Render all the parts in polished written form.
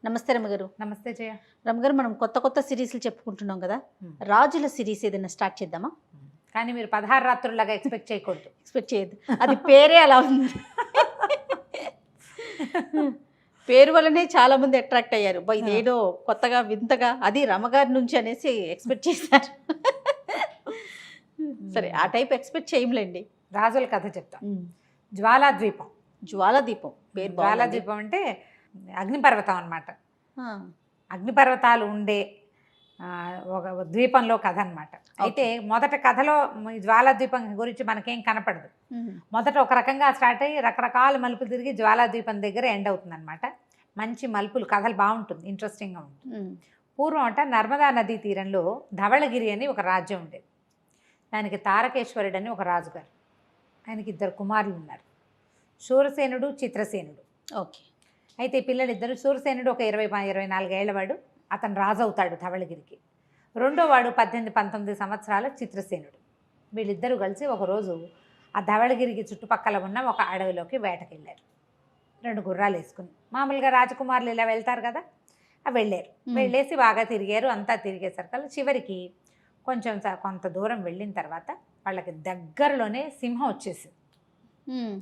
నమస్తే రమ్మగారు. నమస్తే జయ. రమ్మగారు, మనం కొత్త కొత్త సిరీస్లు చెప్పుకుంటున్నాం కదా. మ్మ్. రాజుల సిరీస్ ఏదైనా స్టార్ట్ చేద్దామా? కానీ మీరు 16 రాత్రుల్లాగా ఎక్స్పెక్ట్ చేయకూడదు. ఎక్స్పెక్ట్ చేయొద్దు, అది పేరే అలా ఉంది. పేరు వల్లనే చాలా మంది అట్రాక్ట్ అయ్యారు. ఇదేదో కొత్తగా వింతగా, అది రమ్మగారి నుంచి అనేసి ఎక్స్పెక్ట్ చేశారు. సరే, ఆ టైప్ ఎక్స్పెక్ట్ చేయలేండి. రాజుల కథ చెప్తాం. జ్వాలాద్వీపం. జ్వాలాదీపం పేరు బాగుంది. జ్వాలాద్వీపం అంటే అగ్నిపర్వతం అన్నమాట. ఆ, అగ్నిపర్వతాలు ఉండే ఒక ద్వీపంలో కథ అన్నమాట. అయితే మొదట కథలో ఈ జ్వాలాద్వీపం గురించి మనకేం కనపడదు. మ్మ్. మొదట ఒక రకంగా స్టార్ట్ అయ్యి రకరకాల మలుపులు తిరిగి జ్వాలాద్వీపం దగ్గర ఎండ్ అవుతుంది అనమాట. మంచి మలుపులు, కథలు బాగుంటుంది, ఇంట్రెస్టింగ్గా ఉంటుంది. మ్మ్. పూర్వం అంట నర్మదా నదీ తీరంలో ధవళగిరి అని ఒక రాజ్యం ఉండేది. దానికి తారకేశ్వరుడు అని ఒక రాజుగారు. ఆయనకి 2 కుమారులు ఉన్నారు, శూరసేనుడు, చిత్రసేనుడు. ఓకే. అయితే పిల్లలిద్దరు, శూరసేనుడు ఒక 24 ఏళ్లవాడు, అతను రాజు అవుతాడు ధవళగిరికి. రెండో వాడు 18-19 సంవత్సరాల చిత్రసేనుడు. వీళ్ళిద్దరూ కలిసి ఒకరోజు ఆ ధవళగిరికి చుట్టుపక్కల ఉన్న ఒక అడవిలోకి వేటకెళ్ళారు. 2 గుర్రాలు వేసుకుని. మామూలుగా రాజకుమారులు ఇలా వెళ్తారు కదా, వెళ్ళారు. వెళ్ళేసి బాగా తిరిగారు. అంతా తిరిగేసరికి చివరికి కొంచెం కొంత దూరం వెళ్ళిన తర్వాత వాళ్ళకి దగ్గరలోనే సింహం వచ్చేసింది. మ్మ్.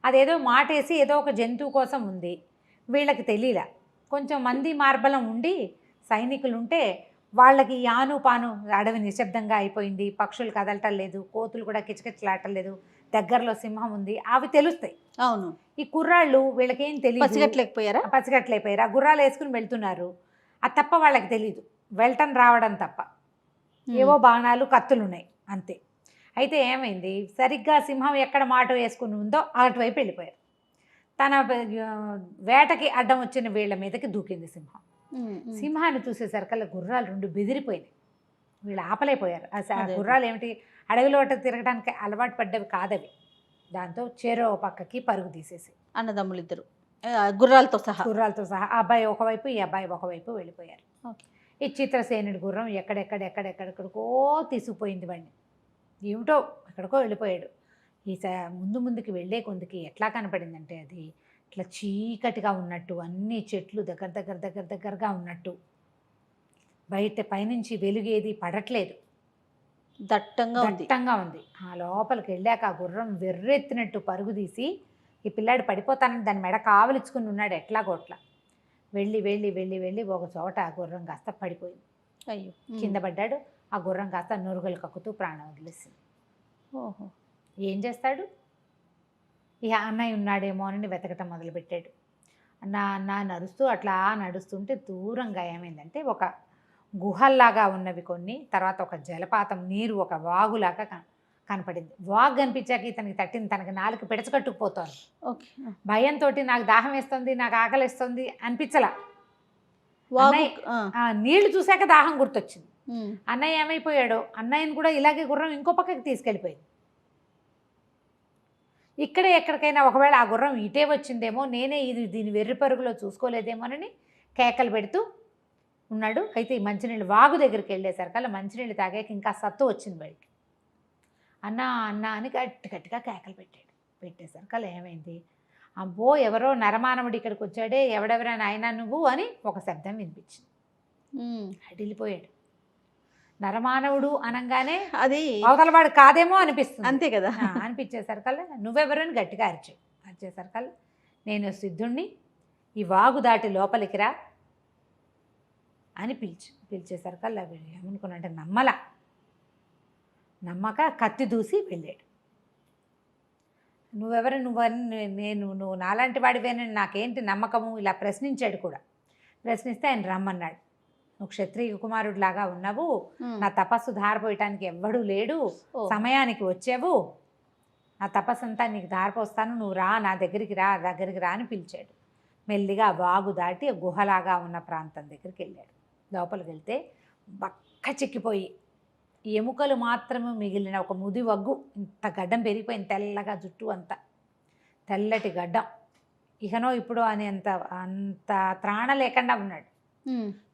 అదేదో మాటేసి ఏదో ఒక జంతువు కోసం ఉంది. వీళ్ళకి తెలియలా. కొంచెం మంది మార్బలం ఉండి సైనికులు ఉంటే వాళ్ళకి యాను పాను అడవి నిశ్శబ్దంగా అయిపోయింది. పక్షులు కదలటం లేదు, కోతులు కూడా కిచకిచలాడటం లేదు, దగ్గరలో సింహం ఉంది, అవి తెలుస్తాయి. అవును. ఈ కుర్రాళ్ళు వీళ్ళకేం తెలియదు, పసిగట్లేకపోయారా? పసిగట్లయిపోయారు. ఆ గుర్రాలు వేసుకుని వెళ్తున్నారు. అది తప్ప వాళ్ళకి తెలియదు, వెళ్ళటం రావడం తప్ప. ఏవో బాణాలు, కత్తులు ఉన్నాయి అంతే. అయితే ఏమైంది, సరిగ్గా సింహం ఎక్కడ మాట వేసుకుని ఉందో అటువైపు వెళ్ళిపోయారు. తన వేటకి అడ్డం వచ్చిన వీళ్ళ మీదకి దూకింది సింహం. సింహాన్ని చూసేసరికల్లా గుర్రాలు 2 బెదిరిపోయినాయి. వీళ్ళు ఆపలేకపోయారు. ఆ గుర్రాలు ఏమిటి, అడవిలో తిరగడానికి అలవాటు పడ్డవి కాదవి. దాంతో చేరో పక్కకి పరుగు తీసేసి అన్నదమ్ములు ఇద్దరు గుర్రాలతో సహా ఆ అబ్బాయి ఒకవైపు, ఈ అబ్బాయి ఒకవైపు వెళ్ళిపోయారు. ఓకే. ఈ చిత్రసేనుడి గుర్రం ఎక్కడెక్కడికో తీసుకుపోయింది వాడిని. ఏమిటో ఎక్కడికో వెళ్ళిపోయాడు. ముందుకి వెళ్ళే కొందికి ఎట్లా కనపడిందంటే అది ఇట్లా చీకటిగా ఉన్నట్టు, అన్ని చెట్లు దగ్గరగా ఉన్నట్టు, బయట పైనుంచి వెలుగేది పడట్లేదు, దట్టంగా ఉంది. ఆ లోపలికి వెళ్ళాక ఆ గుర్రం వెర్రెత్తినట్టు పరుగు తీసి, ఈ పిల్లాడు పడిపోతానని దాని మెడ కావలించుకుని ఉన్నాడు ఎట్లాగోట్లా. వెళ్ళి ఒక చోట ఆ గుర్రం కాస్త పడిపోయింది. అయ్యో, కింద పడ్డాడు. ఆ గుర్రం కాస్త నురుగులు కక్కుతూ ప్రాణం వదిలేసింది. ఓహో. ఏం చేస్తాడు, ఇక అన్నయ్య ఉన్నాడేమో అని వెతకటం మొదలుపెట్టాడు. అన్న నడుస్తూ అట్లా నడుస్తుంటే దూరంగా ఏమైందంటే ఒక గుహల్లాగా ఉన్నవి కొన్ని, తర్వాత ఒక జలపాతం, నీరు ఒక వాగులాగా కనపడింది. వాగు కనిపించాక ఇతనికి తట్టింది, తనకి నాలుగు పిడచకట్టుకుపోతోంది. ఓకే. భయంతో నాకు దాహం వేస్తుంది, నాకు ఆకలిస్తుంది అనిపించలా. వాగు నీళ్లు చూశాక దాహం గుర్తొచ్చింది. అన్నయ్య ఏమైపోయాడో, అన్నయ్యని కూడా ఇలాగే గుర్రం ఇంకో పక్కకి తీసుకెళ్ళిపోయింది. ఇక్కడే ఎక్కడికైనా ఒకవేళ ఆ గుర్రం ఇటే వచ్చిందేమో, నేనే దీని వెర్రి పరుగులో చూసుకోలేదేమోనని కేకలు పెడుతూ ఉన్నాడు. అయితే ఈ మంచినీళ్ళు వాగు దగ్గరికి వెళ్ళేసరికి మంచినీళ్ళు తాగాక ఇంకా సత్తు వచ్చింది బయటికి. అన్నా అని గట్టిగా కేకలు పెట్టేసరికి ఏమైంది, అబ్బో ఎవరో నరమానవుడు ఇక్కడికి వచ్చాడే, ఎవడెవరా నాయనా నువ్వు అని ఒక శబ్దం వినిపించింది. అడిలిపోయాడు. నరమానవుడు అనగానే అది అవతలవాడు కాదేమో అనిపిస్తుంది, అంతే కదా. అనిపించేసరికల్లా నువ్వెవరు అని గట్టిగా అరిచేసరికల్లా నేను సిద్ధుణ్ణి, ఈ వాగు దాటి లోపలికి రా అని పిలిచేసరికల్లా ఏమనుకున్నాడంటే నమ్మక కత్తి దూసి వెళ్ళాడు. నువ్వు నాలాంటి వాడివేనని నాకేంటి నమ్మకము, ఇలా ప్రశ్నించాడు కూడా. ప్రశ్నిస్తే ఆయన రమ్మన్నాడు. నువ్వు క్షత్రియ కుమారుడు లాగా ఉన్నావు, నా తపస్సు ధారపోయటానికి ఎవ్వడూ లేడు, సమయానికి వచ్చావు, నా తపస్సు అంతా నీకు ధారపోస్తాను, నువ్వు రా, నా దగ్గరికి రా అని పిలిచాడు. మెల్లిగా వాగు దాటి గుహలాగా ఉన్న ప్రాంతం దగ్గరికి వెళ్ళాడు. లోపలికి వెళ్తే బక్క చిక్కిపోయి ఎముకలు మాత్రమే మిగిలిన ఒక ముది వగ్గు, ఇంత గడ్డం పెరిగిపోయింది, తెల్లగా జుట్టు అంతా తెల్లటి గడ్డం, ఇకనో ఇప్పుడు అని అంత త్రాణ లేకుండా ఉన్నాడు.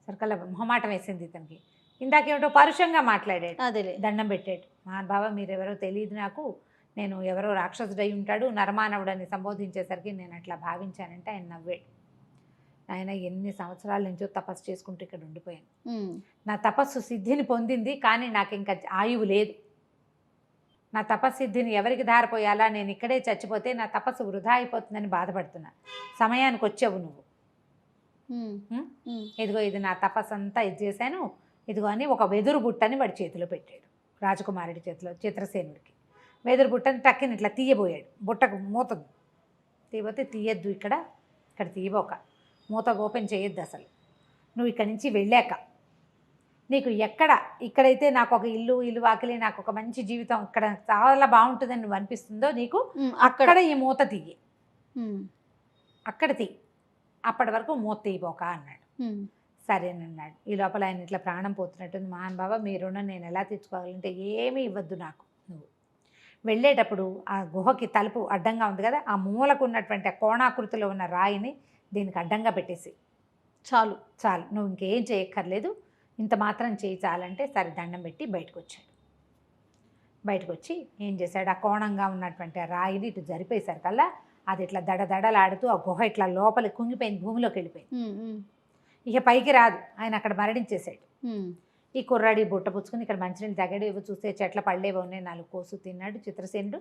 సరికల్లా మొహమాటం వేసింది ఇతనికి. ఇందాకేమిటో పరుషంగా మాట్లాడాడు, అదే దండం పెట్టాడు. మహానుభావ మీరెవరో తెలియదు నాకు, నేను ఎవరో రాక్షసుడై ఉంటాడు, నరమానవుడని సంబోధించేసరికి నేను అట్లా భావించానంటే ఆయన నవ్వాడు. ఆయన ఎన్ని సంవత్సరాల నుంచో తపస్సు చేసుకుంటూ ఇక్కడ ఉండిపోయాను. ఉమ్. నా తపస్సు సిద్ధిని పొందింది, కానీ నాకు ఇంకా ఆయువు లేదు. నా తపస్సిద్ధిని ఎవరికి దారిపోయాలా, నేను ఇక్కడే చచ్చిపోతే నా తపస్సు వృధా అయిపోతుందని బాధపడుతున్నా. సమయానికి వచ్చావు నువ్వు. ఇదిగో ఇది నా తపస్సు అంతా ఇది చేశాను, ఇదిగో అని ఒక వెదురు బుట్టని వాడి చేతిలో పెట్టాడు, రాజకుమారుడి చేతిలో, చిత్రసేనుడికి. వెదురు బుట్టని టక్కిని ఇట్లా తీయబోయాడు. బుట్టకు మూత తీయబోతే, తీయద్దు, ఇక్కడ తీయబోక, మూత ఓపెన్ చేయొద్దు అసలు. నువ్వు ఇక్కడి నుంచి వెళ్ళాక నీకు ఇక్కడైతే నాకు ఒక ఇల్లు వాకిలి, నాకు ఒక మంచి జీవితం, ఇక్కడ చాలా బాగుంటుందని నువ్వు అనిపిస్తుందో నీకు, అక్కడ ఈ మూత తీయి, అక్కడ తీయి, అప్పటి వరకు మూత తీయబోక అన్నాడు. సరేనన్నాడు. ఈ లోపల ఆయన ఇట్లా ప్రాణం పోతున్నట్టుంది. మహాన్ బాబా, మీ రుణం నేను ఎలా తెచ్చుకోవాలంటే ఏమీ ఇవ్వద్దు నాకు. నువ్వు వెళ్ళేటప్పుడు ఆ గుహకి తలుపు అడ్డంగా ఉంది కదా, ఆ మూలకు ఉన్నటువంటి ఆ కోణాకృతిలో ఉన్న రాయిని దీనికి అడ్డంగా పెట్టేసి, చాలు నువ్వు ఇంకేం చేయక్కర్లేదు, ఇంత మాత్రం చేయి చాలంటే, సరే దండం పెట్టి బయటకు వచ్చాడు. బయటకు వచ్చి ఏం చేశాడు, ఆ కోణంగా ఉన్నటువంటి ఆ రాయిని ఇటు జరిపేశారు కల్లా అది ఇట్లా దడదడలాడుతూ ఆ గుహ ఇట్లా లోపలికి కుంగిపోయింది, భూమిలోకి వెళ్ళిపోయింది. ఇక పైకి రాదు, ఆయన అక్కడ మరణించేశాడు. ఈ కుర్రాడి బుట్ట పుచ్చుకుని ఇక్కడ మంచినీళ్ళు తగ్గడు, ఇవి చూస్తే చెట్ల పళ్ళేవో ఉన్నాయి, 4 కోసు తిన్నాడు. చిత్రసేనుడు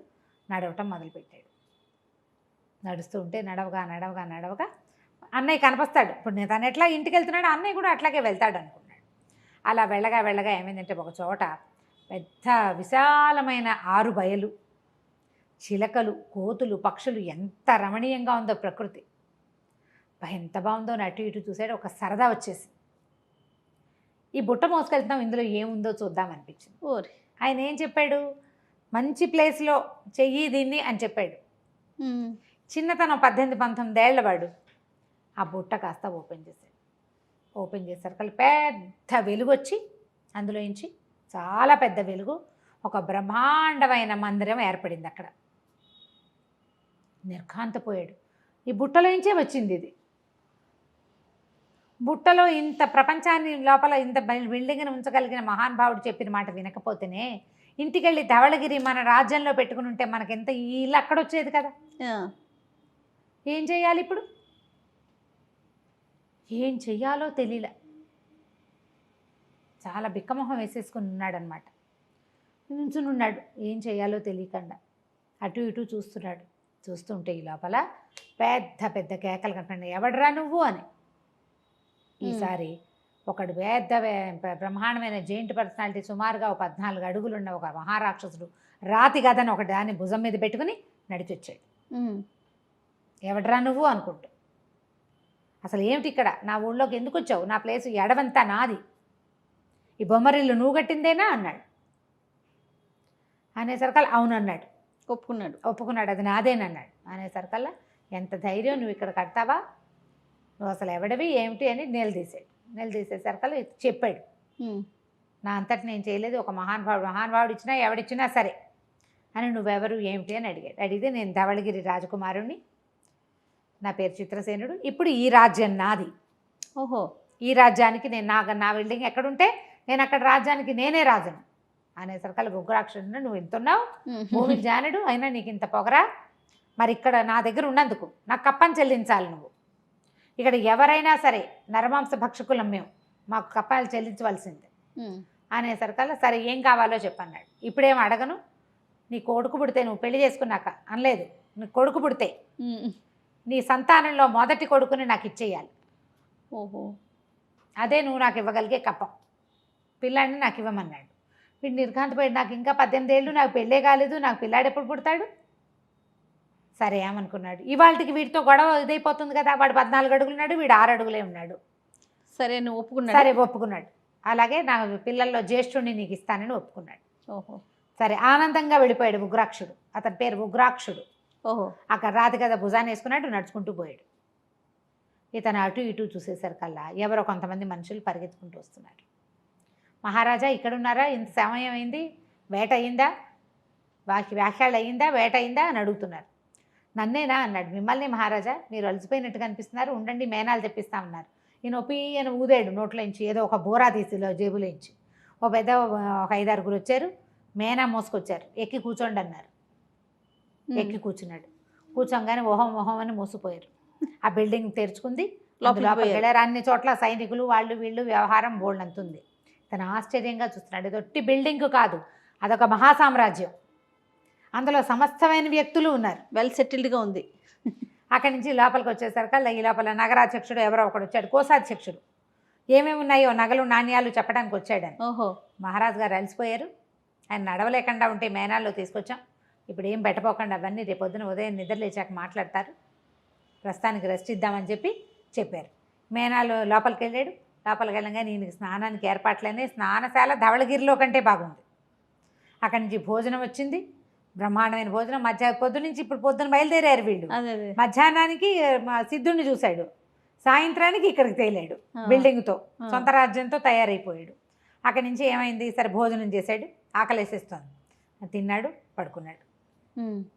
నడవటం మొదలుపెట్టాడు. నడుస్తూ ఉంటే నడవగా అన్నయ్య కనిపిస్తాడు. ఇప్పుడు నేను తను ఎట్లా ఇంటికి వెళ్తున్నాడు, అన్నయ్య కూడా అట్లాగే వెళ్తాడు అనుకున్నాడు. అలా వెళ్ళగా ఏమైందంటే, ఒక చోట పెద్ద విశాలమైన 6 బయలు, చిలకలు, కోతులు, పక్షులు, ఎంత రమణీయంగా ఉందో ప్రకృతి. ఎంత బాగుందో అటు ఇటు చూసాడు. ఒక సరదా వచ్చేసి, ఈ బుట్ట మోసుకెళ్తున్నాం, ఇందులో ఏముందో చూద్దాం అనిపించింది. ఆయన ఏం చెప్పాడు, మంచి ప్లేస్లో చెయ్యి దీన్ని అని చెప్పాడు. చిన్నతనం 18-19 ఏళ్ల వాడు ఆ బుట్ట కాస్త ఓపెన్ చేశారు కల్లా పెద్ద వెలుగు వచ్చి, అందులోంచి చాలా పెద్ద వెలుగు, ఒక బ్రహ్మాండమైన మందిరం ఏర్పడింది అక్కడ. నిర్ఘాంతపోయాడు. ఈ బుట్టలోంచే వచ్చింది ఇది. బుట్టలో ఇంత ప్రపంచాన్ని లోపల ఇంత బిల్డింగ్ని ఉంచగలిగిన మహానుభావుడు చెప్పిన మాట వినకపోతేనే, ఇంటికెళ్ళి ధవళగిరి మన రాజ్యంలో పెట్టుకుని ఉంటే మనకెంత ఇల్లు అక్కడ వచ్చేది కదా. ఏం చేయాలి ఇప్పుడు, ఏం చెయ్యాలో తెలియలే. చాలా బిక్కమొహం వేసేసుకుని ఉన్నాడనమాట. నుంచునున్నాడు, ఏం చేయాలో తెలియకుండా అటు ఇటు చూస్తున్నాడు. చూస్తుంటే ఈ లోపల పెద్ద కేకలు కట్టండి, ఎవడరా నువ్వు అని. ఈసారి ఒకడు పెద్ద బ్రహ్మాండమైన జెయింట్ పర్సనాలిటీ, సుమారుగా 14 అడుగులున్న ఒక మహారాక్షసుడు రాతి గదని ఒక దాన్ని భుజం మీద పెట్టుకుని నడిచొచ్చాడు. ఎవడరా నువ్వు అనుకుంటూ, అసలు ఏమిటి ఇక్కడ, నా ఊళ్ళోకి ఎందుకు వచ్చావు, నా ప్లేసు ఎడవంతా నాది, ఈ బొమ్మరిల్లు నువ్వు కట్టిందేనా అన్నాడు. అనేసరికల్లా అవును అన్నాడు. ఒప్పుకున్నాడు, అది నాదేనన్నాడు. అనేసరికల్లా ఎంత ధైర్యం, నువ్వు ఇక్కడ కడతావా, నువ్వు అసలు ఎవడివి ఏమిటి అని నిలదీసేసరికల్లా చెప్పాడు. నా అంతటి నేను చేయలేదు, ఒక మహానుభావుడు ఇచ్చినా ఎవడిచ్చినా సరే అని, నువ్వెవరు ఏమిటి అని అడిగితే నేను ధవళగిరి రాజకుమారుణ్ణి, నా పేరు చిత్రసేనుడు, ఇప్పుడు ఈ రాజ్యం నాది. ఓహో, ఈ రాజ్యానికి నేను నా బిల్డింగ్ ఎక్కడుంటే నేను అక్కడ రాజ్యానికి నేనే రాజును. అనేసరికల్లా ఉగ్రాక్షుడు, నువ్వు ఎంతున్నావు, భూమి జానుడు అయినా నీకు ఇంత పొగరా, మరి ఇక్కడ నా దగ్గర ఉన్నందుకు నాకు కప్పని చెల్లించాలి నువ్వు. ఇక్కడ ఎవరైనా సరే నరమాంస భక్షకులం మేము, మాకు కప్పాలు చెల్లించవలసిందే. అనేసరికల్లా సరే ఏం కావాలో చెప్పన్నాడు. ఇప్పుడేం అడగను, నీ కొడుకు పుడితే, నువ్వు పెళ్లి చేసుకున్నాక అనలేదు, నీ కొడుకు పుడితే నీ సంతానంలో మొదటి కొడుకుని నాకు ఇచ్చేయాలి. ఓహో, అదే నువ్వు నాకు ఇవ్వగలిగే కప్పం, పిల్లాడిని నాకు ఇవ్వమన్నాడు. వీడు నిర్ఘాంతపోయాడు. నాకు ఇంకా 18 ఏళ్ళు, నాకు పెళ్ళే కాలేదు, నాకు పిల్లాడు ఎప్పుడు పుడతాడు. సరే ఏమనుకున్నాడు, ఇవాళకి వీడితో గొడవ ఇదైపోతుంది కదా, వాడు 14 అడుగులు ఉన్నాడు, వీడు 6 అడుగులే ఉన్నాడు. సరే నువ్వు ఒప్పుకున్నాడు. అలాగే నా పిల్లల్లో జ్యేష్ఠుడిని నీకు ఇస్తానని ఒప్పుకున్నాడు. ఓహో, సరే ఆనందంగా వెళ్ళిపోయాడు ఉగ్రాక్షుడు. అతని పేరు ఉగ్రాక్షుడు. ఓహో, అక్కడ రాతి కదా భుజాన్ని వేసుకున్నాడు, నడుచుకుంటూ పోయాడు. ఇతను అటు ఇటు చూసేసరికల్లా ఎవరో కొంతమంది మనుషులు పరిగెత్తుకుంటూ వస్తున్నారు. మహారాజా ఇక్కడున్నారా, ఇంత సమయం అయింది, వేట అయిందా, వ్యాఖ్యాలు అయిందా, వేట అయిందా అని అడుగుతున్నారు. నన్నేనా అన్నాడు. మిమ్మల్ని మహారాజా, మీరు అలసిపోయినట్టుగా అనిపిస్తున్నారు, ఉండండి మేనాలు తెప్పిస్తామన్నారు. ఈయన ఒపీయన ఊదాడు నోట్లోంచి, ఏదో ఒక బోరా తీసిలో జేబులోంచి. ఒక 5-6 వచ్చారు, మేనా మోసుకొచ్చారు. ఎక్కి కూర్చోండి అన్నారు. ఎక్కి కూర్చున్నాడు. కూర్చోగానే ఓహం అని మోసిపోయారు. ఆ బిల్డింగ్ తెరుచుకుంది, లోపలికి వెళ్ళారు. అన్ని చోట్ల సైనికులు వాళ్ళు వీళ్ళు వ్యవహారం బోల్డంతుంది. తను ఆశ్చర్యంగా చూస్తున్నాడు. ఇది ఒట్టి బిల్డింగ్ కాదు, అదొక మహాసామ్రాజ్యం. అందులో సమస్తమైన వ్యక్తులు ఉన్నారు. వెల్ సెటిల్డ్గా ఉంది. అక్కడి నుంచి లోపలికి వచ్చేసరికి ఈ లోపల నగరాధ్యక్షుడు ఎవరో ఒకడు వచ్చాడు, కోశాధ్యక్షుడు. ఏమేమి ఉన్నాయో నగలు నాణ్యాలు చెప్పడానికి వచ్చాడని. ఓహో. మహారాజు గారు అలసిపోయారు. ఆయన నడవలేకుండా ఉంటే మేనాల్లో తీసుకొచ్చాం, ఇప్పుడు ఏం పెట్టపోకుండా అవన్నీ రేపు పొద్దున ఉదయం నిద్ర లేచాక మాట్లాడతారు, ప్రస్తుతానికి రెస్ట్ ఇద్దామని చెప్పారు. మేనాలు లోపలికి వెళ్ళాడు. లోపలికి వెళ్ళగానే ఈయనకి స్నానానికి ఏర్పాట్లనే స్నానశాల ధవళగిరిలో కంటే బాగుంది. అక్కడి నుంచి భోజనం వచ్చింది, బ్రహ్మాండమైన భోజనం. పొద్దునుంచి ఇప్పుడు పొద్దున బయలుదేరారు వీళ్ళు. మధ్యాహ్నానికి సిద్ధుడిని చూశాడు, సాయంత్రానికి ఇక్కడికి తేలాడు. బిల్డింగ్తో సొంత రాజ్యంతో తయారైపోయాడు. అక్కడి నుంచి ఏమైంది, సరే భోజనం చేశాడు, ఆకలేసేస్తోంది, తిన్నాడు, పడుకున్నాడు.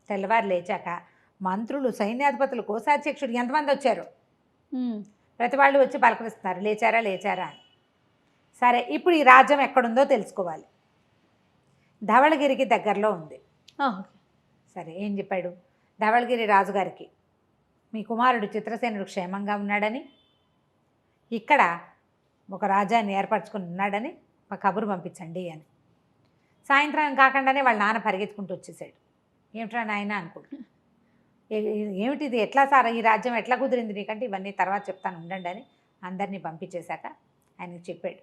తెల్లవారు లేచాక మంత్రులు, సైన్యాధిపతులు, కోశాధ్యక్షుడు ఎంతమంది వచ్చారు, ప్రతి వాళ్ళు వచ్చి పలకరిస్తున్నారు, లేచారా అని. సరే ఇప్పుడు ఈ రాజ్యం ఎక్కడుందో తెలుసుకోవాలి. ధవళగిరికి దగ్గరలో ఉంది. సరే ఏం చెప్పాడు, ధవళగిరి రాజుగారికి మీ కుమారుడు చిత్రసేనుడు క్షేమంగా ఉన్నాడని, ఇక్కడ ఒక రాజ్యాన్ని ఏర్పరచుకుని ఉన్నాడని ఒక కబురు పంపించండి అని. సాయంత్రం కాకుండానే వాళ్ళ నాన్న పరిగెత్తుకుంటూ వచ్చేసాడు. ఏమిట్రా నాయన అనుకుంటా, ఏమిటిది, ఎట్లా సార్ ఈ రాజ్యం ఎట్లా కుదిరింది నీకంటే, ఇవన్నీ తర్వాత చెప్తాను ఉండండి అని అందరినీ పంపించేశాక ఆయనకి చెప్పాడు,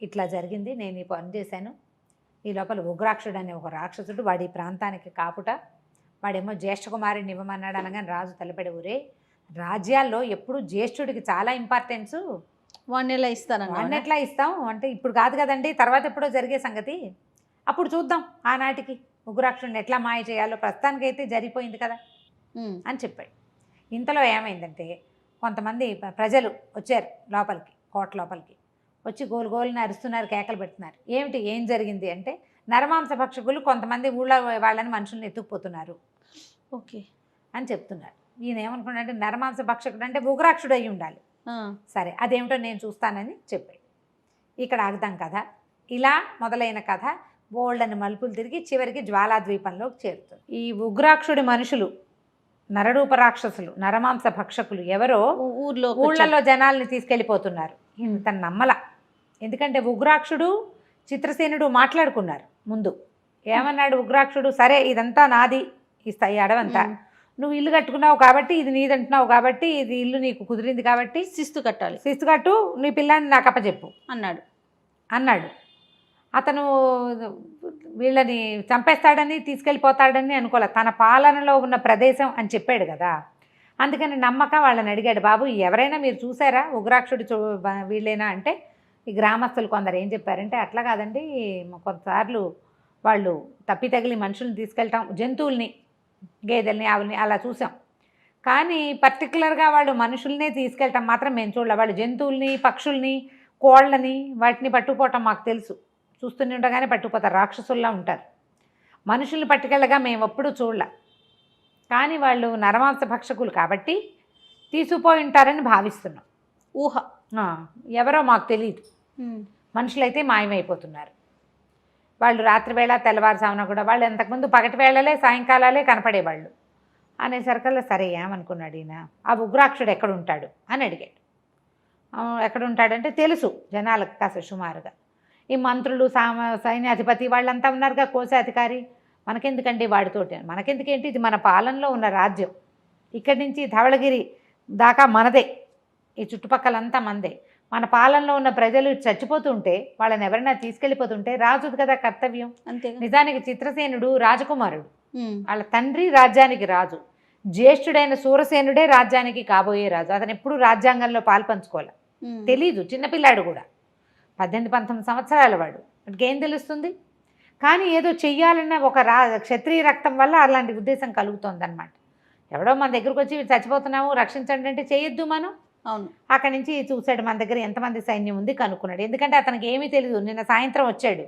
ఇట్లా జరిగింది, నేను ఈ పని చేశాను. ఈ లోపల ఉగ్రాక్షుడు అనే ఒక రాక్షసుడు వాడి ప్రాంతానికి కాపుట, వాడేమో జ్యేష్ఠ కుమారుడిని ఇవ్వమన్నాడు. అనగానే రాజు తలపడి, ఊరే రాజ్యాల్లో ఎప్పుడు జ్యేష్ఠుడికి చాలా ఇంపార్టెన్సు, వాడిని ఎలా ఇస్తాను, వాడిని ఎట్లా ఇస్తాం అంటే ఇప్పుడు కాదు కదండి, తర్వాత ఎప్పుడో జరిగే సంగతి, అప్పుడు చూద్దాం ఆనాటికి ఉగ్రాక్షుడిని ఎట్లా మాయ చేయాలో, ప్రస్తుతానికైతే జరిగిపోయింది కదా అని చెప్పాడు. ఇంతలో ఏమైందంటే కొంతమంది ప్రజలు వచ్చారు లోపలికి, కోట లోపలికి వచ్చి గోలుని అరుస్తున్నారు, కేకలు పెడుతున్నారు. ఏం జరిగింది అంటే, నరమాంస భక్షకులు కొంతమంది ఊళ్ళో వాళ్ళని మనుషుల్ని ఎత్తుకుపోతున్నారు ఓకే అని చెప్తున్నారు. ఈయన ఏమనుకున్నాడంటే, నరమాంస భక్షకుడు అంటే ఉగ్రాక్షుడు అయి ఉండాలి. సరే అదేమిటో నేను చూస్తానని చెప్పాడు. ఇక్కడ ఆగుదాం కథ. ఇలా మొదలైన కథ బోల్డని మలుపులు తిరిగి చివరికి జ్వాలాద్వీపంలోకి చేరుతుంది. ఈ ఉగ్రాక్షుడి మనుషులు నరరూప రాక్షసులు, నరమాంస భక్షకులు ఎవరో ఊళ్ళలో జనాల్ని తీసుకెళ్ళిపోతున్నారు. తన నమ్మల, ఎందుకంటే ఉగ్రాక్షుడు చిత్రసేనుడు మాట్లాడుకున్నారు ముందు. ఏమన్నాడు ఉగ్రాక్షుడు, సరే ఇదంతా నాది, ఈ అడవంతా నువ్వు ఇల్లు కట్టుకున్నావు కాబట్టి ఇది నీదంటున్నావు కాబట్టి, ఇది ఇల్లు నీకు కుదిరింది కాబట్టి శిస్తు కట్టాలి, శిస్తు కట్టు, నీ పిల్లాన్ని నాకు అప్పచెప్పు అన్నాడు. అతను వీళ్ళని చంపేస్తాడని తీసుకెళ్ళిపోతాడని అనుకోలే, తన పాలనలో ఉన్న ప్రదేశం అని చెప్పాడు కదా, అందుకని నమ్మక వాళ్ళని అడిగాడు, బాబు ఎవరైనా మీరు చూసారా ఉగ్రాక్షుడు వీళ్ళేనా అంటే, ఈ గ్రామస్తులు కొందరు ఏం చెప్పారంటే, అట్లా కాదండి, కొంతసార్లు వాళ్ళు తప్పి తగిలి మనుషుల్ని తీసుకెళ్ళటం, జంతువుల్ని, గేదెల్ని, ఆవుల్ని అలా చూసాం, కానీ పర్టికులర్గా వాళ్ళు మనుషుల్నే తీసుకెళ్ళటం మాత్రం మేము చూడలే. వాళ్ళు జంతువుల్ని, పక్షుల్ని, కోళ్ళని వాటిని పట్టుకుపోవటం మాకు తెలుసు, చూస్తూనే ఉండగానే పట్టుకుపోతారు, రాక్షసుల్లా ఉంటారు. మనుషుల్ని పట్టుకెళ్ళగా మేము ఎప్పుడూ చూడలే, కానీ వాళ్ళు నరమాంస భక్షకులు కాబట్టి తీసుకుపోయి ఉంటారని భావిస్తున్నాం. ఊహ, ఎవరో మాకు తెలియదు. మనుషులైతే మాయమైపోతున్నారు. వాళ్ళు రాత్రివేళ తెల్లవారుజామున కూడా, వాళ్ళు అంతకుముందు పగటి వేళలే సాయంకాలాలే కనపడేవాళ్ళు అనేసరికల్లా సరే ఏమనుకున్నాడు ఈయన, ఆ ఉగ్రాక్షుడు ఎక్కడుంటాడు అని అడిగాడు. ఎక్కడుంటాడంటే తెలుసు జనాలకు కాస్త సుమారుగా. ఈ మంత్రులు, సైన్యాధిపతి వాళ్ళంతా ఉన్నారుగా, కోశాధికారి, మనకెందుకండి వాడితోటి, మనకెందుకేంటి, ఇది మన పాలనలో ఉన్న రాజ్యం, ఇక్కడి నుంచి ధవళగిరి దాకా మనదే, ఈ చుట్టుపక్కలంతా మనదే, మన పాలనలో ఉన్న ప్రజలు చచ్చిపోతుంటే వాళ్ళని ఎవరైనా తీసుకెళ్ళిపోతుంటే రాజుది కదా కర్తవ్యం. అంతే. నిజానికి చిత్రసేనుడు రాజకుమారుడు, వాళ్ళ తండ్రి రాజ్యానికి రాజు, జ్యేష్ఠుడైన సూరసేనుడే రాజ్యానికి కాబోయే రాజు. అతను ఎప్పుడు రాజ్యాంగంలో పాల్పంచుకోవాలి, తెలీదు, చిన్నపిల్లాడు కూడా, 18-19 సంవత్సరాల వాడు, ఏం తెలుస్తుంది. కానీ ఏదో చెయ్యాలన్న ఒక క్షత్రియ రక్తం వల్ల అలాంటి ఉద్దేశం కలుగుతోందన్నమాట. ఎవడో మన దగ్గరకు వచ్చి చచ్చిపోతున్నాము రక్షించండి అంటే చేయొద్దు మనం. అవును. అక్కడి నుంచి చూశాడు మన దగ్గర ఎంతమంది సైన్యం ఉంది కనుక్కున్నాడు. ఎందుకంటే అతనికి ఏమీ తెలియదు, నిన్న సాయంత్రం వచ్చాడు.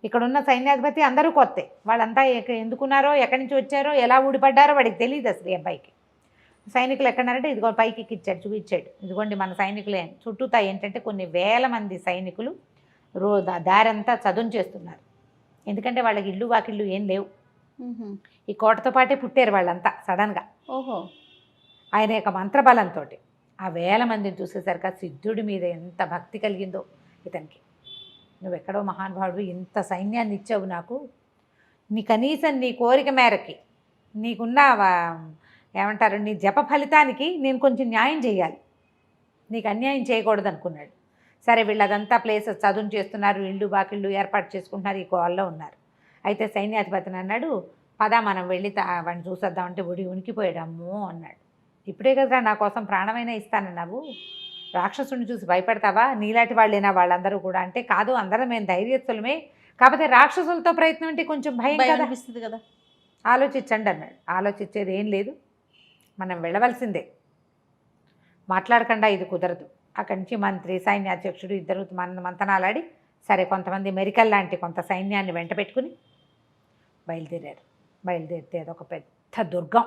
ఇక్కడ ఉన్న సైన్యాధిపతి అందరూ కొత్తే, వాళ్ళంతా ఎందుకున్నారో, ఎక్కడి నుంచి వచ్చారో, ఎలా ఊడిపడ్డారో వాడికి తెలియదు అసలు. ఈ అబ్బాయికి సైనికులు ఎక్కడారంటే ఇదిగో పైకి ఎక్కిచ్చాడు, చూపించాడు, ఇదిగోండి మన సైనికులే. చుట్టూతా ఏంటంటే కొన్ని వేల మంది సైనికులు దారంతా చదును చేస్తున్నారు. ఎందుకంటే వాళ్ళకి ఇల్లు వాకిళ్ళు ఏం లేవు, ఈ కోటతో పాటే పుట్టారు వాళ్ళంతా సడన్గా. ఓహో. ఆయన యొక్క మంత్రబలంతో ఆ 1000 మందిని చూసేసరికి ఆ సిద్ధుడి మీద ఎంత భక్తి కలిగిందో ఇతనికి. నువ్వెక్కడో మహానుభావుడు, ఇంత సైన్యాన్ని ఇచ్చావు నాకు, నీ కనీసం నీ కోరిక మేరకి నీకున్న ఏమంటారు నీ జప ఫలితానికి నేను కొంచెం న్యాయం చేయాలి, నీకు అన్యాయం చేయకూడదు అనుకున్నాడు. సరే వీళ్ళదంతా ప్లేసెస్ చదువు చేస్తున్నారు, ఇళ్ళు బాకిళ్ళు ఏర్పాటు చేసుకుంటున్నారు, ఈ కోల్లో ఉన్నారు. అయితే సైన్యాధిపతిని అన్నాడు, పద మనం వెళ్ళి వాడిని చూసేద్దామంటే ఉనికిపోయాడు. అమ్మో అన్నాడు, ఇప్పుడే కదరా నా కోసం ప్రాణమైనా ఇస్తానన్నావు, రాక్షసుని చూసి భయపడతావా, నీలాంటి వాళ్ళేనా వాళ్ళందరూ కూడా అంటే, కాదు అందరం మేము ధైర్యస్తులమే, కాకపోతే రాక్షసులతో ప్రయత్నం అంటే కొంచెం భయం అనిపిస్తుంది కదా, ఆలోచించండి అన్నాడు. ఆలోచించేది ఏం లేదు, మనం వెళ్ళవలసిందే, మాట్లాడకుండా ఇది కుదరదు. అక్కడి నుంచి మంత్రి సైన్యాధ్యక్షుడు ఇద్దరు మంతనాలాడి సరే కొంతమంది మెరికల్ లాంటి కొంత సైన్యాన్ని వెంట పెట్టుకుని బయలుదేరారు. బయలుదేరితే అదొక పెద్ద దుర్గం.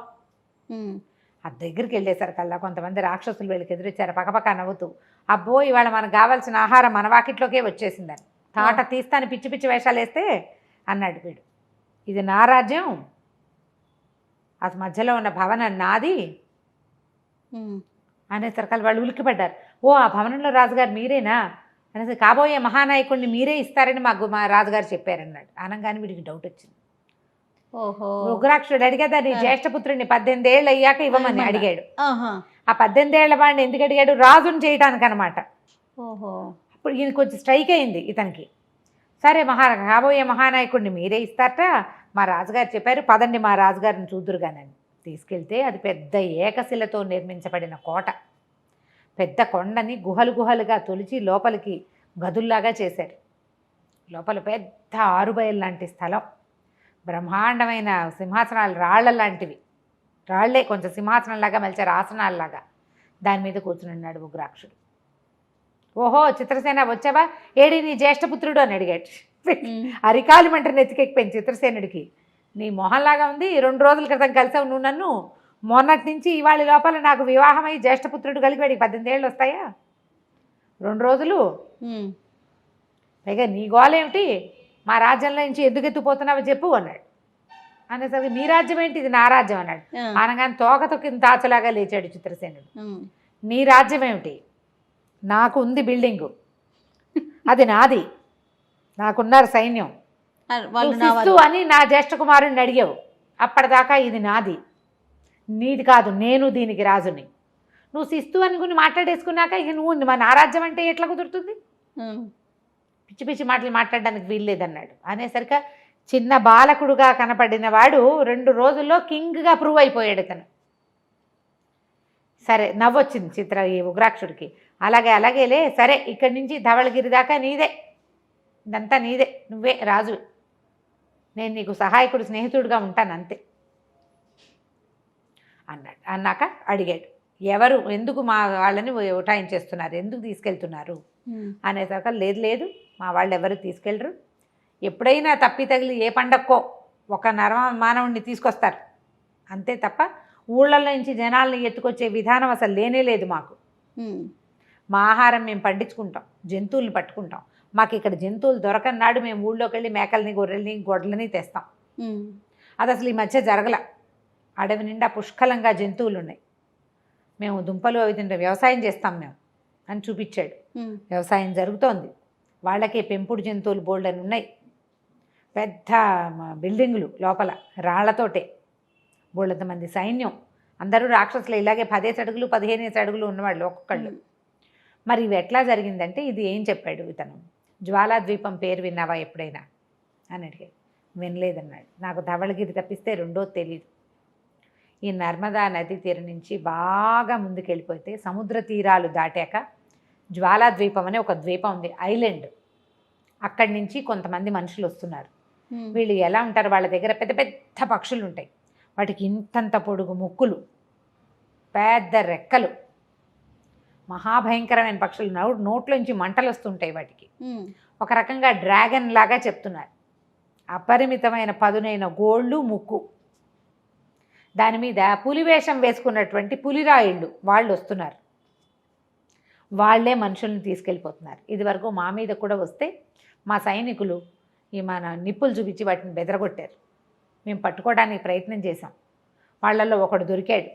ఆ దగ్గరికి వెళ్ళేసరికల్లా కొంతమంది రాక్షసులు వీళ్ళకి ఎదురొచ్చారు, పక్కపక్క నవ్వుతూ, అబ్బో ఇవాళ మనకు కావాల్సిన ఆహారం మన వాకిట్లోకే వచ్చేసిందని తాట తీస్తాను పిచ్చి పిచ్చి వేషాలు వేస్తే అన్నాడు వీడు, ఇది నా రాజ్యం, అసలు మధ్యలో ఉన్న భవనం నాది అనేసరికల్ వాళ్ళు ఉలిక్కిపడ్డారు. ఓ ఆ భవనంలో రాజుగారు మీరేనా అనేసి, కాబోయే మహానాయకుడిని మీరే ఇస్తారని మా రాజుగారు చెప్పారన్నాడు. అనగానే వీడికి డౌట్ వచ్చింది. ఓహో, ఉగ్రాక్షుడు అడిగేదా నీ జ్యేష్ఠపుత్రుడిని 18 ఏళ్ళు అయ్యాక ఇవ్వమని అడిగాడు. ఆ 18 ఏళ్ల వాడిని ఎందుకు అడిగాడు, రాజుని చేయడానికి అనమాట. ఓహో, అప్పుడు ఈయన కొంచెం స్ట్రైక్ అయింది ఇతనికి. సరే కాబోయే మహానాయకుడిని మీరే ఇస్తారట, మా రాజుగారు చెప్పారు, పదండి మా రాజుగారిని చూదురుగానని తీసుకెళ్తే అది పెద్ద ఏకశిలతో నిర్మించబడిన కోట. పెద్ద కొండని గుహలు గుహలుగా తొలిచి లోపలికి గదుల్లాగా చేశారు. లోపల పెద్ద ఆరుబయలు లాంటి స్థలం, బ్రహ్మాండమైన సింహాసనాలు రాళ్ల లాంటివి, రాళ్లే కొంచెం సింహాసనంలాగా మలిచారు, ఆసనాల్లాగా. దాని మీద కూర్చుని ఉన్నాడు ఉగ్రాక్షుడు. ఓహో చిత్రసేన వచ్చావా, ఏడి నీ జ్యేష్ఠపుత్రుడు అని అడిగాడు. అరికాలు మంట నెత్తికెక్కిపోయింది చిత్రసేనుడికి. నీ మొహంలాగా ఉంది, 2 రోజుల క్రితం కలిసావు నువ్వు నన్ను, మొన్నటి నుంచి ఇవాళ లోపల నాకు వివాహమై జ్యేష్ఠపుత్రుడు కలిగి వాడికి 18 ఏళ్ళు వస్తాయా, 2 రోజులు, పైగా నీ గోలేమిటి, మా రాజ్యంలో నుంచి ఎందుకు ఎత్తుపోతున్నావో చెప్పు అన్నాడు. అనేసరికి మీ రాజ్యం ఏంటి, ఇది నా రాజ్యం అన్నాడు. అనగానే తోక తొక్కిన తాచులాగా లేచాడు చిత్రసేనుడు. నీ రాజ్యం ఏమిటి, నాకు ఉంది బిల్డింగు, అది నాది, నాకున్నారు సైన్యం, శిస్తు అని నా జ్యేష్ఠ కుమారుడిని అడిగావు, అప్పటిదాకా ఇది నాది, నీది కాదు, నేను దీనికి రాజుని. నువ్వు శిస్తు అనుకుని మాట్లాడేసుకున్నాక ఇక నువ్వు నా రాజ్యం అంటే ఎట్లా కుదురుతుంది, పిచ్చి పిచ్చి మాటలు మాట్లాడడానికి వీల్లేదన్నాడు. అనేసరికి చిన్న బాలకుడుగా కనపడిన వాడు 2 రోజుల్లో కింగ్గా ప్రూవ్ అయిపోయాడు ఇతను. సరే నవ్వొచ్చింది ఈ ఉగ్రాక్షుడికి. అలాగేలే, సరే ఇక్కడి నుంచి ధవళగిరి దాకా నీదే, ఇదంతా నీదే, నువ్వే రాజు, నేను నీకు సహాయకుడు స్నేహితుడిగా ఉంటాను అంతే అన్నాడు. అన్నాక అడిగాడు, ఎవరు ఎందుకు మా వాళ్ళని ఉటాయించేస్తున్నారు, ఎందుకు తీసుకెళ్తున్నారు అనేసరికి, లేదు మా వాళ్ళు ఎవరు తీసుకెళ్ళరు, ఎప్పుడైనా తప్పి తగిలి ఏ పండక్కో ఒక మానవుడిని తీసుకొస్తారు అంతే తప్ప ఊళ్ళల్లో నుంచి జనాల్ని ఎత్తుకొచ్చే విధానం అసలు లేనే లేదు మాకు. మా ఆహారం మేము పండించుకుంటాం, జంతువుల్ని పట్టుకుంటాం, మాకు ఇక్కడ జంతువులు దొరకన్నాడు మేము ఊళ్ళోకి వెళ్ళి మేకల్ని గొర్రెల్ని గొడ్లని తెస్తాం. అది అసలు ఈ మధ్య జరగల, అడవి నిండా పుష్కలంగా జంతువులు ఉన్నాయి, మేము దుంపలు అవి తింటే వ్యవసాయం చేస్తాం మేము అని చూపించాడు. వ్యవసాయం జరుగుతోంది, వాళ్ళకే పెంపుడు జంతువులు బోల్డ్ అని ఉన్నాయి, పెద్ద బిల్డింగులు లోపల రాళ్లతోటే, బోళ్ళంత మంది సైన్యం, అందరూ రాక్షసులు, ఇలాగే 10 అడుగులు 15 అడుగులు ఉన్నవాళ్ళు ఒక్కొక్కళ్ళు. మరి ఇవి ఎట్లా జరిగిందంటే ఇది ఏం చెప్పాడు ఇతను, జ్వాలాద్వీపం పేరు విన్నావా ఎప్పుడైనా అని అడిగాడు. వినలేదన్నాడు. నాకు ధవళగిరి తప్పిస్తే రెండోది తెలియదు. ఈ నర్మదా నది తీరం నుంచి బాగా ముందుకెళ్ళిపోతే సముద్ర తీరాలు దాటాక జ్వాలాద్వీపం అనే ఒక ద్వీపం ఉంది, ఐలాండ్. అక్కడి నుంచి కొంతమంది మనుషులు వస్తున్నారు. వీళ్ళు ఎలా ఉంటారు, వాళ్ళ దగ్గర పెద్ద పెద్ద పక్షులు ఉంటాయి, వాటికి ఇంతంత పొడుగు ముక్కులు, పెద్ద రెక్కలు, మహాభయంకరమైన పక్షులు, నోట్లోంచి మంటలు వస్తుంటాయి వాటికి. ఒక రకంగా డ్రాగన్ లాగా చెప్తున్నారు. అపరిమితమైన పదునైన గోళ్ళు, ముక్కు, దాని మీద పులివేషం వేసుకున్నటువంటి పులిరాయిళ్ళు వాళ్ళు వస్తున్నారు. వాళ్లే మనుషుల్ని తీసుకెళ్ళిపోతున్నారు. ఇదివరకు మా మీద కూడా వస్తే మా సైనికులు మన నిప్పులు చూపించి వాటిని బెదరగొట్టారు. మేము పట్టుకోవడానికి ప్రయత్నం చేశాం. వాళ్ళల్లో ఒకడు దొరికాడు,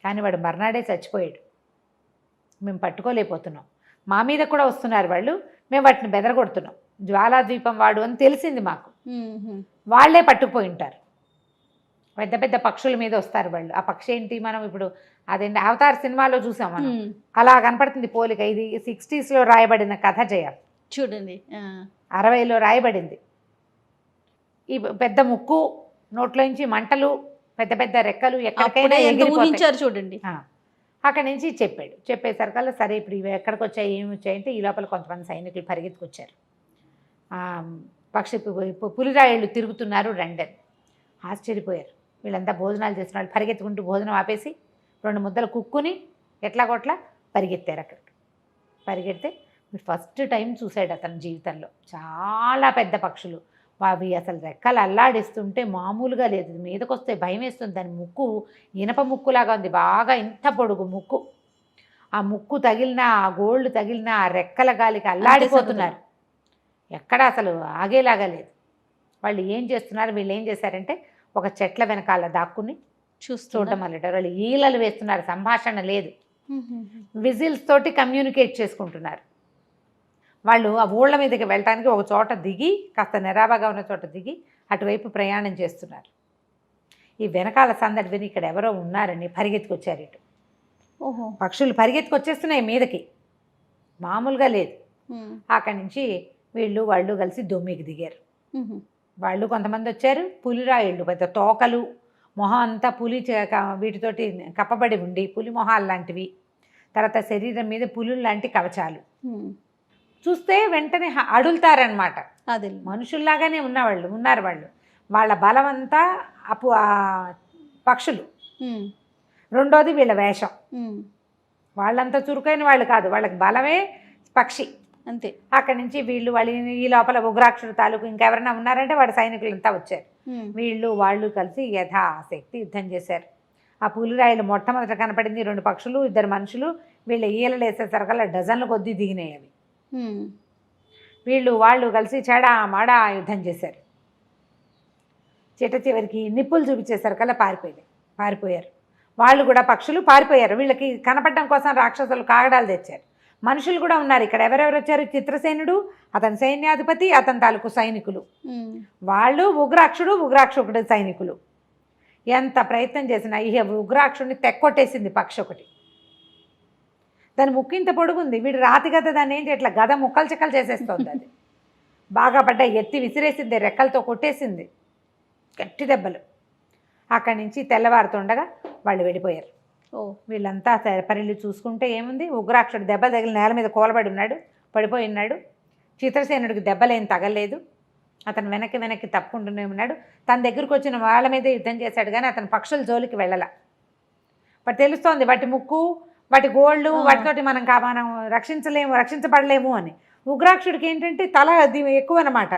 కానీ వాడు మర్నాడే చచ్చిపోయాడు. మేము పట్టుకోలేకపోతున్నాం, మా మీద కూడా వస్తున్నారు వాళ్ళు, మేము వాటిని బెదరగొడుతున్నాం, జ్వాలాద్వీపం వాడు అని తెలిసింది మాకు. వాళ్ళే పట్టుకుపోయి ఉంటారు, పెద్ద పెద్ద పక్షుల మీద వస్తారు వాళ్ళు. ఆ పక్షి ఏంటి, మనం ఇప్పుడు అదేంటి అవతార్ సినిమాలో చూసాం మనం, అలా కనపడుతుంది పోలిక. ఇది 60s రాయబడిన కథ జయ, చూడండి. 60లో రాయబడింది. ఈ పెద్ద ముక్కు, నోట్లోంచి మంటలు, పెద్ద పెద్ద రెక్కలు, ఎక్కడికైనా ఊహించారు చూడండి. అక్కడి నుంచి చెప్పాడు. చెప్పేసరికల్లా సరే ఇప్పుడు ఇవి ఎక్కడికి వచ్చాయి, ఏమి వచ్చాయంటే ఈ లోపల కొంతమంది సైనికులు పరిగెత్తుకొచ్చారు. పక్షి పులిరాయిళ్ళు తిరుగుతున్నారు రండని. ఆశ్చర్యపోయారు. వీళ్ళంతా భోజనాలు చేసిన వాళ్ళు పరిగెత్తుకుంటూ భోజనం ఆపేసి 2 ముద్దలు కుక్కుని ఎట్లా కొట్లా పరిగెత్తారు అక్కడికి. పరిగెడితే ఫస్ట్ టైం చూశాడు అతని జీవితంలో. చాలా పెద్ద పక్షులు, అవి అసలు రెక్కలు అల్లాడిస్తుంటే మామూలుగా లేదు. మీదకి వస్తే భయం వేస్తుంది. దాని ముక్కు ఇనప ముక్కులాగా ఉంది, బాగా ఇంత పొడుగు ముక్కు. ఆ ముక్కు తగిలినా, ఆ గోళ్ళు తగిలినా, ఆ రెక్కల గాలికి అల్లాడిపోతున్నారు. ఎక్కడ అసలు ఆగేలాగా లేదు. వాళ్ళు ఏం చేస్తున్నారు, వీళ్ళు ఏం చేశారంటే ఒక చెట్ల వెనకాల దాక్కుని చూడటం మొదలెట్టారు. వాళ్ళు ఈలలు వేస్తున్నారు, సంభాషణ లేదు, విజిల్స్ తోటి కమ్యూనికేట్ చేసుకుంటున్నారు. వాళ్ళు ఆ ఊళ్ళ మీదకి వెళ్ళటానికి ఒక చోట దిగి, కాస్త నెరాబాగా ఉన్న చోట దిగి అటువైపు ప్రయాణం చేస్తున్నారు. ఈ వెనకాల సందడి విని ఇక్కడ ఎవరో ఉన్నారని పరిగెత్తుకొచ్చారు ఇటు. పక్షులు పరిగెత్తుకొచ్చేస్తున్నాయి మీదకి, మామూలుగా లేదు. అక్కడి నుంచి వాళ్ళు కలిసి దొమ్మికి దిగారు. వాళ్ళు కొంతమంది వచ్చారు, పులిరాయిళ్ళు, పెద్ద తోకలు, మొహం అంతా పులి వీటితోటి కప్పబడి ఉండి, పులి మొహాలు లాంటివి, తర్వాత శరీరం మీద పులులు లాంటి కవచాలు. చూస్తే వెంటనే అడులుతారనమాట. అదే మనుషుల్లాగానే ఉన్నారు వాళ్ళు. వాళ్ళ బలం అంతా పక్షులు. రెండోది వీళ్ళ వేషం. వాళ్ళంతా చురుకైన వాళ్ళు కాదు, వాళ్ళకి బలమే పక్షి అంతే. అక్కడి నుంచి వాళ్ళు ఈ లోపల ఉగ్రాక్షుడు తాలూకు ఇంకెవరైనా ఉన్నారంటే వాడి సైనికులంతా వచ్చారు. వాళ్ళు కలిసి యథాశక్తి యుద్ధం చేశారు. ఆ పులిరాయిలు మొట్టమొదట కనపడింది 2 పక్షులు, 2 మనుషులు. వీళ్ళ ఈలలు వేసేసరికల్లా డజన్ల కొద్దీ దిగినాయి అవి. వాళ్ళు కలిసి చెడా మాడా యుద్ధం చేశారు. చివరికి నిప్పులు చూపించేసరికల్లా పారిపోయారు. వాళ్ళు కూడా పక్షులు పారిపోయారు. వీళ్ళకి కనపడడం కోసం రాక్షసులు కాగడాలు తెచ్చారు. మనుషులు కూడా ఉన్నారు ఇక్కడ. ఎవరెవరు వచ్చారు? చిత్రసేనుడు, అతని సైన్యాధిపతి, అతని తాలూకు సైనికులు. వాళ్ళు ఉగ్రాక్షుడు సైనికులు. ఎంత ప్రయత్నం చేసినా ఉగ్రాక్షుడిని తెక్కొట్టేసింది పక్షి ఒకటి. దాని ముక్కు ఇంత పొడుగుంది. వీడు రాతి గద దాన్ని ఏం చేయట్లా, గద ముక్కలు చెక్కలు చేసేస్తుంది. అది బాగా ఎత్తి విసిరేసింది, రెక్కలతో కొట్టేసింది, గట్టి దెబ్బలు. అక్కడి నుంచి తెల్లవారుతుండగా వాళ్ళు వెళ్ళిపోయారు. వీళ్ళంతా పరిల్లు చూసుకుంటే ఏముంది, ఉగ్రాక్షుడు దెబ్బ తగిలి నేల మీద పడిపోయి ఉన్నాడు. చిత్రసేనుడికి దెబ్బలేం తగలేదు. అతను వెనక్కి తప్పుకుంటూనే ఉన్నాడు. తన దగ్గరకు వచ్చిన వాళ్ళ మీదే యుద్ధం చేశాడు, కానీ అతను పక్షుల జోలికి వెళ్ళాల. బట్ తెలుస్తోంది వాటి ముక్కు, వాటి గోళ్ళు, వాటితోటి మనం రక్షించబడలేము అని. ఉగ్రాక్షుడికి ఏంటంటే తల అది ఎక్కువ అనమాట.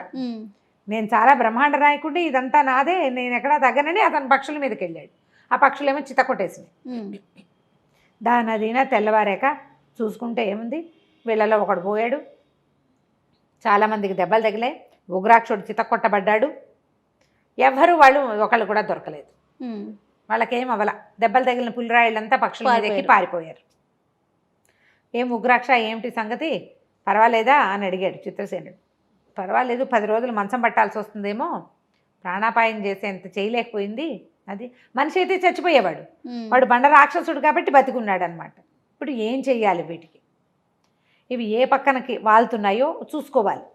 నేను చాలా బ్రహ్మాండ నాయకుడి, ఇదంతా నాదే, నేను ఎక్కడా తగ్గనని అతను పక్షుల మీదకి వెళ్ళాడు. ఆ పక్షులేమో చితకొట్టేసినాయి. దానదినా తెల్లవారాక చూసుకుంటే ఏముంది, వీళ్ళలో ఒకడు పోయాడు. చాలామందికి దెబ్బలు తగిలాయి. ఉగ్రాక్షుడు చితకొట్టబడ్డాడు. వాళ్ళు ఒకళ్ళు కూడా దొరకలేదు. వాళ్ళకేం అవల. దెబ్బలు తగిలిన పులిరాయిళ్ళంతా పక్షుల మీదకి పారిపోయారు. ఏం ఉగ్రాక్ష, ఏమిటి సంగతి, పర్వాలేదా అని అడిగాడు చిత్రసేనుడు. పర్వాలేదు, 10 రోజులు మంచం పట్టాల్సి వస్తుందేమో, ప్రాణాపాయం చేసేంత చేయలేకపోయింది. అది మనిషి అయితే చచ్చిపోయేవాడు, వాడు బండ రాక్షసుడు కాబట్టి బతికున్నాడు అనమాట. ఇప్పుడు ఏం చెయ్యాలి వీటికి, ఇవి ఏ పక్కనకి వాళ్తున్నాయో చూసుకోవాలి.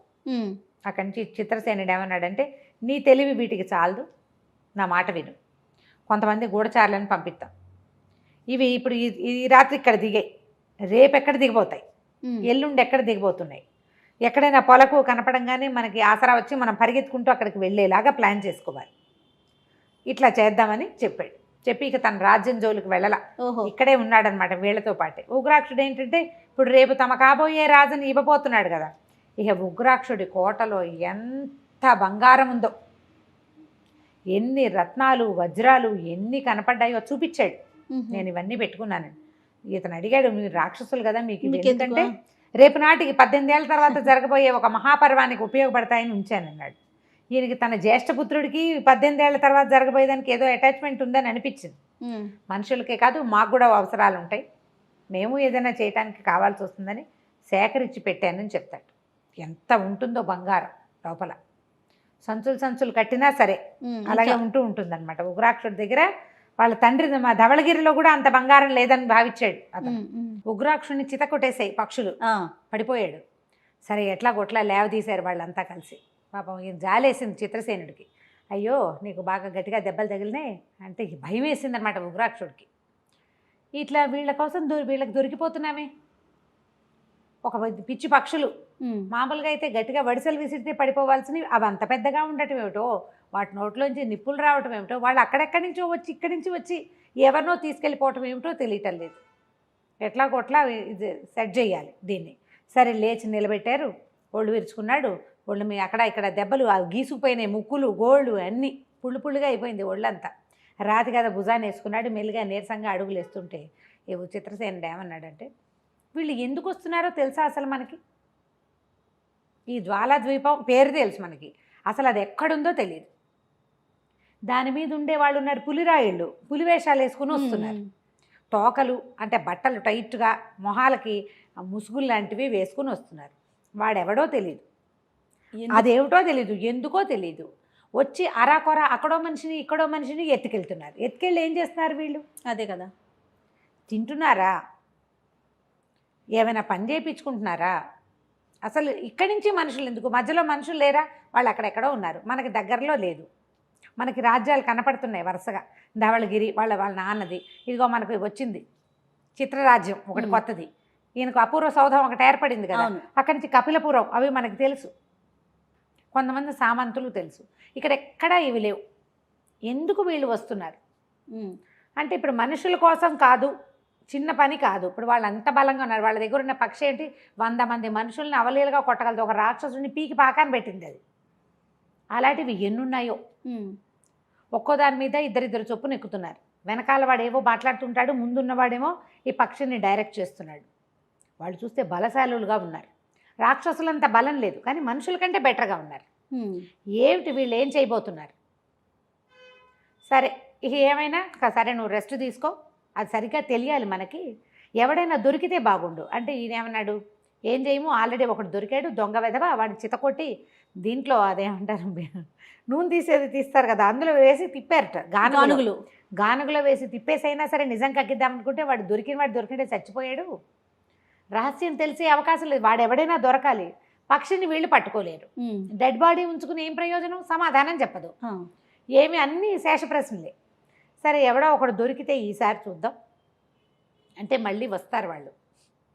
అక్కడి నుంచి చిత్రసేనుడు ఏమన్నాడంటే, నీ తెలివి వీటికి చాలదు, నా మాట విను, కొంతమంది గూఢచారులను పంపిస్తాం. ఇవి ఇప్పుడు ఈ రాత్రి ఇక్కడ దిగాయి, రేపు ఎక్కడ దిగిపోతాయి, ఎల్లుండి ఎక్కడ దిగిపోతున్నాయి, ఎక్కడైనా పొలకు కనపడంగానే మనకి ఆసరా వచ్చి మనం పరిగెత్తుకుంటూ అక్కడికి వెళ్ళేలాగా ప్లాన్ చేసుకోవాలి. ఇట్లా చేద్దామని చెప్పాడు. చెప్పి ఇక తన రాజ్యం జోలికి వెళ్ళాల, ఇక్కడే ఉన్నాడనమాట వీళ్ళతో పాటే. ఉగ్రాక్షుడు ఏంటంటే ఇప్పుడు రేపు తమ కాబోయే రాజుని ఇవ్వబోతున్నాడు కదా. ఇక ఉగ్రాక్షుడి కోటలో ఎంత బంగారం ఉందో, ఎన్ని రత్నాలు వజ్రాలు ఎన్ని కనపడ్డాయో చూపించాడు. నేను ఇవన్నీ పెట్టుకున్నాను. ఇతను అడిగాడు, మీరు రాక్షసులు కదా, మీకు ఎందుకంటే రేపు నాటికి 18 ఏళ్ల తర్వాత జరగబోయే ఒక మహాపర్వానికి ఉపయోగపడతాయని ఉంచానన్నాడు. ఈయనకి తన జ్యేష్ఠపుత్రుడికి 18 ఏళ్ల తర్వాత జరగబోయేదానికి ఏదో అటాచ్మెంట్ ఉందని అనిపించింది. మనుషులకే కాదు మాకు కూడా అవసరాలు ఉంటాయి, మేము ఏదైనా చేయడానికి కావాల్సి వస్తుందని సేకరించి పెట్టానని చెప్తాడు. ఎంత ఉంటుందో బంగారం లోపల, సంచులు కట్టినా సరే అలాగే ఉంటూ ఉంటుందన్నమాట. ఉగ్రాక్షుడి దగ్గర వాళ్ళ తండ్రి మా ధవళగిరిలో కూడా అంత బంగారం లేదని భావించాడు అతను. ఉగ్రాక్షుడిని చితకొట్టేసాయి పక్షులు, పడిపోయాడు. సరే ఎట్లా కొట్లా లేవదీశారు వాళ్ళంతా కలిసి. పాపం ఈయన జాలేసింది చిత్రసేనుడికి. అయ్యో నీకు బాగా గట్టిగా దెబ్బలు తగిలినాయి అంటే భయం వేసిందనమాట ఉగ్రాక్షుడికి. ఇట్లా వీళ్ళ కోసం వీళ్ళకి దొరికిపోతున్నామే ఒక పిచ్చి పక్షులు. మామూలుగా అయితే గట్టిగా వడిసెలు విసిరితే పడిపోవాల్సినవి అవి అంత పెద్దగా ఉండటం ఏమిటో, వాటి నోట్లోంచి నిప్పులు రావటం ఏమిటో, వాళ్ళు అక్కడెక్కడి నుంచో వచ్చి ఇక్కడి నుంచి వచ్చి ఎవరినో తీసుకెళ్ళిపోవటం ఏమిటో తెలియటం లేదు. ఎట్లా కొట్లా ఇది సెట్ చేయాలి దీన్ని. సరే లేచి నిలబెట్టారు, ఒళ్ళు విరుచుకున్నాడు. ఒళ్ళు మీ అక్కడ ఇక్కడ దెబ్బలు గీసుకుపోయినాయి, ముక్కులు గోళ్ళు అన్నీ పుళ్ళుగా అయిపోయింది ఒళ్ళంతా. రాతి కదా భుజాన్ని వేసుకున్నాడు. మెల్లిగా నీరసంగా అడుగులు వేస్తుంటే ఏవో చిత్రసేనుడు ఏమన్నాడంటే, వీళ్ళు ఎందుకు వస్తున్నారో తెలుసా అసలు మనకి? ఈ జ్వాలాద్వీపం పేరు తెలుసు మనకి, అసలు అది ఎక్కడుందో తెలియదు. దాని మీద ఉండే వాళ్ళు ఉన్నారు పులిరాయిళ్ళు, పులివేషాలు వేసుకుని వస్తున్నారు. తోకలు అంటే బట్టలు టైట్గా, మొహాలకి ముసుగులు లాంటివి వేసుకుని వస్తున్నారు. వాడెవడో తెలియదు, అదేమిటో తెలీదు, ఎందుకో తెలీదు. వచ్చి అరాకొర అక్కడో మనిషిని ఇక్కడో మనిషిని ఎత్తుకెళ్తున్నారు. ఎత్తుకెళ్ళి ఏం చేస్తున్నారు వీళ్ళు? అదే కదా, తింటున్నారా, ఏమైనా పని చేయించుకుంటున్నారా? అసలు ఇక్కడి నుంచి మనుషులు ఎందుకు? మధ్యలో మనుషులు లేరా? వాళ్ళు అక్కడెక్కడో ఉన్నారు, మనకి దగ్గరలో లేదు. మనకి రాజ్యాలు కనపడుతున్నాయి వరుసగా. ధవళగిరి వాళ్ళ నాన్నది, ఇదిగో మనకు వచ్చింది చిత్రరాజ్యం ఒకటి కొత్తది, ఈయనకు అపూర్వ సౌధం ఒకటి ఏర్పడింది కదా, అక్కడి నుంచి కపిలపురం, అవి మనకు తెలుసు. కొంతమంది సామంతులు తెలుసు. ఇక్కడ ఎక్కడా ఇవి లేవు. ఎందుకు వీళ్ళు వస్తున్నారు అంటే ఇప్పుడు మనుషుల కోసం కాదు, చిన్న పని కాదు. ఇప్పుడు వాళ్ళు అంత బలంగా ఉన్నారు. వాళ్ళ దగ్గర ఉన్న పక్షి ఏంటి, 100 మంది మనుషుల్ని అవలీలుగా కొట్టగలదు. ఒక రాక్షసుని పీకి పాకాన్ని పెట్టింది అది. అలాంటివి ఎన్నున్నాయో. ఒక్కో దాని మీద ఇద్దరిద్దరు చొప్పున ఎక్కుతున్నారు. వెనకాల వాడేవో మాట్లాడుతుంటాడు, ముందున్నవాడేమో ఈ పక్షిని డైరెక్ట్ చేస్తున్నాడు. వాళ్ళు చూస్తే బలశాలులుగా ఉన్నారు. రాక్షసులంత బలం లేదు, కానీ మనుషుల కంటే బెటర్గా ఉన్నారు. ఏమిటి వీళ్ళు ఏం చేయబోతున్నారు? సరే ఇక ఏమైనా సరే నువ్వు రెస్ట్ తీసుకో, అది సరిగ్గా తెలియాలి మనకి. ఎవడైనా దొరికితే బాగుండు అంటే ఈయన ఏమన్నాడు, ఏం చేయము, ఆల్రెడీ ఒకటి దొరికాడు దొంగ వెధవ, వాడిని చితకొట్టి దీంట్లో అదేమంటారు నూనె తీస్తారు కదా, అందులో వేసి తిప్పారట. గానుగులో వేసి తిప్పేసైనా సరే నిజం కక్కిద్దామనుకుంటే వాడు దొరికింటే చచ్చిపోయాడు. రహస్యం తెలిసే అవకాశం లేదు. వాడు ఎవడైనా దొరకాలి. పక్షిని వీళ్ళు పట్టుకోలేరు. డెడ్ బాడీ ఉంచుకుని ఏం ప్రయోజనం? సమాధానం చెప్పదు. ఏమి అన్నీ శేష ప్రశ్నలే. సరే ఎవడో ఒకడు దొరికితే ఈసారి చూద్దాం అంటే మళ్ళీ వస్తారు వాళ్ళు.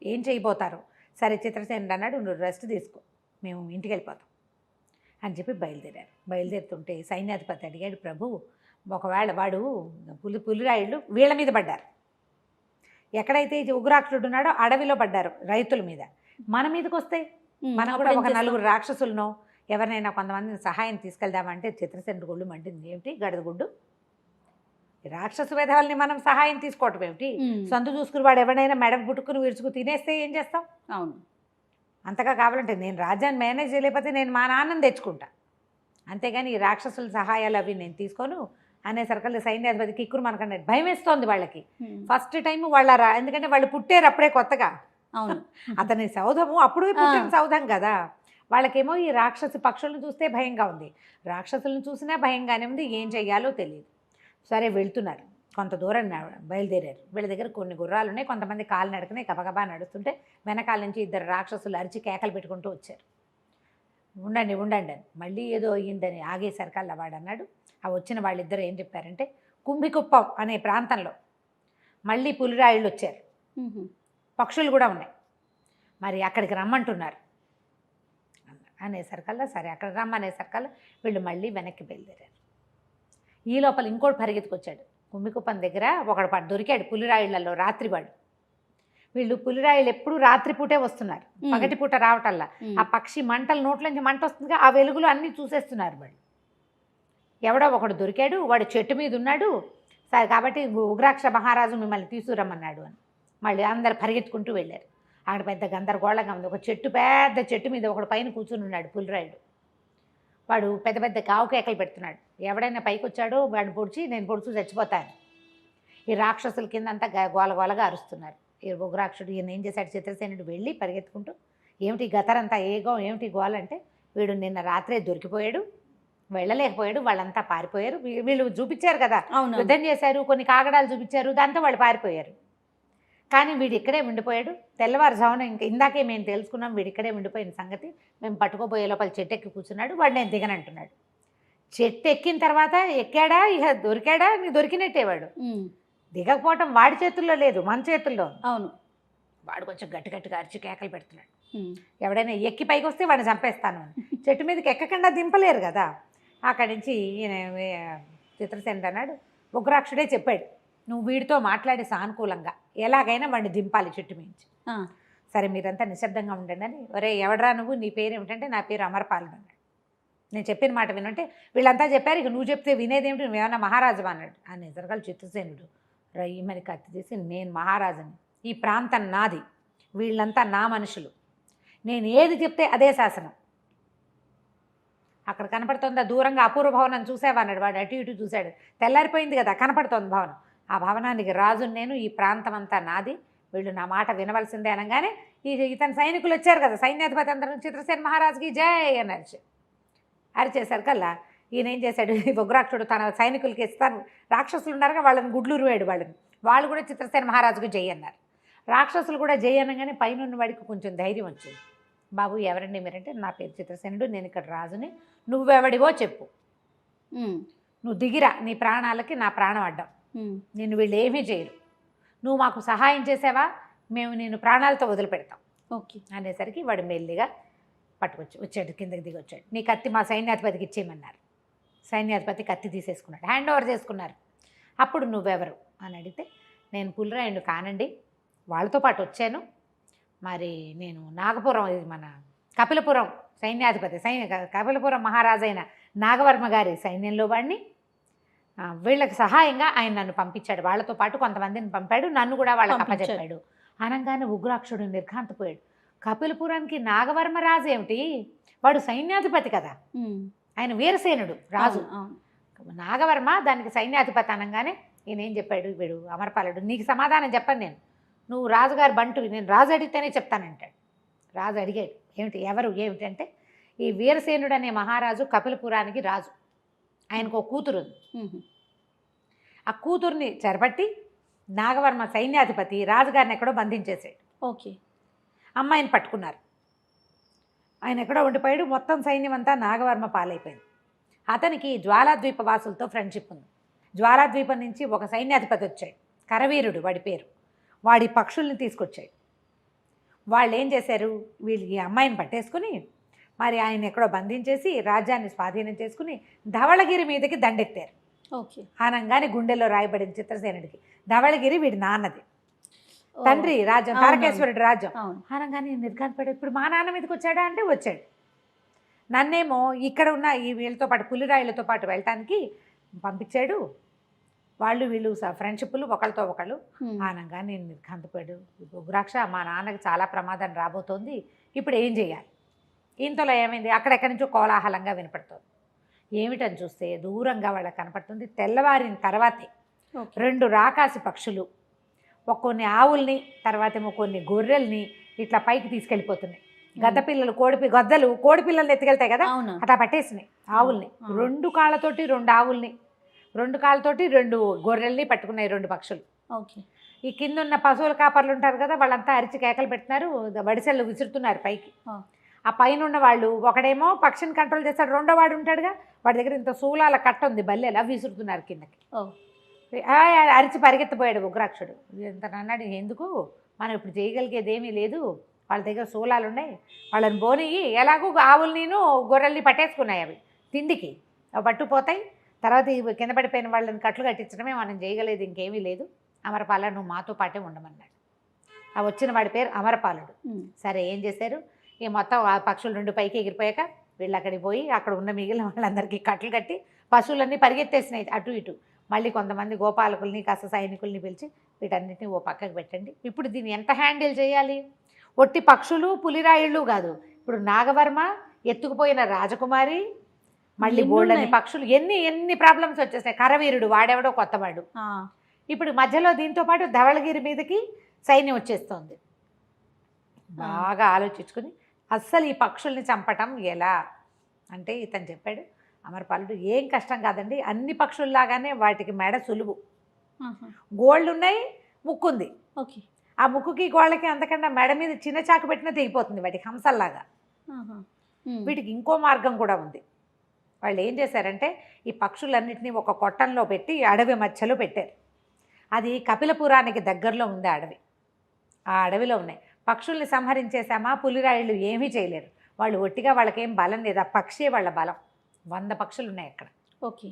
ఏం చేయబోతారు? సరే చిత్రసేనుడు అన్నాడు, నువ్వు రెస్ట్ తీసుకో, మేము ఇంటికి వెళ్ళిపోతాం అని చెప్పి బయలుదేరారు. బయలుదేరుతుంటే సైన్యాధిపతి అడిగాడు, ప్రభు ఒకవేళ వాడు పులిరాయుళ్ళు వీళ్ళ మీద పడ్డారు, ఎక్కడైతే ఉగ్రాక్షుడు ఉన్నాడో అడవిలో పడ్డారు రైతుల మీద, మన మీదకి వస్తే మనం కూడా ఒక 4 రాక్షసులను ఎవరినైనా కొంతమందిని సహాయం తీసుకెళ్దామంటే చిత్రసేనుడు గుళ్ళు మండింది. ఏమిటి గడదగుడ్డు, రాక్షసు వేధాలని మనం సహాయం తీసుకోవటం ఏమిటి? సందు చూసుకుని వాడు ఎవరైనా మెడ పుట్టుకుని విరుచుకు తినేస్తే ఏం చేస్తాం? అవును, అంతగా కావాలంటే నేను రాజ్యాన్ని మేనేజ్ చేయలేకపోతే నేను మా నాన్నని తెచ్చుకుంటా, అంతేగాని ఈ రాక్షసుల సహాయాలు అవి నేను తీసుకోను అనేసరికల్లా సైన్యాధిపతి కిక్కురు మనకన్నా భయం వేస్తోంది వాళ్ళకి. ఫస్ట్ టైం ఎందుకంటే వాళ్ళు పుట్టారు అప్పుడే కొత్తగా. అవును, అతని సౌధము అప్పుడు పుట్టిన సౌధం కదా. వాళ్ళకేమో ఈ రాక్షసి పక్షులను చూస్తే భయంగా ఉంది, రాక్షసులను చూసినా భయంగానే ఉంది, ఏం చెయ్యాలో తెలియదు. సరే వెళ్తున్నారు, కొంత దూరం బయలుదేరారు. వీళ్ళ దగ్గర కొన్ని గుర్రాలు ఉన్నాయి, కొంతమంది కాలు నడకనే గబగబా నడుస్తుంటే వెనకాల నుంచి 2 రాక్షసులు అరిచి కేకలు పెట్టుకుంటూ వచ్చారు. ఉండండి అని మళ్ళీ ఏదో అయ్యిందని ఆగేసరికల్లా వాడు అన్నాడు. ఆ వచ్చిన వాళ్ళిద్దరు ఏం చెప్పారంటే, కుంభికుప్పం అనే ప్రాంతంలో మళ్ళీ పులిరాయిళ్ళు వచ్చారు, పక్షులు కూడా ఉన్నాయి, మరి అక్కడికి రమ్మంటున్నారు అనేసరికల్లా సరే అక్కడ రమ్మనేసరికల్లా వీళ్ళు మళ్ళీ వెనక్కి బయలుదేరారు. ఈ లోపల ఇంకోటి పరిగెత్తుకొచ్చాడు. కుంభికుప్పం దగ్గర ఒకడు దొరికాడు పులిరాయిళ్లలో రాత్రివాడు. వీళ్ళు పులిరాయిలు ఎప్పుడు రాత్రిపూటే వస్తున్నారు, పగటిపూట రావటల్లా. ఆ పక్షి మంటలు నోట్లోంచి మంట వస్తుందిగా, ఆ వెలుగులు అన్నీ చూసేస్తున్నారు వాళ్ళు. ఎవడో ఒకడు దొరికాడు, వాడు చెట్టు మీద ఉన్నాడు. సరే కాబట్టి ఉగ్రాక్ష మహారాజు మిమ్మల్ని తీసుకురమ్మన్నాడు అని మళ్ళీ అందరు పరిగెత్తుకుంటూ వెళ్ళారు. అక్కడ పెద్ద గందరగోళంగా ఉంది. ఒక పెద్ద చెట్టు మీద ఒకడు పైన కూర్చుని ఉన్నాడు పులిరాయుడు. వాడు పెద్ద పెద్ద కావు కేకలు పెడుతున్నాడు. ఎవడైనా పైకి వచ్చాడో వాడిని పొడిచి నేను పొడుచు చచ్చిపోతాను. ఈ రాక్షసుల కింద అంతా గోలగోలగా అరుస్తున్నారు. ఈ ఉగ్రాక్షుడు ఈయన ఏం చేశాడు, చిత్రసేనుడు వెళ్ళి పరిగెత్తుకుంటూ ఏమిటి గతరంతా ఏగో ఏమిటి గోలంటే, వీడు నిన్న రాత్రే దొరికిపోయాడు, వెళ్ళలేకపోయాడు, వాళ్ళంతా పారిపోయారు. వీళ్ళు చూపించారు కదా, యుద్ధం చేశారు, కొన్ని కాగడాలు చూపించారు, దాంతో వాళ్ళు పారిపోయారు. కానీ వీడు ఇక్కడే ఉండిపోయాడు. తెల్లవారుజామున ఇందాకే మేము తెలుసుకున్నాం వీడు ఇక్కడే ఉండిపోయిన సంగతి. మేము పట్టుకోబోయే లోపల చెట్టు ఎక్కి కూర్చున్నాడు, వాడు నేను దిగనంటున్నాడు. చెట్టు ఎక్కిన తర్వాత ఎక్కాడా, ఇక దొరికాడా, దొరికినట్టే వాడు. దిగకపోవటం వాడి చేతుల్లో లేదు, మన చేతుల్లో. అవును. వాడు కొంచెం గట్టి గట్టిగా అరిచి కేకలు పెడుతున్నాడు. ఎవడైనా ఎక్కి పైకి వస్తే వాడిని చంపేస్తాను అని. చెట్టు మీదకి ఎక్కకుండా దింపలేరు కదా. అక్కడి నుంచి ఈయన చిత్రసేనుడు అన్నాడు, ఉగ్రాక్షుడే చెప్పాడు, నువ్వు వీడితో మాట్లాడి సానుకూలంగా ఎలాగైనా వాడిని దింపాలి చెట్టు మించి. సరే మీరంతా నిశ్శబ్దంగా ఉండండి అని. ఒరే ఎవడరా నువ్వు, నీ పేరు ఏమిటంటే నా పేరు అమరపాలుడు అన్నాడు. నేను చెప్పిన మాట వినంటే వీళ్ళంతా చెప్పారు, ఇక నువ్వు చెప్తే వినేదేమిటి, నువ్వేమన్నా మహారాజు అన్నాడు. ఆ నిజరగాలు చిత్రసేనుడు రయ్యమని కత్తి తీసి, నేను మహారాజుని, ఈ ప్రాంతం నాది, వీళ్ళంతా నా మనుషులు, నేను ఏది చెప్తే అదే శాసనం. అక్కడ కనపడుతుందా దూరంగా అపూర్వ భవనం చూసావా అన్నాడు. వాడు అటు ఇటు చూశాడు. తెల్లారిపోయింది కదా, కనపడుతోంది భవనం. ఆ భవనానికి రాజుని నేను, ఈ ప్రాంతం అంతా నాది, వీళ్ళు నా మాట వినవలసిందే అనగానే ఇతని సైనికులు వచ్చారు కదా, సైన్యాధిపతి అందరం చిత్రసేన మహారాజుకి జై అని అరిచేశారు కల్లా ఈయన ఏం చేశాడు, ఉగ్రాక్షుడు తన సైనికులకి ఇస్తాను, రాక్షసులు ఉన్నారుగా వాళ్ళని గుడ్లూరువాడు. వాళ్ళు కూడా చిత్రసేన మహారాజుకు జై అన్నారు. రాక్షసులు కూడా జై అనగానే పైన వాడికి కొంచెం ధైర్యం వచ్చింది. బాబు ఎవరండి మీరంటే, నా పేరు చిత్రసేనుడు, నేను ఇక్కడ రాజుని, నువ్వెవడివో చెప్పు, నువ్వు దిగిరా, నీ ప్రాణాలకి నా ప్రాణం అడ్డం, నిన్ను వీళ్ళు ఏమీ చేయరు, నువ్వు మాకు సహాయం చేసావా మేము నేను ప్రాణాలతో వదిలిపెడతాం. ఓకే అనేసరికి వాడు మెల్లిగా వచ్చాడు, కిందకి దిగి వచ్చాడు. నీ కత్తి మా సైన్యాధిపతికి ఇచ్చేయమన్నారు. సైన్యాధిపతి కత్తి తీసేసుకున్నాడు, హ్యాండ్ ఓవర్ చేసుకున్నారు. అప్పుడు నువ్వెవరు అని అడిగితే, నేను పులిరాయుడు కానండి, వాళ్ళతో పాటు వచ్చాను, మరి నేను నాగపురం, ఇది మన కపిలపురం సైన్యాధిపతి, కపిలపురం మహారాజైన నాగవర్మ గారి సైన్యంలో వాడిని, వీళ్ళకి సహాయంగా ఆయన నన్ను పంపించాడు, వాళ్ళతో పాటు కొంతమందిని పంపాడు, నన్ను కూడా వాళ్ళకి అప్పచెప్పాడు అనగానే ఉగ్రాక్షుడు నిర్ఘాంతపోయాడు. కపిలపురానికి నాగవర్మరాజు ఏమిటి, వాడు సైన్యాధిపతి కదా, ఆయన వీరసేనుడు రాజు, నాగవర్మ దానికి సైన్యాధిపతి అనగానే ఈయన ఏం చెప్పాడు, వీడు అమరపాలుడు, నీకు సమాధానం చెప్పను నేను, నువ్వు రాజుగారు బంటువి, నేను రాజు అడిగితేనే చెప్తానంటాడు. రాజు అడిగాడు, ఏమిటి ఎవరు ఏమిటంటే, ఈ వీరసేనుడు అనే మహారాజు కపిలపురానికి రాజు, ఆయనకు ఒక కూతురు ఉంది. ఆ కూతుర్ని చెరపట్టి నాగవర్మ సైన్యాధిపతి రాజుగారిని ఎక్కడో బంధించేసాడు. ఓకే, అమ్మాయిని పట్టుకున్నారు, ఆయన ఎక్కడో ఉండిపోయాడు. మొత్తం సైన్యం అంతా నాగవర్మ పాలైపోయింది. అతనికి జ్వాలాద్వీప వాసులతో ఫ్రెండ్షిప్ ఉంది. జ్వాలాద్వీపం నుంచి ఒక సైన్యాధిపతి వచ్చాడు, కరవీరుడు వాడి పేరు, వాడి పక్షుల్ని తీసుకొచ్చాడు. వాళ్ళు ఏం చేశారు, వీళ్ళు ఈ అమ్మాయిని పట్టేసుకుని మరి ఆయన ఎక్కడో బంధించేసి రాజ్యాన్ని స్వాధీనం చేసుకుని ధవళగిరి మీదకి దండెత్తారు. ఓకే, అనగానే గుండెల్లో రాయబడింది చిత్రసేనుడికి, ధవళగిరి వీడి నాన్నది, తండ్రి రాజ్యం తారకేశ్వరుడి రాజ్యం అనగానే నిర్ఘాంతపడి, ఇప్పుడు మా నాన్న మీదకి వచ్చాడా అంటే వచ్చాడు, నన్నేమో ఇక్కడ ఉన్న ఈ వీళ్ళతో పాటు పులిరాయులతో పాటు వెళ్ళటానికి పంపించాడు, వాళ్ళు వీళ్ళు ఫ్రెండ్షిప్లు ఒకళ్ళతో ఒకళ్ళు అనగా నేను నిర్ఘాంతపోయాడు. ఉగ్రాక్ష మా నాన్నకి చాలా ప్రమాదం రాబోతోంది, ఇప్పుడు ఏం చేయాలి. ఇంతలో ఏమైంది, అక్కడెక్కడి నుంచో కోలాహలంగా వినపడుతుంది. ఏమిటని చూస్తే దూరంగా వాళ్ళకి కనపడుతుంది, తెల్లవారిన తర్వాతే 2 రాకాసి పక్షులు కొన్ని ఆవుల్ని తర్వాతేమో కొన్ని గొర్రెల్ని ఇట్లా పైకి తీసుకెళ్ళిపోతున్నాయి. గద్ద పిల్లలు గొద్దలు కోడి పిల్లల్ని ఎత్తుకెళ్తాయి కదా, అట్లా పట్టేసినాయి ఆవుల్ని. 2 కాళ్ళతోటి 2 ఆవుల్ని, 2 కాళ్ళతోటి 2 గొర్రెల్ని పట్టుకున్నాయి 2 పక్షులు. ఓకే, ఈ కింద ఉన్న పశువుల కాపర్లు ఉంటారు కదా, వాళ్ళంతా అరిచి కేకలు పెడుతున్నారు, వడిసెళ్ళు విసురుతున్నారు పైకి. ఆ పైన ఉన్న వాళ్ళు ఒకడేమో పక్షిని కంట్రోల్ చేస్తాడు, రెండో వాడు ఉంటాడుగా, వాడి దగ్గర ఇంత శూలాల కట్ట ఉంది, బల్లెలా విసురుతున్నారు కిందకి. అరిచి పరిగెత్తిపోయాడు ఉగ్రాక్షుడు. ఇంత అన్నాడు, ఎందుకు మనం ఇప్పుడు చేయగలిగేది ఏమీ లేదు, వాళ్ళ దగ్గర శూలాలు ఉన్నాయి, వాళ్ళని బోనియ్యి, ఎలాగో ఆవుల్ని గొర్రెల్ని పట్టేసుకున్నాయి, అవి తిండికి అవి పట్టుపోతాయి, తర్వాత కింద పడిపోయిన వాళ్ళని కట్లు కట్టించడమే మనం చేయగలేదు, ఇంకేమీ లేదు, అమరపాల నువ్వు మాతో పాటే ఉండమన్నాడు. ఆ వచ్చిన వాడి పేరు అమరపాలుడు. సరే ఏం చేశారు, ఈ మొత్తం ఆ పక్షులు 2 పైకి ఎగిరిపోయాక వీళ్ళు అక్కడికి పోయి అక్కడ ఉన్న మిగిలిన వాళ్ళందరికీ కట్లు కట్టి పశువులన్నీ పరిగెత్తేసినాయి అటు ఇటు. మళ్ళీ కొంతమంది గోపాలకుల్ని కాస్త సైనికుల్ని పిలిచి వీటన్నిటిని ఓ పక్కకు పెట్టండి, ఇప్పుడు దీన్ని ఎంత హ్యాండిల్ చేయాలి, ఒట్టి పక్షులు పులిరాయిళ్ళు కాదు, ఇప్పుడు నాగవర్మ ఎత్తుకుపోయిన రాజకుమారి, మళ్ళీ బోల్డని పక్షులు, ఎన్ని ప్రాబ్లమ్స్ వచ్చేసాయి. కరవీరుడు వాడెవడో కొత్తవాడు, ఇప్పుడు మధ్యలో దీంతో పాటు ధవళగిరి మీదకి సైన్యం వచ్చేస్తోంది. బాగా ఆలోచించుకుని అస్సలు ఈ పక్షుల్ని చంపటం ఎలా అంటే ఇతను చెప్పాడు, అమరపాలుడు, ఏం కష్టం కాదండి, అన్ని పక్షుల్లాగానే వాటికి మెడ సులువు, గోళ్ళు ఉన్నాయి, ముక్కు ఉంది. ఓకే. ఆ ముక్కుకి గోళ్ళకి అంతకన్నా మెడ మీద చిన్న చాకు పెట్టినా తెగిపోతుంది వాటికి, హంసల్లాగా. వీటికి ఇంకో మార్గం కూడా ఉంది. వాళ్ళు ఏం చేశారంటే ఈ పక్షులన్నింటినీ ఒక కొట్టంలో పెట్టి అడవి మధ్యలో పెట్టారు. అది కపిలపురానికి దగ్గరలో ఉంది అడవి. ఆ అడవిలో ఉన్నాయి. పక్షుల్ని సంహరించేసామా, పులిరాయిళ్ళు ఏమీ చేయలేరు. వాళ్ళు ఒట్టిగా, వాళ్ళకేం బలం లేదు, ఆ పక్షే వాళ్ళ బలం. 100 పక్షులు ఉన్నాయి అక్కడ. ఓకే.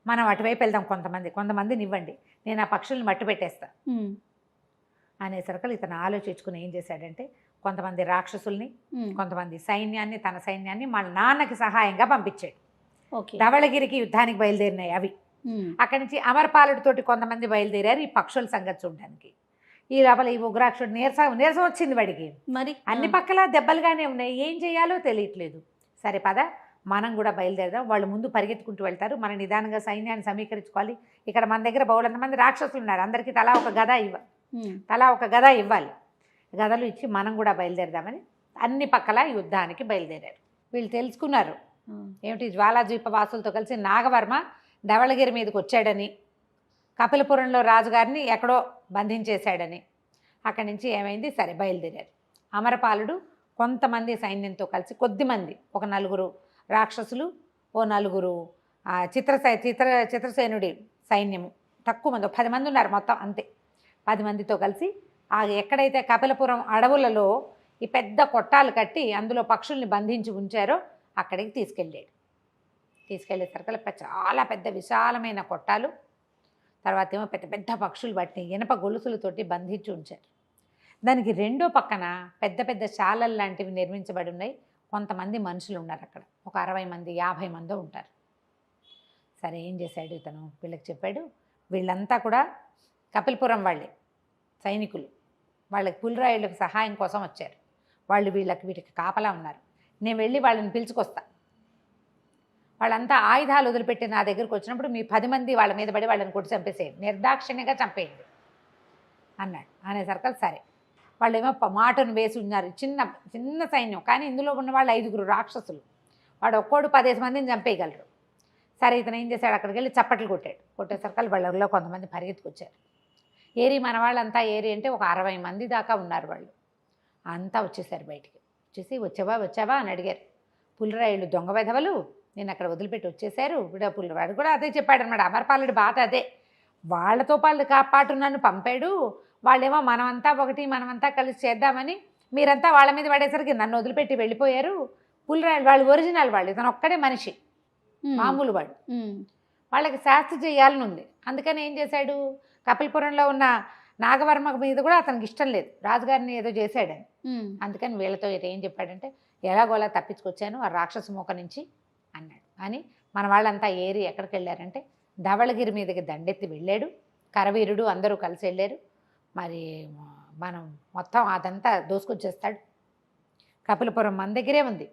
మనం అటువైపు వెళ్దాం, కొంతమందిని ఇవ్వండి, నేను ఆ పక్షుల్ని మట్టు పెట్టేస్తా అనేసరికి ఇతను ఆలోచించుకుని ఏం చేశాడంటే కొంతమంది రాక్షసుల్ని, కొంతమంది సైన్యాన్ని, తన సైన్యాన్ని వాళ్ళ నాన్నకి సహాయంగా పంపించాడు. ధవళగిరికి యుద్ధానికి బయలుదేరినాయి అవి. అక్కడి నుంచి అమరపాలుడితోటి కొంతమంది బయలుదేరారు ఈ పక్షుల సంగతి చూడడానికి. ఈ లోపల ఈ ఉగ్రాక్షుడు నీరసం వచ్చింది వాడికి. మరి అన్ని పక్కల దెబ్బలుగానే ఉన్నాయి, ఏం చేయాలో తెలియట్లేదు. సరే పద మనం కూడా బయలుదేరదాం. వాళ్ళు ముందు పరిగెత్తుకుంటూ వెళ్తారు, మన నిదానంగా సైన్యాన్ని సమీకరించుకోవాలి. ఇక్కడ మన దగ్గర బౌలంత మంది రాక్షసులు ఉన్నారు, అందరికీ తలా ఒక గద ఇవ్వాలి. గదలు ఇచ్చి మనం కూడా బయలుదేరదామని అన్ని పక్కల యుద్ధానికి బయలుదేరారు. వీళ్ళు తెలుసుకున్నారు ఏమిటి, జ్వాలాద్వీప వాసులతో కలిసి నాగవర్మ ధవళగిరి మీదకి వచ్చాడని, కపిలపురంలో రాజుగారిని ఎక్కడో బంధించేశాడని. అక్కడి నుంచి ఏమైంది, సరే బయలుదేరారు. అమరపాలుడు కొంతమంది సైన్యంతో కలిసి, కొద్దిమంది, ఒక 4 రాక్షసులు, ఓ 4 చిత్రసేనుడి సైన్యము, తక్కువ మంది, 10 మంది ఉన్నారు మొత్తం, అంతే. 10 మందితో కలిసి ఎక్కడైతే కపిలపురం అడవులలో ఈ పెద్ద కొట్టాలు కట్టి అందులో పక్షుల్ని బంధించి ఉంచారో అక్కడికి తీసుకెళ్ళేసరికి చాలా పెద్ద విశాలమైన కొట్టాలు, తర్వాత ఏమో పెద్ద పెద్ద పక్షులు వాటిని ఇనప గొలుసులతోటి బంధించి ఉంచారు. దానికి రెండో పక్కన పెద్ద పెద్ద శాలలు లాంటివి నిర్మించబడి ఉన్నాయి. కొంతమంది మనుషులు ఉన్నారు అక్కడ, ఒక 60 మంది 50 మందో ఉంటారు. సరే ఏం చేశాడు ఇతను, వీళ్ళకి చెప్పాడు, వీళ్ళంతా కూడా కపిలపురం వాళ్ళే సైనికులు, వాళ్ళకి పులిరాయుళ్ళకి సహాయం కోసం వచ్చారు. వాళ్ళు వీటికి కాపలా ఉన్నారు, నేను వెళ్ళి వాళ్ళని పిలుచుకొస్తా. వాళ్ళంతా ఆయుధాలు వదిలిపెట్టి నా దగ్గరికి వచ్చినప్పుడు మీ 10 మంది వాళ్ళ మీద పడి వాళ్ళని కొట్టి చంపేసేయండి, నిర్దాక్షిణ్యంగా చంపేయండి అన్నాడు. అనేసరికి సరే. వాళ్ళు ఏమో మాటను వేసి ఉన్నారు, చిన్న సైన్యం, కానీ ఇందులో ఉన్న వాళ్ళు 5 రాక్షసులు. వాడు ఒక్కోడు 15 మందిని చంపేయగలరు. సరే ఇతను ఏం చేశాడు, అక్కడికి వెళ్ళి చప్పట్లు కొట్టేసరికి వాళ్ళలో కొంతమంది పరిగెత్తుకొచ్చారు. ఏరి మన వాళ్ళంతా ఏరి అంటే ఒక 60 మంది దాకా ఉన్నారు. వాళ్ళు అంతా వచ్చేసారు బయటికి. వచ్చేసి వచ్చావా అని అడిగారు. పులిరాయుళ్ళు దొంగ వెధవలు నేను అక్కడ వదిలిపెట్టి వచ్చేసారు. పులివాడు కూడా అదే చెప్పాడనమాట. అమరపాలుడి బాధ అదే, వాళ్ళతో పాటు నన్ను పంపాడు, వాళ్ళేమో మనమంతా ఒకటి, మనమంతా కలిసి చేద్దామని మీరంతా వాళ్ళ మీద పడేసరికి నన్ను వదిలిపెట్టి వెళ్ళిపోయారు. పులిరాయుడు వాళ్ళు ఒరిజినల్ వాళ్ళు, ఇతను ఒక్కడే మనిషి, మామూలు వాడు. వాళ్ళకి శాస్తి చేయాలని ఉంది. అందుకని ఏం చేశాడు, కపిలపురంలో ఉన్న నాగవర్మ మీద కూడా అతనికి ఇష్టం లేదు, రాజుగారిని ఏదో చేశాడని. అందుకని వీళ్ళతో ఏం చెప్పాడంటే, ఎలాగోలా తప్పించుకొచ్చాను ఆ రాక్షస మూక నుంచి అన్నాడు. అని మన వాళ్ళంతా ఏరి ఎక్కడికి వెళ్ళారంటే ధవళగిరి మీదకి దండెత్తి వెళ్ళాడు. కరవీరుడు అందరూ కలిసి వెళ్ళారు. మరి మనం మొత్తం అదంతా దోసుకొచ్చేస్తాడు. కపిలపురం మన దగ్గరే ఉంది,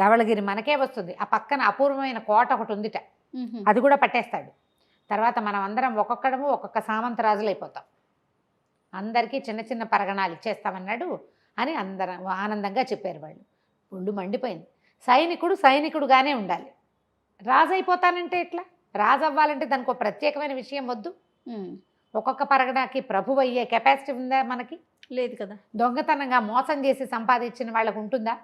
ధవళగిరి మనకే వస్తుంది. ఆ పక్కన అపూర్వమైన కోట ఒకటి ఉందిట, అది కూడా పట్టేస్తాడు. తర్వాత మనం అందరం ఒక్కొక్క సామంతరాజులు అయిపోతాం, అందరికీ చిన్న చిన్న పరగణాలు ఇచ్చేస్తామన్నాడు అని అందరం ఆనందంగా చెప్పారు. వాళ్ళు ఒళ్ళు మండిపోయింది. సైనికుడుగానే ఉండాలి, రాజు అయిపోతానంటే ఎట్లా, రాజు అవ్వాలంటే దానికి ఒక ప్రత్యేకమైన విషయం వద్దు. ఒక్కొక్క పరగణకి ప్రభు అయ్యే కెపాసిటీ ఉందా మనకి? లేదు కదా. దొంగతనంగా మోసం చేసి సంపాదించిన వాళ్ళకు ఉంటుందా?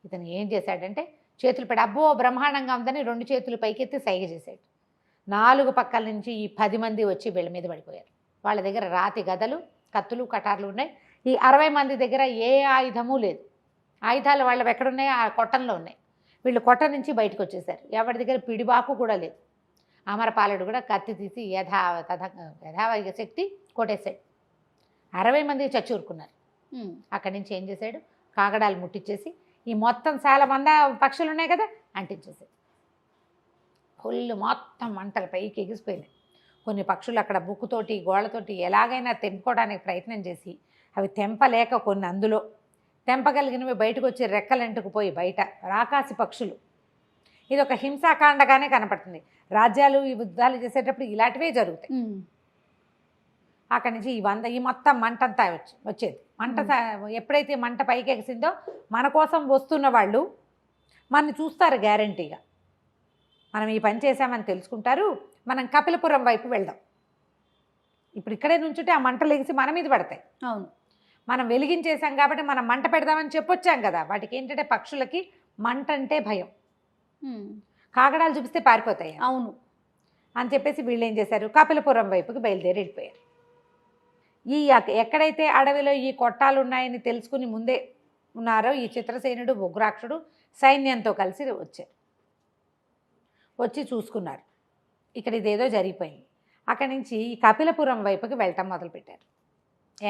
ఇతను ఏం చేశాడంటే చేతులు పెట్టి అబ్బో బ్రహ్మాండంగా ఉందని 2 చేతులు పైకెత్తి సైగ చేశాడు. 4 పక్కల నుంచి ఈ 10 మంది వచ్చి వీళ్ళ మీద పడిపోయారు. వాళ్ళ దగ్గర రాతి గదలు, కత్తులు, కటార్లు ఉన్నాయి. ఈ 60 మంది దగ్గర ఏ ఆయుధము లేదు. ఆయుధాలు వాళ్ళవి ఎక్కడున్నాయి, ఆ కొట్టంలో ఉన్నాయి. వీళ్ళు కొట్ట నుంచి బయటకు వచ్చేసారు. ఎవరి దగ్గర పిడిబాకు కూడా లేదు. అమరపాలుడు కూడా కత్తి తీసి యథావ శక్తి కొట్టేశాడు. 60 మంది చచ్చూరుకున్నారు. అక్కడి నుంచి ఏం చేశాడు, కాగడాలు ముట్టించేసి ఈ మొత్తం చాలా మంది పక్షులు ఉన్నాయి కదా అంటించేసాడు. ఫుల్ మొత్తం మంటలు పైకి ఎగిసిపోయినాయి. కొన్ని పక్షులు అక్కడ బుక్కుతోటి గోళ్ళతోటి ఎలాగైనా తెంపుకోవడానికి ప్రయత్నం చేసి అవి తెంపలేక కొన్ని అందులో తెంపగలిగినవి బయటకు వచ్చి రెక్కలంటుకుపోయి బయట రాకాసి పక్షులు. ఇది ఒక హింసాకాండగానే కనపడుతుంది. రాజ్యాలు ఈ యుద్ధాలు చేసేటప్పుడు ఇలాంటివే జరుగుతాయి. అక్కడి నుంచి ఈ మొత్తం మంట అంతా వచ్చేది. మంట ఎప్పుడైతే మంట పైకి ఎగిసిందో మన కోసం వస్తున్న వాళ్ళు మనని చూస్తారు గ్యారంటీగా. మనం ఈ పని చేసామని తెలుసుకుంటారు. మనం కపిలపురం వైపు వెళ్దాం. ఇప్పుడు ఇక్కడే నుంచుంటే ఆ మంటలు ఎగిసి మన మీద పడతాయి. అవును, మనం వెలిగించేసాం కాబట్టి మనం మంట పెడదామని చెప్పొచ్చాం కదా. వాటికి ఏంటంటే పక్షులకి మంట అంటే భయం. కాగడాలు చూపిస్తే పారిపోతాయి. అవును అని చెప్పేసి వీళ్ళు ఏం చేశారు, కపిలపురం వైపుకి బయలుదేరి వెళ్ళిపోయారు. ఎక్కడైతే అడవిలో ఈ కొట్టాలు ఉన్నాయని తెలుసుకుని ముందే ఉన్నారో ఈ చిత్రసేనుడు ఉగ్రాక్షుడు సైన్యంతో కలిసి వచ్చారు. వచ్చి చూసుకున్నారు ఇక్కడ ఇదేదో జరిగిపోయింది. అక్కడి నుంచి ఈ కపిలపురం వైపుకి వెళ్ళటం మొదలుపెట్టారు.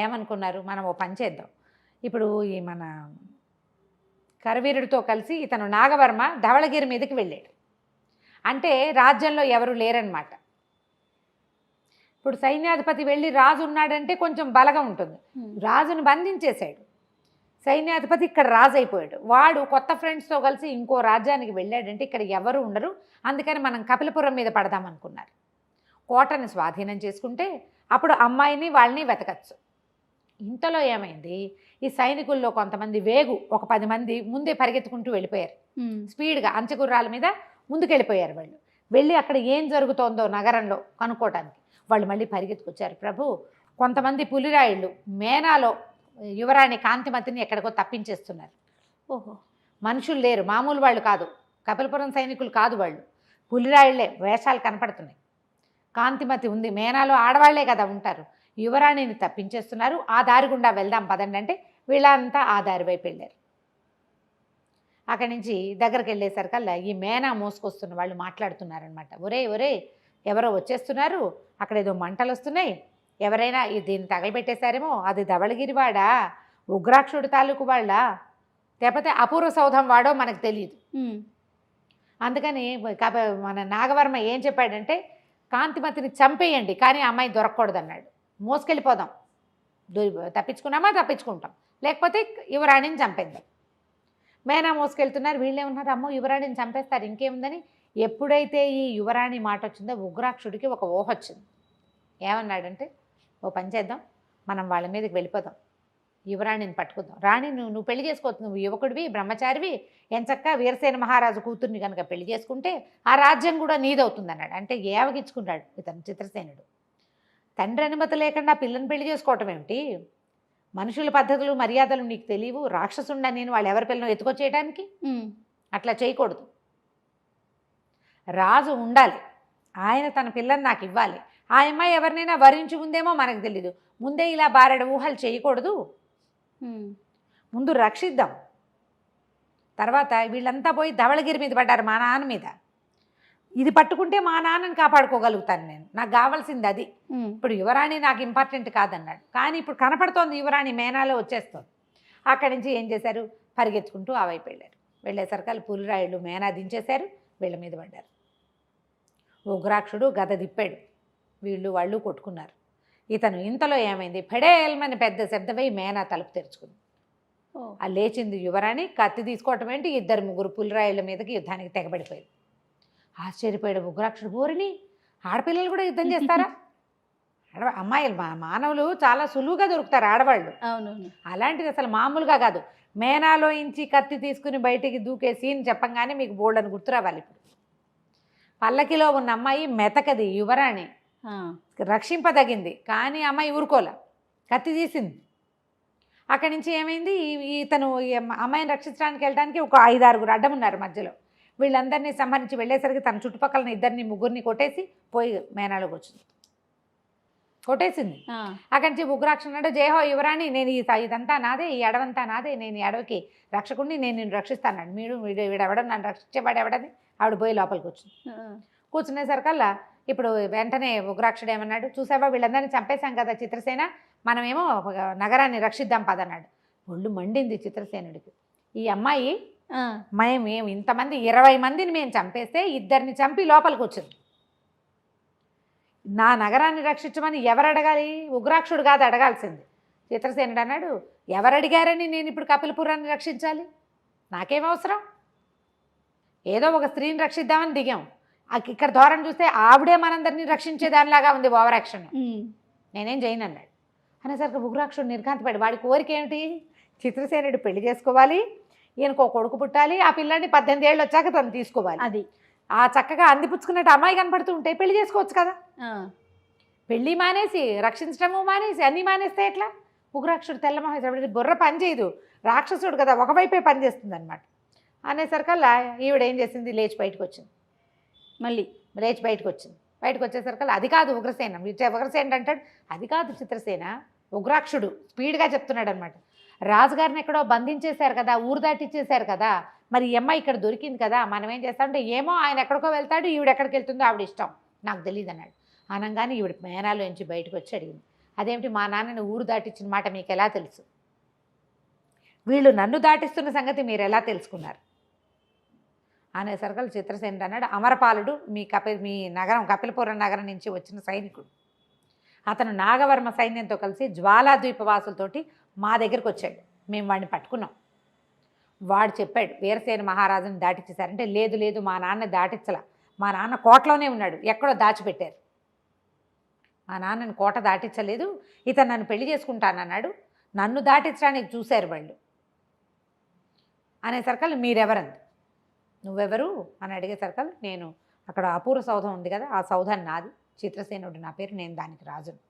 ఏమనుకున్నారు, మనం ఓ పని చేద్దాం. ఇప్పుడు ఈ మన కరవీరుడితో కలిసి ఇతను నాగవర్మ ధవళగిరి మీదకి వెళ్ళాడు. అంటే రాజ్యంలో ఎవరు లేరనమాట. ఇప్పుడు సైన్యాధిపతి వెళ్ళి రాజు ఉన్నాడంటే కొంచెం బలగా ఉంటుంది. రాజును బంధించేశాడు. సైన్యాధిపతి ఇక్కడ రాజు అయిపోయాడు. వాడు కొత్త ఫ్రెండ్స్తో కలిసి ఇంకో రాజ్యానికి వెళ్ళాడంటే ఇక్కడ ఎవరు ఉండరు. అందుకని మనం కపిలపురం మీద పడదామనుకున్నారు. కోటని స్వాధీనం చేసుకుంటే అప్పుడు అమ్మాయిని వాళ్ళని వెతకచ్చు. ఇంతలో ఏమైంది, ఈ సైనికుల్లో కొంతమంది ఒక 10 మంది ముందే పరిగెత్తుకుంటూ వెళ్ళిపోయారు. స్పీడ్గా అంచెగుర్రాల మీద ముందుకెళ్ళిపోయారు. వాళ్ళు వెళ్ళి అక్కడ ఏం జరుగుతోందో నగరంలో కనుక్కోవటానికి వాళ్ళు మళ్ళీ పరిగెత్తుకొచ్చారు. ప్రభు, కొంతమంది పులిరాయిళ్ళు మేనాలో యువరాణి కాంతిమతిని ఎక్కడికో తప్పించేస్తున్నారు. ఓహో, మనుషులు లేరు, మామూలు వాళ్ళు కాదు, కపిలపురం సైనికులు కాదు, వాళ్ళు పులిరాయిళ్లే, వేషాలు కనపడుతున్నాయి. కాంతిమతి ఉంది, మేనాలో ఆడవాళ్లే కదా ఉంటారు. యువరాణిని తప్పించేస్తున్నారు, ఆ దారి గుండా వెళ్దాం పదండి అంటే వీళ్ళంతా ఆ దారి వైపు వెళ్ళారు. అక్కడి నుంచి దగ్గరికి వెళ్ళేసరికల్లా ఈ మేనా మోసుకొస్తున్న వాళ్ళు మాట్లాడుతున్నారనమాట. ఒరే ఎవరో వచ్చేస్తున్నారు, అక్కడ ఏదో మంటలు వస్తున్నాయి, ఎవరైనా దీన్ని తగలబెట్టేశారేమో, అది ధవళగిరివాడా, ఉగ్రాక్షుడి తాలూకు వాళ్ళ, లేకపోతే అపూర్వ సౌధం వాడో మనకు తెలియదు. అందుకని మన నాగవర్మ ఏం చెప్పాడంటే, కాంతిమతిని చంపేయండి కానీ అమ్మాయి దొరకకూడదన్నాడు. మోసుకెళ్ళిపోదాం, తప్పించుకుంటాం, లేకపోతే యువరాణిని చంపేద్దాం. మేనా మోసుకెళ్తున్నారు. వీళ్ళేమన్నారు, అమ్మో యువరాణిని చంపేస్తారు ఇంకేముందని. ఎప్పుడైతే ఈ యువరాణి మాట వచ్చిందో ఉగ్రాక్షుడికి ఒక ఊహ వచ్చింది. ఏమన్నాడంటే, ఓ పని చేద్దాం, మనం వాళ్ళ మీదకి వెళ్ళిపోదాం, యువరాణిని పట్టుకుందాం. రాణి నువ్వు పెళ్లి చేసుకోవచ్చు, నువ్వు యువకుడివి, బ్రహ్మచారివి, ఎంచక్కా వీరసేన మహారాజు కూతుర్ని కనుక పెళ్లి చేసుకుంటే ఆ రాజ్యం కూడా నీదవుతుంది అన్నాడు. అంటే ఏవగించుకున్నాడు ఇతను చిత్రసేనుడు. తండ్రి అనుమతి లేకుండా పిల్లని పెళ్లి చేసుకోవటం ఏమిటి, మనుషుల పద్ధతులు మర్యాదలు నీకు తెలియవు, రాక్షసుండా నేను వాళ్ళు ఎవరి పిల్లను ఎత్తుకొచ్చేయడానికి, అట్లా చేయకూడదు. రాజు ఉండాలి, ఆయన తన పిల్లని నాకు ఇవ్వాలి, ఆ అమ్మాయి ఎవరినైనా వరించి ఉందేమో మనకు తెలీదు, ముందే ఇలా బారెడు ఊహలు చేయకూడదు, ముందు రక్షిద్దాం. తర్వాత వీళ్ళంతా పోయి ధవళగిరి మీద పడ్డారు, మా నాన్న మీద. ఇది పట్టుకుంటే మా నాన్నని కాపాడుకోగలుగుతాను నేను, నాకు కావాల్సింది అది. ఇప్పుడు యువరాణి నాకు ఇంపార్టెంట్ కాదన్నాడు. కానీ ఇప్పుడు కనపడుతోంది యువరాణి మేనాలో వచ్చేస్తుంది. అక్కడి నుంచి ఏం చేశారు, పరిగెత్తుకుంటూ ఆ వైపు వెళ్ళారు. వెళ్ళేసరికి పులిరాయుళ్ళు మేనా దించేశారు, వీళ్ళ మీద పడ్డారు. ఉగ్రాక్షుడు గద దిప్పాడు, వాళ్ళు కొట్టుకున్నారు. ఇతను ఇంతలో ఏమైంది, ఫెడేల్మని పెద్ద శబ్దమై మేనా తలుపు తెరుచుకుంది. ఆ లేచింది యువరాణి, కత్తి తీసుకోవటం ఏంటి, 2-3 పులిరాయుళ్ళ మీదకి యుద్ధానికి తెగబడిపోయింది. ఆశ్చర్యపోయాడు ఉగ్రాక్షుడు. ఊరిని ఆడపిల్లలు కూడా యుద్ధం చేస్తారా, అమ్మాయిలు మానవులు చాలా సులువుగా దొరుకుతారు ఆడవాళ్ళు. అవునవును, అలాంటిది అసలు మామూలుగా కాదు. మేనాలో ఇంచి కత్తి తీసుకుని బయటికి దూకే సీన్ చెప్పంగానే మీకు బోల్డని గుర్తు రావాలి. ఇప్పుడు పల్లకిలో ఉన్న అమ్మాయి మెతకది, యువరాణి రక్షింపదగింది, కానీ అమ్మాయి ఊరుకోలే, కత్తి తీసింది. అక్కడి నుంచి ఏమైంది, ఇతను అమ్మాయిని రక్షించడానికి వెళ్ళడానికి ఒక 5-6 అడ్డం ఉన్నారు మధ్యలో. వీళ్ళందరినీ సంహరించి వెళ్ళేసరికి తన చుట్టుపక్కల 2-3 కొట్టేసి పోయి మేనాలో కొట్టేసింది. అక్కడి నుంచి ఉగ్రాక్షుడు, జయహో యువరాణి, నేను ఇదంతా నాదే, ఈ అడవంతా నాదే, నేను ఈ అడవికి రక్షకుడిని, నేను నిన్ను రక్షిస్తాను. వీడెవడం నన్ను రక్షించేవాడు ఎవడని ఆవిడ పోయి లోపలికి వచ్చింది. కూర్చునేసరికల్లా ఇప్పుడు వెంటనే ఉగ్రాక్షుడు ఏమన్నాడు, చూసావా వీళ్ళందరినీ చంపేశాం కదా చిత్రసేన, మనమేమో నగరాన్ని రక్షిద్దాం పదన్నాడు. ఒళ్ళు మండింది చిత్రసేనుడికి. ఈ అమ్మాయి మేము ఇంతమంది 20 మందిని మేము చంపేస్తే 2ని చంపి లోపలికి వచ్చింది. నా నగరాన్ని రక్షించమని ఎవరు అడగాలి, ఉగ్రాక్షుడు కాదు అడగాల్సింది. చిత్రసేనుడు అన్నాడు, ఎవరు అడిగారని నేను ఇప్పుడు కపిలపురాన్ని రక్షించాలి, నాకేమవసరం, ఏదో ఒక స్త్రీని రక్షిద్దామని దిగాం, ఇక్కడ ధోరణి చూస్తే ఆవిడే మనందరినీ రక్షించేదానిలాగా ఉంది ఓవర్ యాక్షన్. నేనేం చేయను అన్నాడు. అనేసరికి ఉగ్రాక్షుడు నిర్ఘాంతపడి వాడి కోరిక ఏమిటి, చిత్రసేనుడు పెళ్లి చేసుకోవాలి, ఈయనకు ఒక కొడుకు పుట్టాలి, ఆ పిల్లాడిని 18 ఏళ్ళు వచ్చాక తను తీసుకోవాలి. అది ఆ చక్కగా అందిపుచ్చుకున్నట్టు అమ్మాయి కనపడుతూ ఉంటే పెళ్లి చేసుకోవచ్చు కదా. పెళ్ళి మానేసి రక్షించడము మానేసి అన్నీ మానేస్తే ఎట్లా? ఉగ్రాక్షుడు తెల్లమోహేశ్వరుడు బుర్ర పని చేయదు, రాక్షసుడు కదా, ఒకవైపే పని చేస్తుంది అనమాట. అనేసరికల్లా ఈవిడ ఏం చేసింది, లేచి బయటకు వచ్చింది. మళ్ళీ లేచి బయటకు వచ్చింది. బయటకు వచ్చేసరికల్లా అది కాదు ఉగ్రసేన. ఉగ్రసేన అంటాడు, అది కాదు చిత్రసేన, ఉగ్రాక్షుడు స్పీడ్గా చెప్తున్నాడు అనమాట. రాజుగారిని ఎక్కడో బంధించేశారు కదా, ఊరు దాటిచ్చేశారు కదా, మరి ఈ అమ్మాయి ఇక్కడ దొరికింది కదా, మనం ఏం చేస్తామంటే ఏమో ఆయన ఎక్కడికో వెళ్తాడు, ఈవిడ ఎక్కడికి వెళ్తుందో ఆవిడ ఇష్టం, నాకు తెలియదు అన్నాడు. అనగానే ఈవిడ మేనాలో నుంచి బయటకు వచ్చి అడిగింది, అదేమిటి మా నాన్నని ఊరు దాటిచ్చిన మాట మీకు ఎలా తెలుసు, వీళ్ళు నన్ను దాటిస్తున్న సంగతి మీరు ఎలా తెలుసుకున్నారు అనేసరికి చిత్రసేనుడు అన్నాడు, అమరపాలుడు మీ నగరం కపిలపురం నగరం నుంచి వచ్చిన సైనికుడు, అతను నాగవర్మ సైన్యంతో కలిసి జ్వాలాద్వీపవాసులతోటి మా దగ్గరికి వచ్చాడు, మేము వాడిని పట్టుకున్నాం. వాడు చెప్పాడు వీరసేన మహారాజుని దాటిచ్చేశారంటే, లేదు లేదు మా నాన్న దాటించలా, మా నాన్న కోటలోనే ఉన్నాడు, ఎక్కడో దాచిపెట్టారు, మా నాన్నని కోట దాటించలేదు, ఇతను నన్ను పెళ్లి చేసుకుంటానన్నాడు, నన్ను దాటించడానికి చూశారు వాళ్ళు అనేసరికల్ మీరెవరంది, నువ్వెవరు అని అడిగేసరికల్ నేను అక్కడ అపూర్వ సౌధం ఉంది కదా, ఆ సౌధాన్ని నాది, చిత్రసేనుడు నా పేరు, నేను దానికి రాజును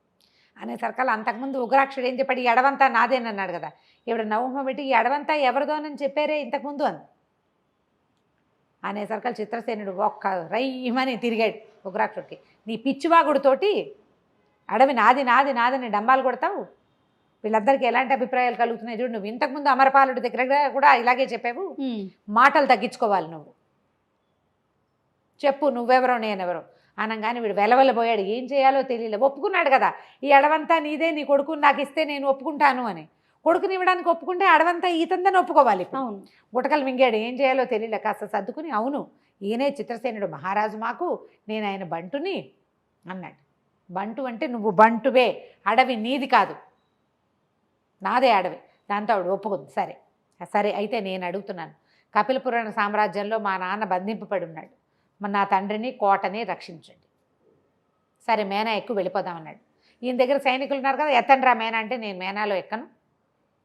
అనేసరికల్ అంతకుముందు ఉగ్రాక్షుడు ఏం చెప్పాడు, ఈ ఎడవంతా నాదేనన్నాడు కదా, ఇప్పుడు నవ్వు పెట్టి ఈ ఎడవంతా ఎవరిదోనని చెప్పారే ఇంతకుముందు అని అనేసరికల్ చిత్రసేనుడు ఒక్క రైమని తిరిగాడు ఉగ్రాక్షుడికి, నీ పిచ్చివాగుడితోటి అడవి నాది నాది నాదని డంబాలు కొడతావు, వీళ్ళందరికీ ఎలాంటి అభిప్రాయాలు కలుగుతున్నాయి చూడు, నువ్వు ఇంతకుముందు అమరపాలుడి దగ్గర కూడా ఇలాగే చెప్పావు, మాటలు తగ్గించుకోవాలి నువ్వు, చెప్పు నువ్వెవరో నేనెవరో అనగానే వీడు వెలవెలబోయాడు, ఏం చేయాలో తెలియలే, ఒప్పుకున్నాడు కదా, ఈ అడవంతా నీదే, నీ కొడుకుని నాకు ఇస్తే నేను ఒప్పుకుంటాను అని, కొడుకుని ఇవ్వడానికి ఒప్పుకుంటే అడవంతా ఈతందని ఒప్పుకోవాలి, గుటకలు మింగాడు, ఏం చేయాలో తెలియలే, కాస్త సర్దుకుని అవును ఈయనే చిత్రసేనుడు మహారాజు మాకు, నేను ఆయన బంటుని అన్నాడు. బంటు అంటే నువ్వు బంటువే, అడవి నీది కాదు, నాదే అడవి. దాంతో ఆవిడ ఒప్పుకుంది. సరే సరే అయితే నేను అడుగుతున్నాను, కపిలపురాణ సామ్రాజ్యంలో మా నాన్న బంధింపబడి ఉన్నాడు, మరి నా తండ్రిని కోటని రక్షించండి. సరే మేనా ఎక్కువ వెళ్ళిపోదామన్నాడు. ఈయన దగ్గర సైనికులు ఉన్నారు కదా, ఎత్తండ్రా మేనా అంటే, నేను మేనాలో ఎక్కను,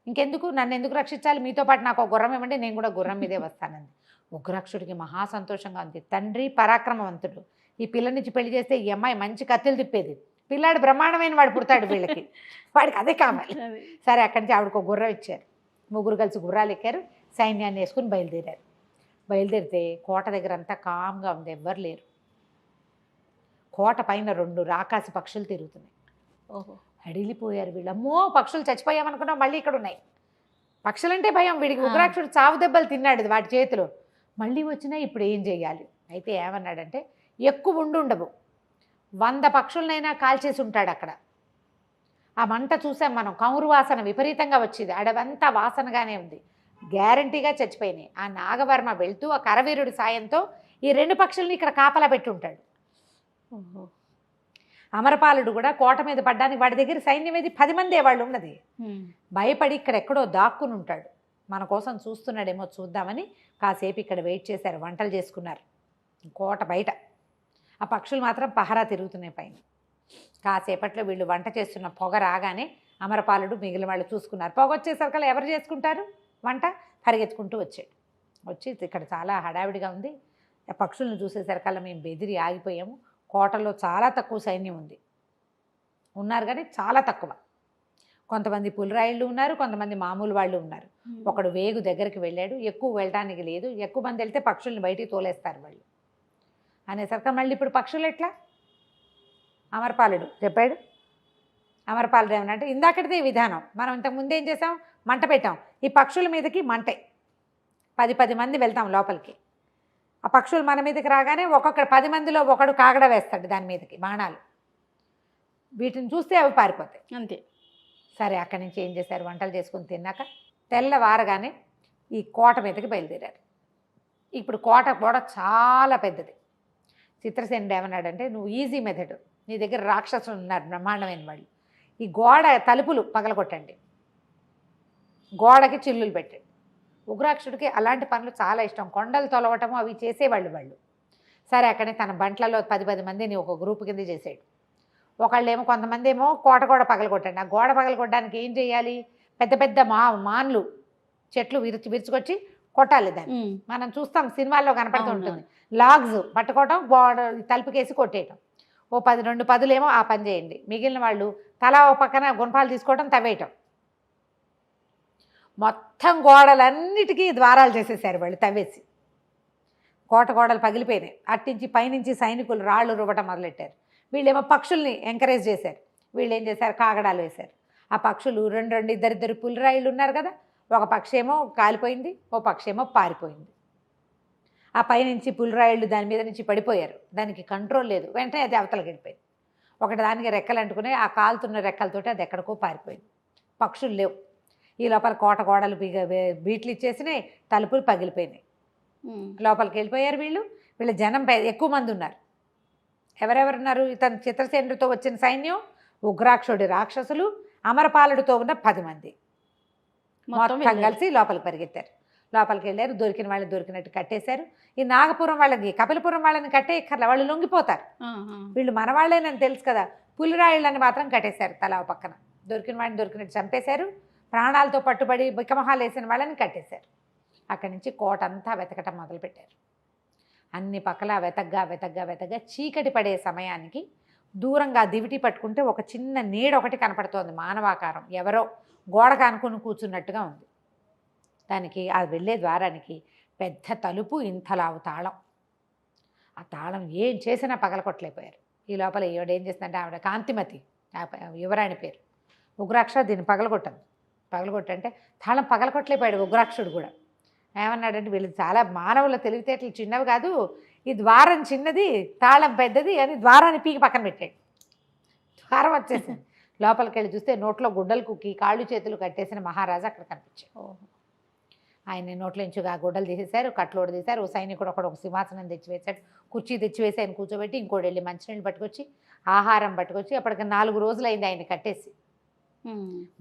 ఇంకెందుకు నన్ను ఎందుకు రక్షించాలి, మీతో పాటు నాకు ఒక గుర్రం ఇవ్వండి, నేను కూడా గుర్రం మీదే వస్తానంది. ఉగ్రాక్షుడికి మహా సంతోషంగా ఉంది, తండ్రి పరాక్రమవంతుడు, ఈ పిల్ల నుంచి పెళ్లి చేస్తే ఈ అమ్మాయి మంచి కత్తిలు తిప్పేది, పిల్లాడు బ్రహ్మాండమైన వాడు పుడతాడు వీళ్ళకి, వాడికి అదే కావాలి. సరే అక్కడి నుంచి ఆవిడకు ఒక గుర్రం ఇచ్చారు, ముగ్గురు కలిసి గుర్రాలు ఎక్కారు, సైన్యాన్ని వేసుకుని బయలుదేరారు. బయలుదేరితే కోట దగ్గర అంతా కామ్గా ఉంది, ఎవ్వరు లేరు. కోట పైన 2 రాకాసి పక్షులు తిరుగుతున్నాయి. అడిలిపోయారు వీళ్ళు, అమ్మో పక్షులు చచ్చిపోయామనుకున్నాం, మళ్ళీ ఇక్కడ ఉన్నాయి. పక్షులంటే భయం వీడికి, ఉగ్రాక్షుడు చావు దెబ్బలు తిన్నాడు వాటి చేతిలో, మళ్ళీ వచ్చినా ఇప్పుడు ఏం చేయాలి. అయితే ఏమన్నాడంటే, ఎక్కువ ఉండవు 100 పక్షులనైనా కాల్చేసి ఉంటాడు అక్కడ. ఆ మంట చూసాం మనం, కౌరు వాసన విపరీతంగా వచ్చింది, అడవంతా వాసనగానే ఉంది, గ్యారంటీగా చచ్చిపోయినాయి. ఆ నాగవర్మ వెళ్తూ ఆ కరవీరుడి సాయంతో ఈ 2 పక్షుల్ని ఇక్కడ కాపలా పెట్టి ఉంటాడు. అమరపాలుడు కూడా కోట మీద పడ్డానికి వాడి దగ్గర సైన్యం ఏది 10 మందే వాళ్ళు ఉన్నది, భయపడి ఇక్కడెక్కడో దాక్కుని ఉంటాడు, మన కోసం చూస్తున్నాడేమో చూద్దామని కాసేపు ఇక్కడ వెయిట్ చేశారు, వంటలు చేసుకున్నారు కోట బయట. ఆ పక్షులు మాత్రం పహరా తిరుగుతున్నాయి పైన. కాసేపట్లో వీళ్ళు వంట చేస్తున్న పొగ రాగానే అమరపాలుడు మిగిలిన వాళ్ళు చూసుకున్నారు. పొగ వచ్చేసరికల్లా ఎవరు చేసుకుంటారు వంట, పరిగెత్తుకుంటూ వచ్చాడు. వచ్చి ఇక్కడ చాలా హడావిడిగా ఉంది, ఆ పక్షులను చూసేసరికల్లా మేము బెదిరి ఆగిపోయాము, కోటలో చాలా తక్కువ సైన్యం ఉన్నారు కానీ చాలా తక్కువ, కొంతమంది పులిరాయిళ్ళు ఉన్నారు, కొంతమంది మామూలు వాళ్ళు ఉన్నారు. ఒకడు వేగు దగ్గరికి వెళ్ళాడు, ఎక్కువ వెళ్ళడానికి లేదు, ఎక్కువ మంది వెళ్తే పక్షుల్ని బయటికి తోలేస్తారు వాళ్ళు అనేసరికి మళ్ళీ ఇప్పుడు పక్షులు ఎట్లా, అమరపాలుడు చెప్పాడు. అమరపాలుడు ఏమనంటే, ఇందాకటిదే విధానం, మనం ఇంతకుముందు ఏం చేసాం, మంట పెట్టాం, ఈ పక్షుల మీదకి మంటే 10 మంది వెళ్తాం లోపలికి, ఆ పక్షులు మన మీదకి రాగానే ఒక్కొక్కడు 10 మందిలో ఒకడు కాగడ వేస్తాడు దాని మీదకి బాణాలు, వీటిని చూస్తే అవి పారిపోతాయి అంతే. సరే అక్కడి నుంచి ఏం చేశారు, వంటలు చేసుకుని తిన్నాక తెల్లవారగానే ఈ కోట మీదకి బయలుదేరారు. ఇప్పుడు కోట చాలా పెద్దది. చిత్రసేనుడు ఏమన్నాడంటే, నువ్వు ఈజీ మెథడ్, నీ దగ్గర రాక్షసులు ఉన్నారు బ్రహ్మాండమైన వాళ్ళు, ఈ గోడ తలుపులు పగలగొట్టండి, గోడకి చిల్లులు పెట్టండి. ఉగ్రాక్షుడికి అలాంటి పనులు చాలా ఇష్టం, కొండలు తొలవటము అవి చేసేవాళ్ళు వాళ్ళు. సరే అక్కడే తన బంట్లలో 10 మందిని ఒక గ్రూపు కింద చేసాడు. ఒకళ్ళేమో కొంతమంది ఏమో కోట గోడ పగలగొట్టండి. ఆ గోడ పగలగొట్టడానికి ఏం చేయాలి, పెద్ద పెద్ద మాన్లు చెట్లు విరుచుకొచ్చి కొట్టాలి దాన్ని. మనం చూస్తాం సినిమాల్లో కనపడుతూ ఉంటుంది. లాగ్స్ పట్టుకోవటం, గోడ తలుపుకేసి కొట్టేయటం. ఓ 2 పదులేమో ఆ పని చేయండి. మిగిలిన వాళ్ళు తలా ఓ పక్కన గుణపాలు తీసుకోవటం, తవ్వేయటం. మొత్తం గోడలన్నిటికీ ద్వారాలు చేసేసారు వాళ్ళు తవ్వేసి. కోట గోడలు పగిలిపోయినాయి. అట్టించి పైనుంచి సైనికులు రాళ్ళు రువ్వటం మొదలెట్టారు. వీళ్ళేమో పక్షుల్ని ఎంకరేజ్ చేశారు. వీళ్ళు ఏం చేశారు, కాగడాలు వేశారు. ఆ పక్షులు 2 ఇద్దరిద్దరు పులిరాయిళ్ళు ఉన్నారు కదా, ఒక పక్షి ఏమో కాలిపోయింది, ఓ పక్షి ఏమో పారిపోయింది. ఆ పైనుంచి పులిరాయిళ్ళు దాని మీద నుంచి పడిపోయారు. దానికి కంట్రోల్ లేదు. వెంటనే అది అవతలకి వెళ్ళిపోయింది. ఒకటి దానికి రెక్కలు అంటుకుని ఆ కాలుతున్న రెక్కలతోటి అది ఎక్కడికో పారిపోయింది. పక్షులు లేవు. ఈ లోపల కోట గోడలు బీట్లు ఇచ్చేసినాయి, తలుపులు పగిలిపోయినాయి. లోపలికి వెళ్ళిపోయారు వీళ్ళు. వీళ్ళ జనం ఎక్కువ మంది ఉన్నారు. ఎవరెవరున్నారు, ఇతను చిత్రసేనుడితో వచ్చిన సైన్యం, ఉగ్రాక్షుడి రాక్షసులు, అమరపాలుడితో ఉన్న 10 మంది మొత్తం కలిసి లోపలికి పరిగెత్తారు. లోపలికి వెళ్ళారు. దొరికిన వాళ్ళు దొరికినట్టు కట్టేశారు. ఈ నాగపురం వాళ్ళకి, కపిలపురం వాళ్ళని కట్టేయక్కర్ల, వాళ్ళు లొంగిపోతారు. వీళ్ళు మనవాళ్ళేనని తెలుసు కదా, పులిరాయిళ్ళని మాత్రం కట్టేశారు. తలా పక్కన దొరికిన వాడిని దొరికినట్టు చంపేశారు. ప్రాణాలతో పట్టుబడి బిక్కమహాలు వేసిన వాళ్ళని కట్టేశారు. అక్కడి నుంచి కోట అంతా వెతకటం మొదలుపెట్టారు. అన్ని పక్కల వెతగ్గా చీకటి పడే సమయానికి దూరంగా దివిటి పట్టుకుంటే ఒక చిన్న నీడ ఒకటి కనపడుతోంది, మానవాకారం. ఎవరో గోడ కానుకొని కూర్చున్నట్టుగా ఉంది. దానికి ఆ వెళ్ళే ద్వారానికి పెద్ద తలుపు, ఇంతలావు తాళం. ఆ తాళం ఏం చేసినా పగలకొట్టలేకపోయారు. ఈ లోపల ఏం చేస్తుందంటే, ఆవిడ కాంతిమతి, యువరాణి పేరు, ఉగ్రాక్ష దీన్ని పగలగొట్టంటే తాళం పగలకొట్టలేకపోయాడు ఉగ్రాక్షుడు కూడా. ఏమన్నాడంటే, వీళ్ళు చాలా మానవుల తెలివితేటలు చిన్నవి కాదు, ఈ ద్వారం చిన్నది, తాళం పెద్దది అని ద్వారాన్ని పీకి పక్కన పెట్టాడు. ద్వారం వచ్చేసింది. లోపలికి వెళ్ళి చూస్తే నోట్లో గుడ్డలు కుక్కి కాళ్ళు చేతులు కట్టేసిన మహారాజు అక్కడ కనిపించాడు. ఆయన నోట్లోంచి ఆ గుడ్డలు తీసేశారు, కట్లోడు తీశారు. ఓ సైనికుడు ఒక సింహాసనం తెచ్చివేశాడు, కుర్చీ తెచ్చివేసి ఆయన కూర్చోబెట్టి, ఇంకోటి వెళ్ళి మంచినీళ్ళు పట్టుకొచ్చి ఆహారం పట్టుకొచ్చి, అప్పటికి 4 రోజులైంది ఆయన కట్టేసి.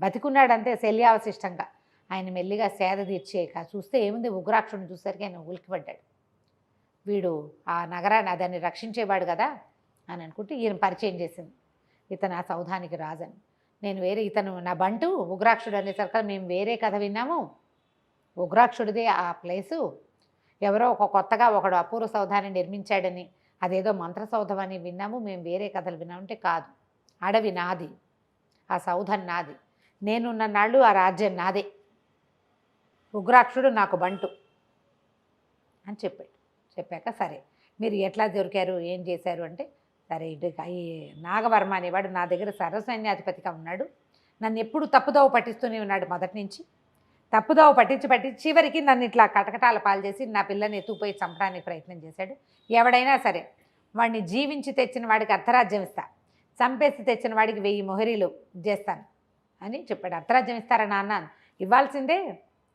బతికున్నాడంతే శల్యావశిష్టంగా. ఆయన మెల్లిగా సేద తీర్చేయక చూస్తే ఏముంది, ఉగ్రాక్షుడిని చూసరికి ఆయన ఉలికిపడ్డాడు. వీడు ఆ నగరాన్ని దాన్ని రక్షించేవాడు కదా అని అనుకుంటే ఈయన పరిచయం చేసింది, ఇతను ఆ సౌధానికి రాజని. నేను ఇతను నా బంటు ఉగ్రాక్షుడు అనేసరికి మేము వేరే కథ విన్నాము, ఉగ్రాక్షుడిదే ఆ ప్లేసు, ఎవరో కొత్తగా ఒకడు అపూర్వ సౌధాన్ని నిర్మించాడని, అదేదో మంత్రసౌధం అని విన్నాము, మేము వేరే కథలు విన్నామంటే కాదు, అడవి నాది, ఆ సౌధం నాది, నేనున్న నాళ్ళు ఆ రాజ్యం నాదే, ఉగ్రాక్షుడు నాకు బంటు అని చెప్పాడు. చెప్పాక సరే మీరు ఎట్లా దొరికారు, ఏం చేశారు అంటే, సరే ఈ నాగవర్మ అనేవాడు నా దగ్గర సర్వసైన్యాధిపతిగా ఉన్నాడు, నన్ను ఎప్పుడు తప్పుదోవ పట్టిస్తూనే ఉన్నాడు. మొదటి నుంచి తప్పుదోవ పట్టించి చివరికి నన్ను ఇట్లా కటకటాల పాలు చేసి నా పిల్లని ఎత్తుకుపోయి చంపడానికి ప్రయత్నం చేశాడు. ఎవడైనా సరే వాడిని జీవించి తెచ్చిన వాడికి అర్ధరాజ్యం ఇస్తా, చంపేసి తెచ్చిన వాడికి 1000 మొహరీలు చేస్తాను అని చెప్పాడు. అర్ధరాజ్యం ఇస్తారా నాన్న, ఇవ్వాల్సిందే,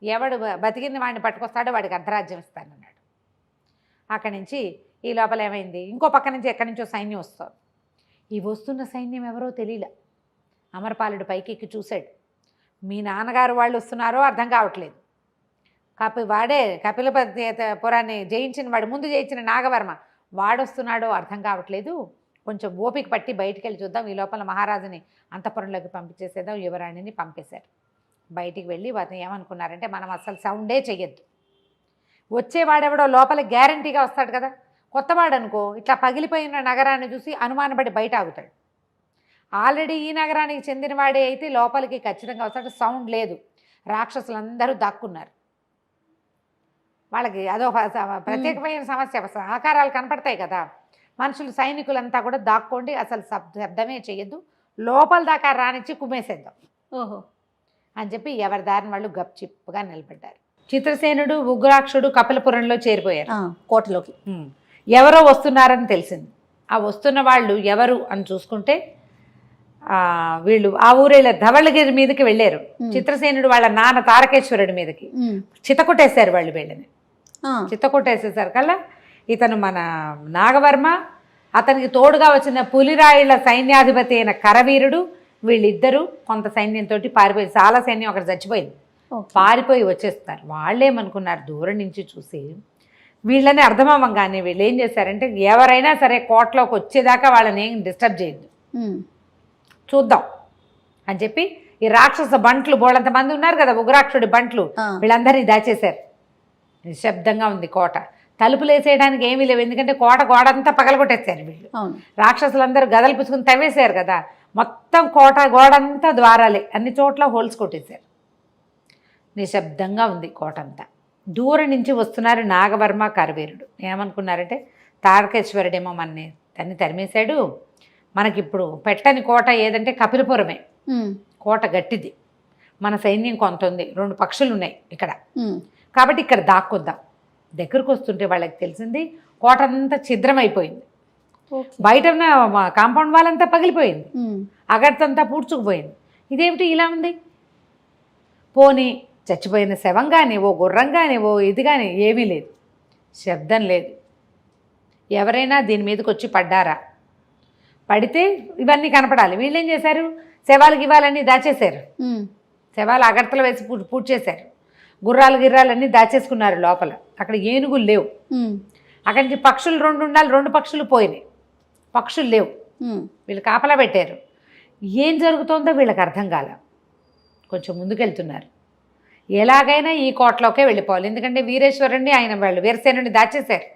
ఎవడు బతికింది వాడిని పట్టుకొస్తాడో వాడికి అర్ధరాజ్యం ఇస్తానన్నాడు. అక్కడి నుంచి ఈ లోపల ఏమైంది, ఇంకో పక్క నుంచి ఎక్కడి నుంచో సైన్యం వస్తుంది. ఈ వస్తున్న సైన్యం ఎవరో తెలియలే. అమరపాలుడు పైకి ఎక్కి చూశాడు, మీ నాన్నగారు వాళ్ళు వస్తున్నారో అర్థం కావట్లేదు, వాడే కపిలపతి పురాన్ని జయించిన వాడు, ముందు జయించిన నాగవర్మ వాడొస్తున్నాడో అర్థం కావట్లేదు, కొంచెం ఓపిక పట్టి బయటికి వెళ్ళి చూద్దాం, ఈ లోపల మహారాజుని అంతఃపురంలోకి పంపించేసేద్దాం. యువరాణిని పంపేశారు. బయటికి వెళ్ళి వాటిని ఏమనుకున్నారంటే, మనం అసలు సౌండే చెయ్యొద్దు, వచ్చేవాడెవడో లోపల గ్యారంటీగా వస్తాడు కదా, కొత్తవాడు అనుకో ఇట్లా పగిలిపోయిన నగరాన్ని చూసి అనుమానపడి బయట ఆగుతాడు. ఆల్రెడీ ఈ నగరానికి చెందినవాడే అయితే లోపలికి ఖచ్చితంగా వస్తాడు, సౌండ్ లేదు. రాక్షసులందరూ దాక్కున్నారు. వాళ్ళకి అదో ప్రత్యేకమైన సమస్య, ఆకారాలు కనపడతాయి కదా, మనుషులు సైనికులంతా కూడా దాక్కోండి, అసలు శబ్దమే చేయొద్దు, లోపల దాకా రానిచ్చి కుమ్మేసేద్దాం ఓహో అని చెప్పి ఎవరి దారిని వాళ్ళు గప్చిప్పుగా నిలబడ్డారు. చిత్రసేనుడు ఉగ్రాక్షుడు కపిలపురంలో చేరిపోయారు. కోటలోకి ఎవరో వస్తున్నారని తెలిసింది. ఆ వస్తున్న వాళ్ళు ఎవరు అని చూసుకుంటే, వీళ్ళు ఆ ఊరేళ్ళ ధవళగిరి మీదకి వెళ్ళారు. చిత్రసేనుడు వాళ్ళ నాన్న తారకేశ్వరుడి మీదకి చిత్తకొట్టేశారు వాళ్ళు. వీళ్ళని చిత్తకొట్టేసేసారు కల్లా ఇతను మన నాగవర్మ, అతనికి తోడుగా వచ్చిన పులిరాయిళ్ళ సైన్యాధిపతి అయిన కరవీరుడు, వీళ్ళిద్దరూ కొంత సైన్యంతో పారిపోయి, చాలా సైన్యం అక్కడ చచ్చిపోయింది, పారిపోయి వచ్చేస్తారు. వాళ్ళేమనుకున్నారు, దూరం నుంచి చూసి వీళ్ళని అర్థమవ్వగానే వీళ్ళు ఏం చేశారంటే, ఎవరైనా సరే కోటలోకి వచ్చేదాకా వాళ్ళని ఏం డిస్టర్బ్ చేయొద్దు, చూద్దాం అని చెప్పి ఈ రాక్షస బంట్లు బోళ్ళంత మంది ఉన్నారు కదా, ఉగ్రాక్షుడి బంట్లు, వీళ్ళందరినీ దాచేశారు. నిశ్శబ్దంగా ఉంది కోట. తలుపులు వేసేయడానికి ఏమీ లేవు, ఎందుకంటే కోట గోడంతా పగలగొట్టేశారు వీళ్ళు. రాక్షసులందరూ గదలు పుచ్చుకుని తవ్వేశారు కదా, మొత్తం కోట గోడంతా ద్వారాలే, అన్ని చోట్ల హోల్స్ కొట్టేశారు. నిశ్శబ్దంగా ఉంది కోట అంతా. దూరం నుంచి వస్తున్నారు నాగవర్మ కరవీరుడు. ఏమనుకున్నారంటే తారకేశ్వరుడేమో మనని తన్ని తరిమేశాడు, మనకిప్పుడు పెట్టని కోట ఏదంటే కపిలపురమే. కోట గట్టిది, మన సైన్యం కొంత ఉంది, 2 పక్షులు ఉన్నాయి ఇక్కడ, కాబట్టి ఇక్కడ దాక్కొద్దాం. దగ్గరకు వస్తుంటే వాళ్ళకి తెలిసింది కోట అంతా ఛిద్రమైపోయింది, బయట ఉన్న కాంపౌండ్ వాళ్ళంతా పగిలిపోయింది, అగడ్తంతా పూడ్చుకుపోయింది. ఇదేమిటి ఇలా ఉంది? పోనీ చచ్చిపోయిన శవం కానీ, ఓ గుర్రం కానీ, ఓ ఇది కానీ ఏమీ లేదు, శబ్దం లేదు. ఎవరైనా దీని మీదకి వచ్చి పడ్డారా? పడితే ఇవన్నీ కనపడాలి. వీళ్ళు ఏం చేశారు? శవాలకి ఇవ్వాలన్నీ దాచేశారు, శవాలు అగడతలు వేసి పూడ్చేశారు, గుర్రాలన్నీ దాచేసుకున్నారు లోపల. అక్కడ ఏనుగులు లేవు, అక్కడి నుంచి పక్షులు 2 ఉండాలి, 2 పక్షులు పోయినాయి, పక్షులు లేవు. వీళ్ళు కాపలా పెట్టారు. ఏం జరుగుతుందో వీళ్ళకి అర్థం కాల. కొంచెం ముందుకెళ్తున్నారు. ఎలాగైనా ఈ కోటలోకే వెళ్ళిపోవాలి, ఎందుకంటే వీరేశ్వరుణ్ణి ఆయన వాళ్ళు వీరసేనుని దాచేశారు,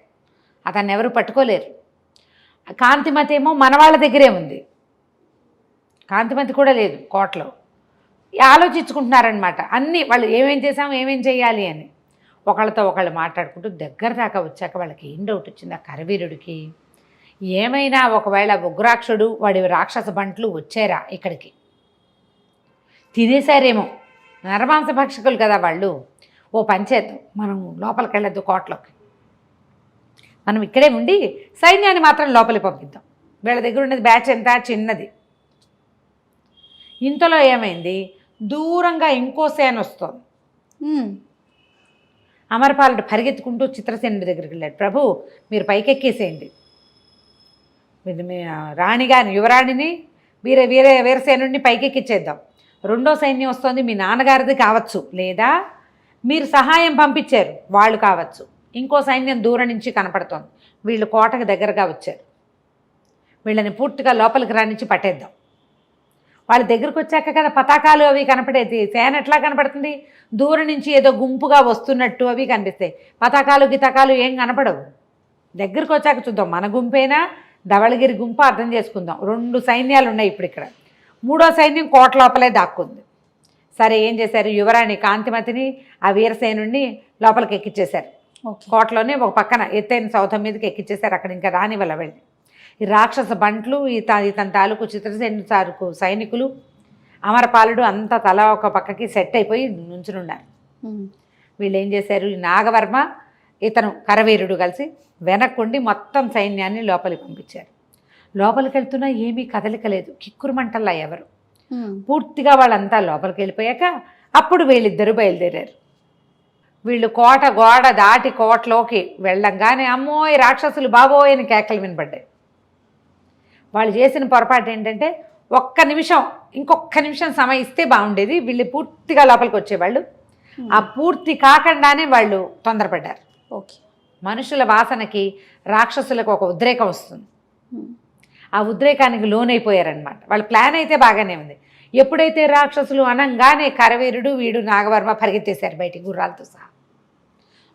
అతన్ని ఎవరు పట్టుకోలేరు. కాంతిమతి ఏమో మన వాళ్ళ దగ్గరే ఉంది, కాంతిమతి కూడా లేదు కోటలో. ఆలోచించుకుంటున్నారనమాట అన్నీ, వాళ్ళు ఏమేం చేసాం, ఏమేం చేయాలి అని. ఒకళ్ళతో ఒకళ్ళు మాట్లాడుకుంటూ దగ్గర దాకా వచ్చాక వాళ్ళకి ఏం డౌట్ వచ్చింది ఆ కరవీరుడికి, ఏమైనా ఒకవేళ ఉగ్రాక్షుడు వాడి రాక్షస బంట్లు వచ్చారా ఇక్కడికి, తినేశారేమో, నరమాంస భక్షకులు కదా వాళ్ళు. ఓ పంచేద్దాం, మనం లోపలికి వెళ్ళొద్దు కోటలోకి, మనం ఇక్కడే ఉండి సైన్యాన్ని మాత్రం లోపలికి పంపిద్దాం. వీళ్ళ దగ్గర ఉన్నది బ్యాచ్ ఎంత చిన్నది. ఇంతలో ఏమైంది, దూరంగా ఇంకో సేన వస్తుంది. అమరపాలుడు పరిగెత్తుకుంటూ చిత్రసేనుడి దగ్గరికి వెళ్ళాడు. ప్రభు మీరు పైకెక్కేసేయండి, మీ రాణిగాని యువరాణిని వీరసేనుడిని పైకెక్కిచ్చేద్దాం. 2వ సైన్యం వస్తుంది, మీ నాన్నగారిది కావచ్చు, లేదా మీరు సహాయం పంపించారు వాళ్ళు కావచ్చు, ఇంకో సైన్యం దూరం నుంచి కనపడుతోంది. వీళ్ళు కోటకు దగ్గరగా వచ్చారు, వీళ్ళని పూర్తిగా లోపలికి రానిచ్చి పట్టేద్దాం. వాళ్ళ దగ్గరకు వచ్చాక కదా పతాకాలు అవి కనపడేది, సేన ఎట్లా కనపడుతుంది? దూరం నుంచి ఏదో గుంపుగా వస్తున్నట్టు అవి కనిపిస్తాయి, పతాకాలు గితాకాలు ఏం కనపడవు. దగ్గరకు వచ్చాక చూద్దాం, మన గుంపేనా ధవళగిరి గుంపు అర్థం చేసుకుందాం. 2 సైన్యాలు ఉన్నాయి ఇప్పుడు ఇక్కడ, 3వ సైన్యం కోట లోపలే దాక్కుంది. సరే ఏం చేశారు, యువరాణి కాంతిమతిని ఆ వీరసేనుడిని లోపలికి ఎక్కిచ్చేశారు. కోటలోనే ఒక పక్కన ఎత్తైన సౌధం మీదకి ఎక్కిచ్చేశారు. అక్కడ ఇంకా రాని వల్ల వెళ్ళి ఈ రాక్షస బంట్లు, ఇతని తాలూకు చిత్రసేను తాలూకు సైనికులు, అమరపాలుడు అంతా తల ఒక పక్కకి సెట్ అయిపోయి నుంచునున్నారు. వీళ్ళు ఏం చేశారు, ఈ నాగవర్మ ఇతను కరవీరుడు కలిసి వెనక్కుండి మొత్తం సైన్యాన్ని లోపలికి పంపించారు. లోపలికి వెళ్తున్నా ఏమీ కదలిక లేదు, కిక్కురుమంటల్లా ఎవరు. పూర్తిగా వాళ్ళంతా లోపలికి వెళ్ళిపోయాక అప్పుడు వీళ్ళిద్దరూ బయలుదేరారు. వీళ్ళు కోట గోడ దాటి కోటలోకి వెళ్ళంగానే అమ్మోయ్ రాక్షసులు బాబోయ్ అని కేకలు వినపడ్డాయి. వాళ్ళు చేసిన పొరపాటు ఏంటంటే ఇంకొక్క నిమిషం సమయం ఇస్తే బాగుండేది, వీళ్ళు పూర్తిగా లోపలికి వచ్చేవాళ్ళు. ఆ పూర్తి కాకుండానే వాళ్ళు తొందరపడ్డారు. ఓకే, మనుషుల వాసనకి రాక్షసులకు ఒక ఉద్రేకం వస్తుంది, ఆ ఉద్రేకానికి లోనైపోయారనమాట. వాళ్ళ ప్లాన్ అయితే బాగానే ఉంది. ఎప్పుడైతే రాక్షసులు అనంగానే కరవీరుడు వీడు నాగవర్మ పరిగెత్తేశారు బయటికి గుర్రాలతో సహా.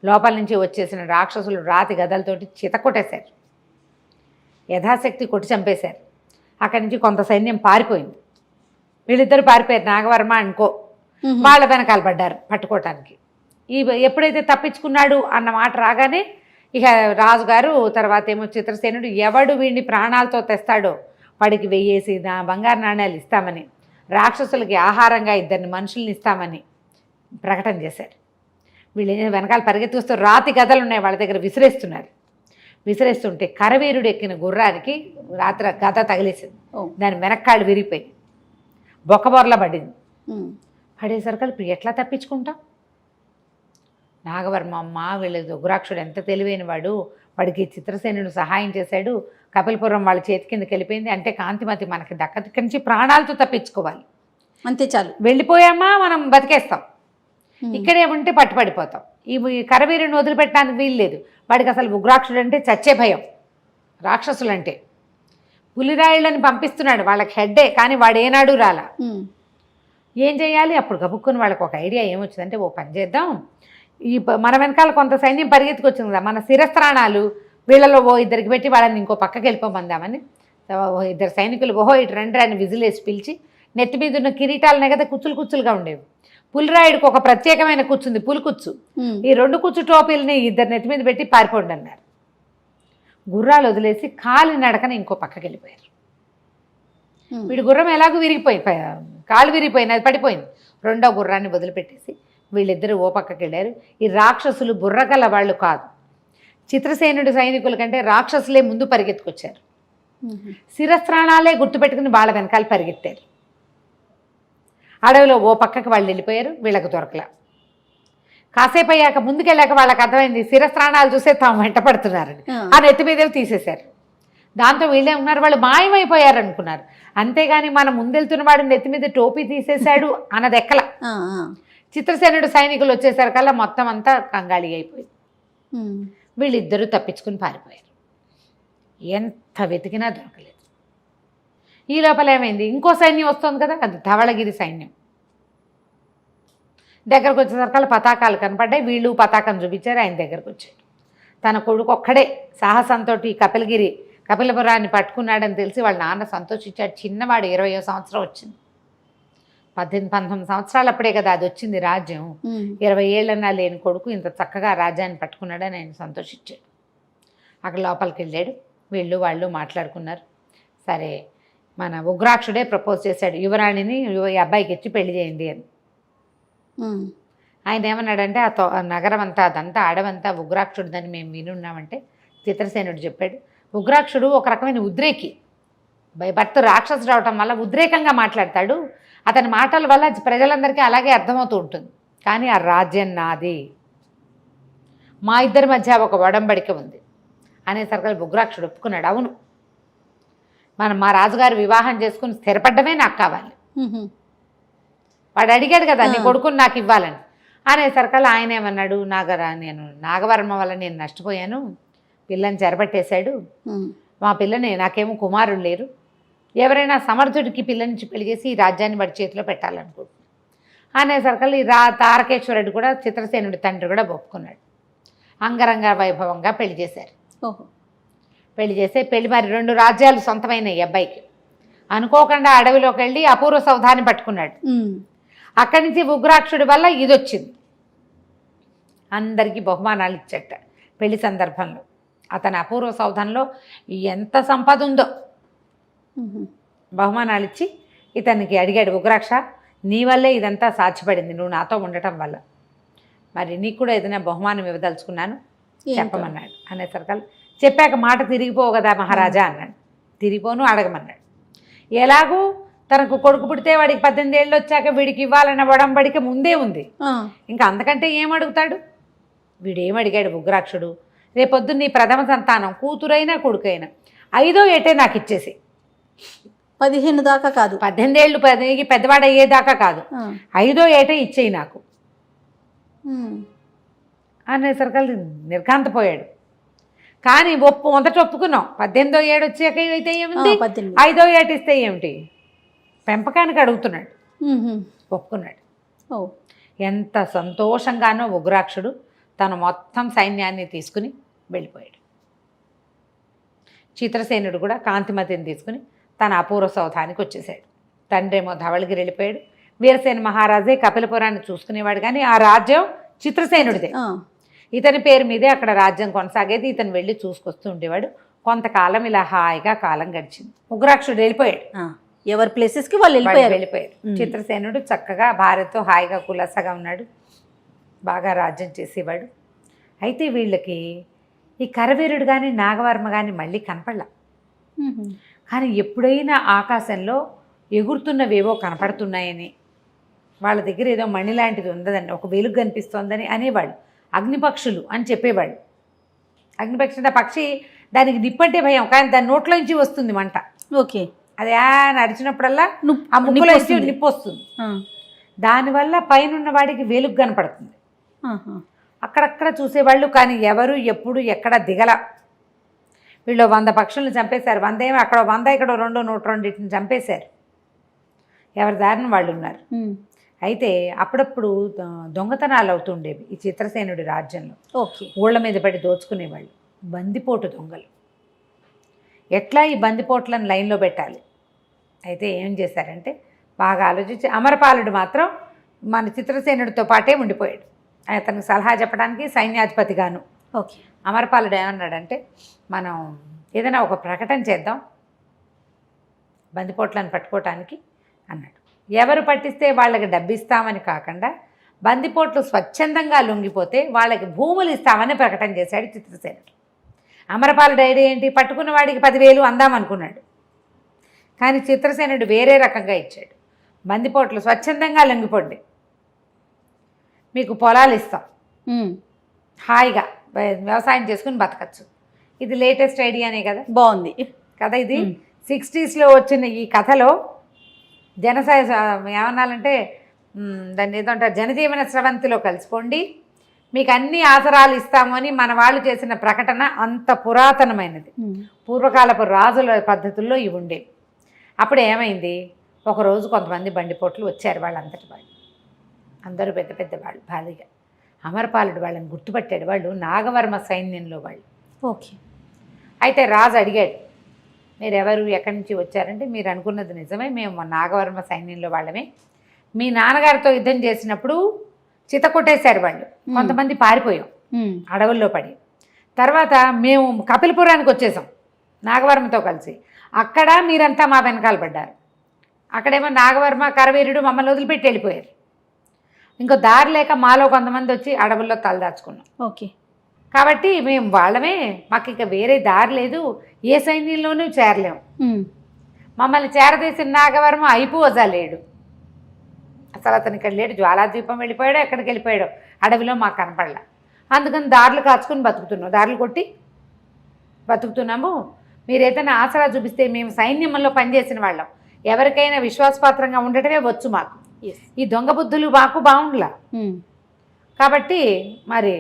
లోపల నుంచి వచ్చేసిన రాక్షసులు రాతి గదలతోటి చితకొట్టేశారు, యథాశక్తి కొట్టి చంపేశారు. అక్కడి నుంచి కొంత సైన్యం పారిపోయింది. వీళ్ళిద్దరు పారిపోయారు, నాగవర్మ అనుకో. వాళ్ళ వెనకాల పడ్డారు పట్టుకోవటానికి. ఎప్పుడైతే తప్పించుకున్నాడు అన్న మాట రాగానే ఇక రాజుగారు తర్వాత ఏమో చిత్రసేనుడు ఎవడు వీడిని ప్రాణాలతో తెస్తాడో వాడికి 1000 బంగారు నాణ్యాలు ఇస్తామని, రాక్షసులకి ఆహారంగా 2 మనుషుల్ని ఇస్తామని ప్రకటన చేశారు. వీళ్ళు వెనకాల పరిగెత్తుకొస్తూ రాతి గదలు ఉన్నాయి వాళ్ళ దగ్గర, విసిరేస్తుంటే కరవీరుడు ఎక్కిన గుర్రానికి రాత్రి గద తగిలేసింది. దాని వెనక్కాళ్ళు విరిగిపోయి బొక్కబొరలా పడింది. పడేసరికి ఇప్పుడు ఎట్లా తప్పించుకుంటాం? నాగవర్మ అమ్మ వీళ్ళ ఉగ్రాక్షుడు ఎంత తెలివైన వాడు, వాడికి చిత్రసేనుడు సహాయం చేశాడు, కపిలపురం వాళ్ళ చేతి కిందకి వెళ్ళిపోయింది అంటే కాంతిమతి మనకి దక్కది, ఇక్కడి నుంచి ప్రాణాలతో తప్పించుకోవాలి, అంతే చాలు. వెళ్ళిపోయామా మనం బతికేస్తాం, ఇక్కడే ఉంటే పట్టుపడిపోతాం. ఈ కరవీరుని వదిలిపెట్టడానికి వీలు లేదు, వాడికి అసలు ఉగ్రాక్షుడు అంటే చచ్చే భయం, రాక్షసులంటే పులిరాయుళ్ళని పంపిస్తున్నాడు, వాళ్ళకి హెడ్డే, కానీ వాడు ఏనాడు రాలా. ఏం చేయాలి అప్పుడు గబుక్కుని వాళ్ళకి ఒక ఐడియా ఏమొచ్చిందంటే, ఓ పని చేద్దాం, మన వెనకాల కొంత సైన్యం పరిగెత్తుకొచ్చింది కదా, మన శిరస్త్రాణాలు వీళ్ళలో ఓ ఇద్దరికి పెట్టి వాళ్ళని ఇంకో పక్కకి వెళ్ళిపోమందామని ఇద్దరు సైనికులు ఓహో ఇటు రండి అని విజిలేసి పిలిచి, నెత్తి మీద ఉన్న కిరీటాలనే కదా కుచ్చులు కుచ్చులుగా ఉండేవి. పులిరాయుడికి ఒక ప్రత్యేకమైన కుచ్చుంది, పులికుచ్చు. ఈ 2 కుచ్చు టోపీలని ఇద్దరు నెత్తి మీద పెట్టి పారిపోండి అన్నారు. గుర్రాలు వదిలేసి కాలి నడకన ఇంకో పక్కకి వెళ్ళిపోయారు. వీడి గుర్రం ఎలాగో విరిగిపోయి కాలు విరిగిపోయింది, అది పడిపోయింది. 2వ గుర్రాన్ని వదిలిపెట్టేసి వీళ్ళిద్దరూ ఓ పక్కకి వెళ్ళారు. ఈ రాక్షసులు బుర్రగల వాళ్ళు కాదు, చిత్రసేనుడి సైనికుల కంటే రాక్షసులే ముందు పరిగెత్తుకొచ్చారు. శిరస్త్రాణాలే గుర్తుపెట్టుకుని వాళ్ళ వెనకాల పరిగెత్తారు. అడవిలో ఓ పక్కకి వాళ్ళు వెళ్ళిపోయారు, వీళ్ళకు దొరకలా. కాసేపు అయ్యాక ముందుకెళ్ళాక వాళ్ళకి అర్థమైంది శిరస్త్రాణాలు చూసే తాము వెంట పడుతున్నారని. ఆ నెత్తి మీదే తీసేశారు. దాంతో వీళ్ళే ఉన్నారు, వాళ్ళు మాయమైపోయారు అనుకున్నారు. అంతేగాని మనం ముందెళ్తున్న వాడు నెత్తి మీద టోపీ తీసేశాడు అన్నది ఎక్కల. చిత్రసేనుడు సైనికులు వచ్చేసరికల్లా మొత్తం అంతా కంగాళి అయిపోయింది. వీళ్ళిద్దరూ తప్పించుకుని పారిపోయారు. ఎంత వెతికినా దొరకలేదు. ఈ లోపల ఏమైంది, ఇంకో సైన్యం వస్తుంది కదా, అది ధవళగిరి సైన్యం. దగ్గరకు వచ్చేసరికల్లా పతాకాలు కనపడ్డాయి. వీళ్ళు పతాకం చూపించారు, ఆయన దగ్గరకు వచ్చాడు. తన కొడుకు ఒక్కడే సాహసంతో కపిలపురాన్ని పట్టుకున్నాడని తెలిసి వాళ్ళ నాన్న సంతోషించాడు. చిన్నవాడు 20వ సంవత్సరం వచ్చింది. 18-19 సంవత్సరాలు అప్పుడే కదా అది వచ్చింది రాజ్యం. 20 ఏళ్ళన్నా లేని కొడుకు ఇంత చక్కగా రాజ్యాన్ని పట్టుకున్నాడని ఆయన సంతోషించాడు. అక్కడ లోపలికి వెళ్ళాడు. వీళ్ళు వాళ్ళు మాట్లాడుకున్నారు. సరే, మన ఉగ్రాక్షుడే ప్రపోజ్ చేశాడు, యువరాణిని ఈ అబ్బాయికి ఇచ్చి పెళ్లి చేయండి అని. ఆయన ఏమన్నాడంటే, ఆ నగరం అంతా అదంతా అడవంతా ఉగ్రాక్షుడిదని మేము వినున్నామంటే చిత్రసేనుడు చెప్పాడు. ఉగ్రాక్షుడు ఒక రకమైన ఉద్రేకి, భర్త రాక్షసుడు అవటం వల్ల ఉద్రేకంగా మాట్లాడతాడు. అతని మాటల వల్ల ప్రజలందరికీ అలాగే అర్థమవుతూ ఉంటుంది. కానీ ఆ రాజ్యం నాది, మా ఇద్దరి మధ్య ఒక ఒడంబడిక ఉంది అనేసరికి ఉగ్రాక్షుడు ఒప్పుకున్నాడు. అవును, మా రాజుగారు వివాహం చేసుకుని స్థిరపడ్డమే నాకు కావాలి. వాడు అడిగాడు కదా నీ కొడుకుని నాకు ఇవ్వాలని. అనేసరికల్లా ఆయన ఏమన్నాడు, నేను నాగవర్మ వల్ల నేను నష్టపోయాను, పిల్లని చెరబట్టేశాడు, మా పిల్లని, నాకేమో కుమారులు లేరు, ఎవరైనా సమర్థుడికి పిల్లనిచ్చి పెళ్లి చేసి ఈ రాజ్యాన్ని వాడి చేతిలో పెట్టాలనుకుంటున్నాను అనేసరికల్లా ఈ తారకేశ్వరుడు కూడా చిత్రసేనుడి తండ్రి కూడా ఒప్పుకున్నాడు. అంగరంగ వైభవంగా పెళ్లి చేశారు. పెళ్లి చేస్తే మరి 2 రాజ్యాలు సొంతమైన ఈ అబ్బాయికి. అనుకోకుండా అడవిలోకి వెళ్ళి అపూర్వ సౌధాన్ని పట్టుకున్నాడు. అక్కడి నుంచి ఉగ్రాక్షుడి వల్ల ఇది వచ్చింది. అందరికీ బహుమానాలు ఇచ్చట పెళ్లి సందర్భంలో. అతని అపూర్వ సౌధంలో ఎంత సంపద ఉందో బహుమానాలు ఇచ్చి ఇతనికి అడిగాడు, ఉగ్రాక్ష నీ వల్లే ఇదంతా సాధ్యపడింది, నువ్వు నాతో ఉండటం వల్ల, మరి నీకు కూడా ఏదైనా బహుమానం ఇవ్వదలుచుకున్నాను చెప్పమన్నాడు. అనేసరికల్ చెప్పాక మాట తిరిగిపోవు కదా మహారాజా అన్నాడు. తిరిగిపోను, అడగమన్నాడు. ఎలాగూ తనకు కొడుకు పుడితే వాడికి 18 ఏళ్ళు వచ్చాక వీడికి ఇవ్వాలన్న ఒడంబడిక ముందే ఉంది. ఇంకా అంతకంటే ఏం అడుగుతాడు? వీడేమడిగాడు ఉగ్రాక్షుడు, రేపొద్దున్న నీ ప్రథమ సంతానం కూతురైనా కొడుకైనా 5వ ఏటే నాకు ఇచ్చేసి, 15 దాకా కాదు, 18 ఏళ్ళు పెద్దవాడు అయ్యేదాకా కాదు, 5వ ఏటే ఇచ్చేయి నాకు అనేసరికి నిర్ఘాంతపోయాడు. కానీ మొదట ఒప్పుకున్నాం, 18వ ఏడు వచ్చాక అయితే ఏమిటి, 5వ ఏట ఇస్తే ఏమిటి, పెంపకానికి అడుగుతున్నాడు. ఒప్పుకున్నాడు. ఎంత సంతోషంగానో ఉగ్రాక్షుడు తన మొత్తం సైన్యాన్ని తీసుకుని వెళ్ళిపోయాడు. చిత్రసేనుడు కూడా కాంతిమతిని తీసుకుని తన అపూర్వ సౌధానికి వచ్చేసాడు. తండ్రేమో ధవళగిరి వెళ్ళిపోయాడు. వీరసేన మహారాజే కపిలపురాన్ని చూసుకునేవాడు, కానీ ఆ రాజ్యం చిత్రసేనుడిదే. ఇతని పేరు మీదే అక్కడ రాజ్యం కొనసాగేది. ఇతను వెళ్ళి చూసుకొస్తూ ఉండేవాడు. కొంతకాలం ఇలా హాయిగా కాలం గడిచింది. ఉగ్రాక్షుడు వెళ్ళిపోయాడు. ఎవరి ప్లేసెస్కి వాళ్ళు వెళ్ళిపోయారు. చిత్రసేనుడు చక్కగా భార్యతో హాయిగా కులాసగా ఉన్నాడు, బాగా రాజ్యం చేసేవాడు. అయితే వీళ్ళకి ఈ కరవీరుడు కానీ నాగవర్మ కానీ మళ్ళీ కనపడలా. కానీ ఎప్పుడైనా ఆకాశంలో ఎగురుతున్నవేవో కనపడుతున్నాయని, వాళ్ళ దగ్గర ఏదో మణి లాంటిది ఉందని, ఒక వెలుగు కనిపిస్తోందని అనేవాళ్ళు. అగ్నిపక్షులు అని చెప్పేవాళ్ళు. అగ్నిపక్షి అంటే పక్షి, దానికి నిప్పంటే భయం, కానీ దాని నోట్లోంచి వస్తుంది మంట. ఓకే, అది నడిచినప్పుడల్లా ఆ ముక్కులో నిప్పు వస్తుంది. దానివల్ల పైన వాడికి వెలుగు కనపడుతుంది. అక్కడక్కడ చూసేవాళ్ళు, కానీ ఎవరు ఎప్పుడు ఎక్కడ దిగల. వీళ్ళు 100 పక్షులను చంపేశారు. 100 ఏమో అక్కడ 100 ఇక్కడ 2 102 చంపేశారు. ఎవరి దారిని వాళ్ళు ఉన్నారు. అయితే అప్పుడప్పుడు దొంగతనాలు అవుతుండేవి ఈ చిత్రసేనుడి రాజ్యంలో. ఓకే. ఊళ్ళ మీద పడి దోచుకునేవాళ్ళు. బందిపోటు దొంగలు. ఎట్లా ఈ బందిపోట్లను లైన్లో పెట్టాలి? అయితే ఏం చేశారంటే బాగా ఆలోచించి అమరపాలుడు మాత్రం మన చిత్రసేనుడితో పాటే ఉండిపోయాడు. అతనికి సలహా చెప్పడానికి సైన్యాధిపతిగాను. ఓకే. అమరపాలుడు ఏమన్నాడంటే మనం ఏదైనా ఒక ప్రకటన చేద్దాం బందిపోట్లను పట్టుకోవటానికి అన్నాడు. ఎవరు పట్టిస్తే వాళ్ళకి డబ్బు ఇస్తామని కాకుండా బందిపోట్లు స్వచ్ఛందంగా లొంగిపోతే వాళ్ళకి భూములు ఇస్తామని ప్రకటన చేశాడు చిత్రసేనుడు. అమరపాలుడు ఐడియా ఏంటి? పట్టుకున్న వాడికి 10,000 అందామనుకున్నాడు. కానీ చిత్రసేనుడు వేరే రకంగా ఇచ్చాడు. బందిపోట్లు స్వచ్ఛందంగా లొంగిపోండి, మీకు పొలాలు ఇస్తాం, హాయిగా వ్యవసాయం చేసుకుని బతకచ్చు. ఇది లేటెస్ట్ ఐడియానే కదా, బాగుంది కదా. ఇది 60స్లో వచ్చిన ఈ కథలో ఏమన్నాలంటే దాన్ని ఏదో అంటారు, జనజీవన స్రవంతిలో కలిసిపోండి, మీకు అన్ని ఆసరాలు ఇస్తాము అని మన వాళ్ళు చేసిన ప్రకటన అంత పురాతనమైనది. పూర్వకాలపు రాజుల పద్ధతుల్లో ఇవి ఉండేవి. అప్పుడు ఏమైంది, ఒకరోజు కొంతమంది బండిపోట్లు వచ్చారు. వాళ్ళంతటి వాళ్ళు అందరూ పెద్ద పెద్ద వాళ్ళు భారీగా. అమరపాలుడు వాళ్ళని గుర్తుపట్టాడు. వాళ్ళు నాగవర్మ సైన్యంలో వాళ్ళు. ఓకే. అయితే రాజు అడిగాడు, మీరెవరు, ఎక్కడి నుంచి వచ్చారంటే మీరు అనుకున్నది నిజమే, మేము నాగవర్మ సైన్యంలో వాళ్ళమే. మీ నాన్నగారితో యుద్ధం చేసినప్పుడు చిత కొట్టేశారు వాళ్ళు, కొంతమంది పారిపోయాం అడవుల్లో పడి. తర్వాత మేము కపిలపురానికి వచ్చేసాం నాగవర్మతో కలిసి. అక్కడ మీరంతా మా వెనకాల పడ్డారు. అక్కడేమో నాగవర్మ కరవీరుడు మమ్మల్ని వదిలిపెట్టి వెళ్ళిపోయారు. ఇంకో దారి లేక మాలో కొంతమంది వచ్చి అడవుల్లో తలదాచుకున్నాం. ఓకే. కాబట్టి మేము వాళ్ళమే, మాకు ఇక వేరే దారి లేదు, ఏ సైన్యంలోనూ చేరలేము. మమ్మల్ని చేరదీసిన నాగవర్మ అయిపోవజాలేడు. అసలు అతను ఇక్కడ లేడు, జ్వాలాద్వీపం వెళ్ళిపోయాడో ఎక్కడికి వెళ్ళిపోయాడో, అడవిలో మాకు కనపడలా. అందుకని దారులు కాచుకుని బతుకుతున్నాం, దారులు కొట్టి బతుకుతున్నాము. మీరు ఏదైనా ఆసరా చూపిస్తే మేము సైన్యంలో పనిచేసిన వాళ్ళం, ఎవరికైనా విశ్వాసపాత్రంగా ఉండటమే వచ్చు మాకు. ఈ దొంగ బుద్ధులు మాకు బాగుండలా. కాబట్టి మరి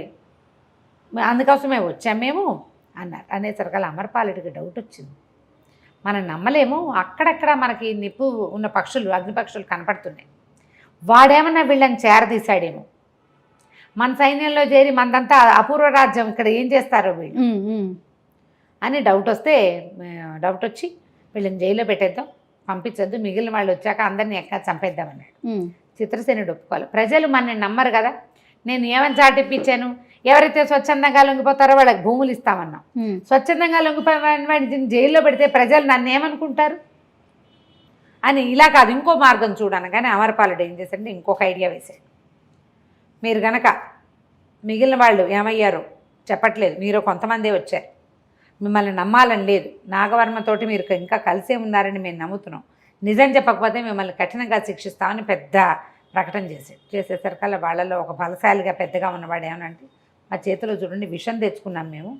అందుకోసమే వచ్చాం మేము అన్నారు. అనేసరికల్లా అమరపాలుడికి డౌట్ వచ్చింది. మనం నమ్మలేము, అక్కడక్కడ మనకి నిప్పు ఉన్న పక్షులు, అగ్నిపక్షులు కనపడుతున్నాయి. వాడేమన్నా వీళ్ళని చేరదీశాడేమో, మన సైన్యంలో చేరి మనదంతా అపూర్వ రాజ్యం, ఇక్కడ ఏం చేస్తారో వీళ్ళు అని డౌట్ వచ్చి వీళ్ళని జైల్లో పెట్టేద్దాం, పంపించద్దు, మిగిలిన వాళ్ళు వచ్చాక అందరినీ ఎక్కడ చంపేద్దామన్నాడు. చిత్రసేనుడు ఒప్పుకోవాలి. ప్రజలు మనని నమ్మరు కదా, నేను ఏమని చాటిప్పించాను, ఎవరైతే స్వచ్ఛందంగా లొంగిపోతారో వాళ్ళకి భూములు ఇస్తామన్నాం. స్వచ్ఛందంగా లొంగిపోయిన వాడిని జైల్లో పెడితే ప్రజలు నన్ను ఏమనుకుంటారు అని, ఇలా కాదు ఇంకో మార్గం చూడను. కానీ అమరపాలుడు ఏం చేశాడంటే ఇంకొక ఐడియా వేశాడు. మీరు గనక మిగిలిన వాళ్ళు ఏమయ్యారో చెప్పట్లేదు, మీరు కొంతమందే వచ్చారు, మిమ్మల్ని నమ్మాలని లేదు, నాగవర్మతోటి మీరు ఇంకా కలిసే ఉన్నారని మేము నమ్ముతున్నాం, నిజం చెప్పకపోతే మిమ్మల్ని కఠినంగా శిక్షిస్తామని పెద్ద ప్రకటన చేసేసరికల్లా వాళ్ళలో ఒక బలశాలిగా పెద్దగా ఉన్నవాడు ఏమనంటే, మా చేతిలో చూడండి విషం తెచ్చుకున్నాం మేము,